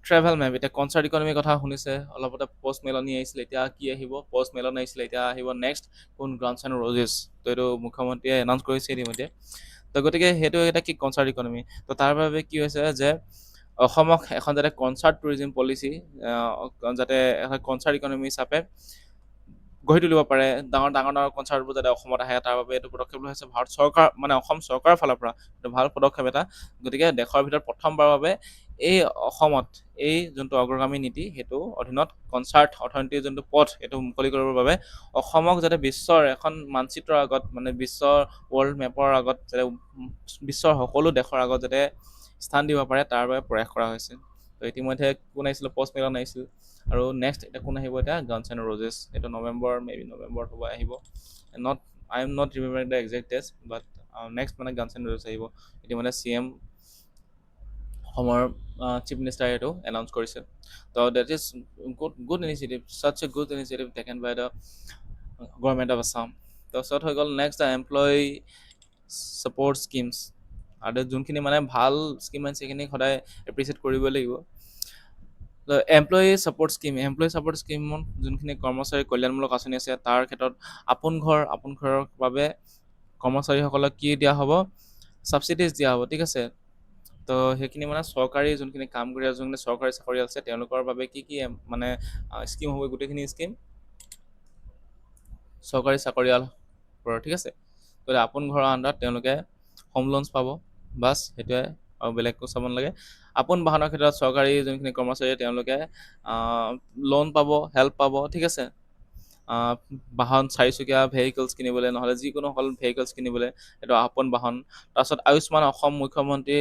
A: travel map. এতিয়া কনচাৰ্ট ইকনমিৰ কথা শুনিছে, অলপতে পষ্ট মেলনি আহিছিলে, এতিয়া কি আহিব? পষ্ট মেলনি আহিছিলে, এতিয়া আহিব নেক্সট কোন? Guns and roses. তো এইটো মুখ্যমন্ত্ৰীয়ে এনাউন্স কৰিছে ইতিমধ্যে। তো গতিকে সেইটো এটা কি কনচাৰ্ট ইকনমি। তো তাৰ বাবে কি হৈছে যে অসমক এখন যাতে কনচাৰ্ট টুৰিজিম পলিচি যাতে এখন কনচাৰ্ট ইকনমি হিচাপে গঢ়ি তুলিব পাৰে, ডাঙৰ ডাঙৰ কনচাৰ্টবোৰ যাতে অসমত আহে, তাৰ বাবে এইটো পদক্ষেপ লোৱা হৈছে ভাৰত চৰকাৰ, মানে অসম চৰকাৰৰ ফালৰ পৰা। এইটো ভাল পদক্ষেপ এটা। গতিকে দেশৰ ভিতৰত প্ৰথমবাৰৰ বাবে এই অসমত এই যোনটো অগ্ৰগামী নীতি সেইটো অধীনত কনচাৰ্ট অৰ্থনীতিৰ যোনটো পথ সেইটো মুকলি কৰিবৰ বাবে অসমক যাতে বিশ্বৰ এখন মানচিত্ৰৰ আগত, মানে বিশ্বৰ ৱৰ্ল্ড মেপৰ আগত, যাতে বিশ্বৰ সকলো দেশৰ আগত যাতে স্থান দিব পাৰে, তাৰ বাবে প্ৰয়াস কৰা হৈছে। তো ইতিমধ্যে কোন আহিছিল? পষ্ট মেলন আহিছিল। আৰু নেক্সট এতিয়া কোন আহিব? এতিয়া গানছ এণ্ড ৰ'জেছ। এইটো নৱেম্বৰ, মেবি নৱেম্বৰত হ'ব, আহিব। I am not remembering the exact date, but next মানে গানছ এণ্ড ৰ'জেছ আহিব। ইতিমধ্যে CM অসমৰ চিফ মিনিষ্টাৰে এইটো এনাউন্স কৰিছে। So that is good initiative, such a good initiative taken by the government of Assam. তাৰপিছত হৈ গ'ল next the employee support schemes. আৰু যোনখিনি মানে ভাল স্কিম আছে সেইখিনিক সদায় এপ্ৰিচিয়েট কৰিব লাগিব। এমপ্লয়ী ছাপৰ্ট স্কিমত যোনখিনি কৰ্মচাৰী কল্যাণমূলক আঁচনি আছে তাৰ ক্ষেত্ৰত আপোন ঘৰৰ বাবে কৰ্মচাৰীসকলক কি দিয়া হ'ব, ছাবচিডিজ দিয়া হ'ব, ঠিক আছে। তো সেইখিনি মানে চৰকাৰী যোনখিনি কাম কৰি আছে, যোনখিনি চৰকাৰী চাকৰি আছে তেওঁলোকৰ বাবে কি কি মানে স্কিম হ'ব, গোটেইখিনি স্কিম চৰকাৰী চাকৰিয়ালবোৰৰ, ঠিক আছে। গতিকে আপোন ঘৰৰ আণ্ডাৰত তেওঁলোকে হোম লোনছ পাব, বাছ সেইটোৱে, আৰু বেলেগ একো চাব নালাগে। আপোন বাহনৰ ক্ষেত্ৰত চৰকাৰী যোনখিনি কৰ্মচাৰী তেওঁলোকে লোন পাব, হেল্প পাব, ঠিক আছে। আহ, বাহন চাৰিচকীয়া ভেহিকলছ কিনিবলৈ, নহ'লে যিকোনো সকল ভেহিকলছ কিনিবলৈ এইটো আপোন বাহন। তাৰপিছত আয়ুষ্মান অসম মুখ্যমন্ত্ৰী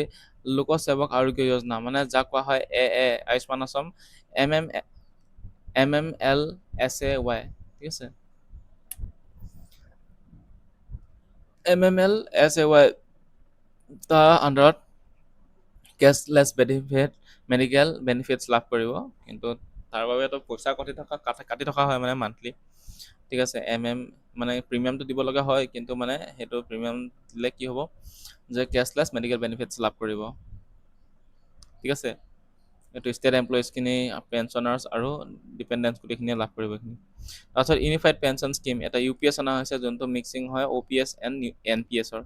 A: লোকসেৱক আৰোগ্য যোজনা, মানে যাক কোৱা হয় আয়ুষ্মান অসম, MMLSAY, ঠিক আছে। MMLSAY তাৰ আণ্ডাৰত কেছলেছ মেডিকেল বেনিফিটছ লাভ কৰিব, কিন্তু তাৰ বাবেতো পইচা কাটি থকা হয় মানে মান্থলি, ঠিক আছে। মানে প্ৰিমিয়ামটো দিব লগা হয়, কিন্তু মানে সেইটো প্ৰিমিয়াম দিলে কি হ'ব যে কেছলেছ মেডিকেল বেনিফিটছ লাভ কৰিব, ঠিক আছে। এইটো ষ্টেট এমপ্লয়িজখিনি, পেঞ্চনাৰ্ছ আৰু ডিপেণ্ডেণ্টছ গোটেইখিনিয়ে লাভ কৰিব এইখিনি। তাৰপিছত ইউনিফাইড পেঞ্চন স্কিম, এটা UPS অনা হৈছে, যোনটো মিক্সিং হয় OPS এণ্ড NPSৰ,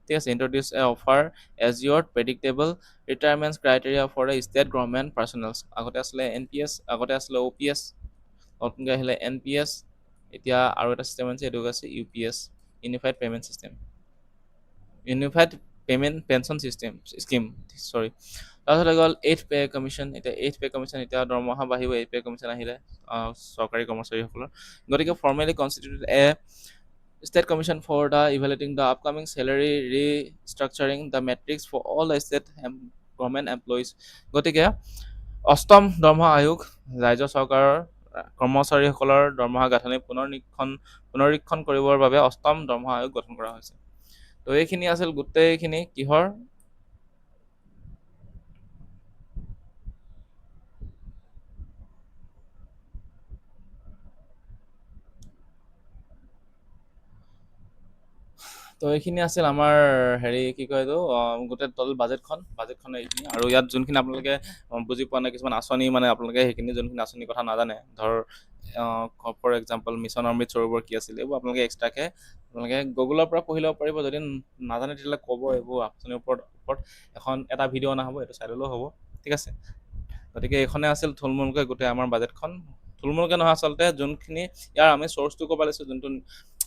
A: ঠিক আছে। ইন্ট্ৰডিউচ এ অফাৰ এজিঅ'ৰ্ড predictable retirement criteria for a state government personnels. আগতে আছিলে NPS, আগতে আছিলে OPS, নতুনকৈ আহিলে NPS, এতিয়া আৰু এটা চিষ্টেম আছে, এইটো আছে UPS, unified payment system, unified payment pension system scheme, চৰি। তাৰপিছত হৈ গ'ল এইথ পে কমিশ্যন। এতিয়া এইথ পে কমিশ্যন, এতিয়া দৰমহা বাঢ়িব এইথ পে কমিশ্যন আহিলে চৰকাৰী কৰ্মচাৰীসকলৰ। গতিকে formally constituted a state commission for the evaluating the upcoming salary restructuring the matrix for all state government employees. গতিকে অষ্টম দৰমহা আয়োগ ৰাজ্য চৰকাৰৰ কৰ্মচাৰীসকলৰ দৰমহা গাঁথনি পুনৰীক্ষণ কৰিবৰ বাবে অষ্টম দৰমহা আয়োগ গঠন কৰা হৈছে। তো এইখিনি আছিল গোটেইখিনি কিহৰ, তো এইখিনি আছিল আমাৰ কি কয় এইটো গোটেই ট'টেল বাজেটখন এইখিনি। আৰু ইয়াত যোনখিনি আপোনালোকে বুজি পোৱা নাই কিছুমান আঁচনি, মানে আপোনালোকে সেইখিনি যোনখিনি আঁচনিৰ কথা নাজানে, ধৰ for example mission Amrit Sarovar কি আছিল, এইবোৰ আপোনালোকে এক্সট্ৰাকৈ আপোনালোকে গুগলৰ পৰা পঢ়ি ল'ব পাৰিব। যদি নাজানে তেতিয়াহ'লে ক'ব, এইবোৰ আঁচনিৰ ওপৰত এটা ভিডিঅ' অনা হ'ব, এইটো চাই ল'লেও হ'ব, ঠিক আছে। গতিকে এইখনে আছিল থুলমূলকৈ গোটেই আমাৰ বাজেটখন। থুলমূলকৈ নহয়, আচলতে যোনখিনি ইয়াৰ আমি চ'ৰ্চটো ক'ব লাগিছোঁ, যোনটো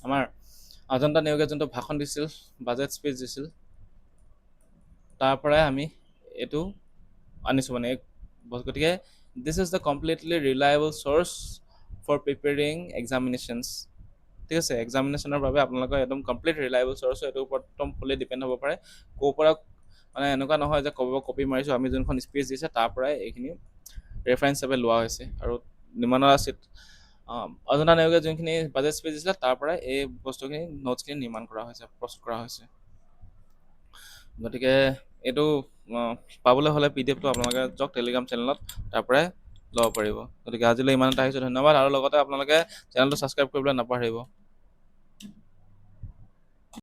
A: আমাৰ অজন্তা নেওগে যোনটো ভাষণ দিছিল, বাজেট স্পীচ দিছিল, তাৰ পৰাই আমি এইটো আনিছোঁ মানে। গতিকে this is the completely reliable source for preparing examinations, ঠিক আছে। এক্সামিনেশ্যনৰ বাবে আপোনালোকৰ একদম কমপ্লিট ৰিলায়েবল চ'ৰ্চ, এইটোৰ ওপৰত একদম ফুলি ডিপেণ্ড হ'ব পাৰে। ক'ৰ পৰা মানে এনেকুৱা নহয় যে কপি মাৰিছোঁ, আমি যোনখন স্পীচ দিছে তাৰ পৰাই এইখিনি ৰেফাৰেঞ্চ হিচাপে লোৱা হৈছে। আৰু নিৰ্মাণৰ অজন্তা নেওগে যোনখিনি বাজেট স্পীচ দিছিলে তাৰ পৰাই এই বস্তুখিনি নোটছখিনি নিৰ্মাণ কৰা হৈছে, প্ৰস্তুত কৰা হৈছে। গতিকে এইটো পাবলৈ হ'লে PDF-টো আপোনালোকে যাওক টেলিগ্ৰাম চেনেলত, তাৰ পৰাই ল'ব পাৰিব। গতিকে আজিলৈ ইমানতে আহিছোঁ, ধন্যবাদ। আৰু লগতে আপোনালোকে চেনেলটো ছাবস্ক্ৰাইব কৰিবলৈ নাপাহৰিব।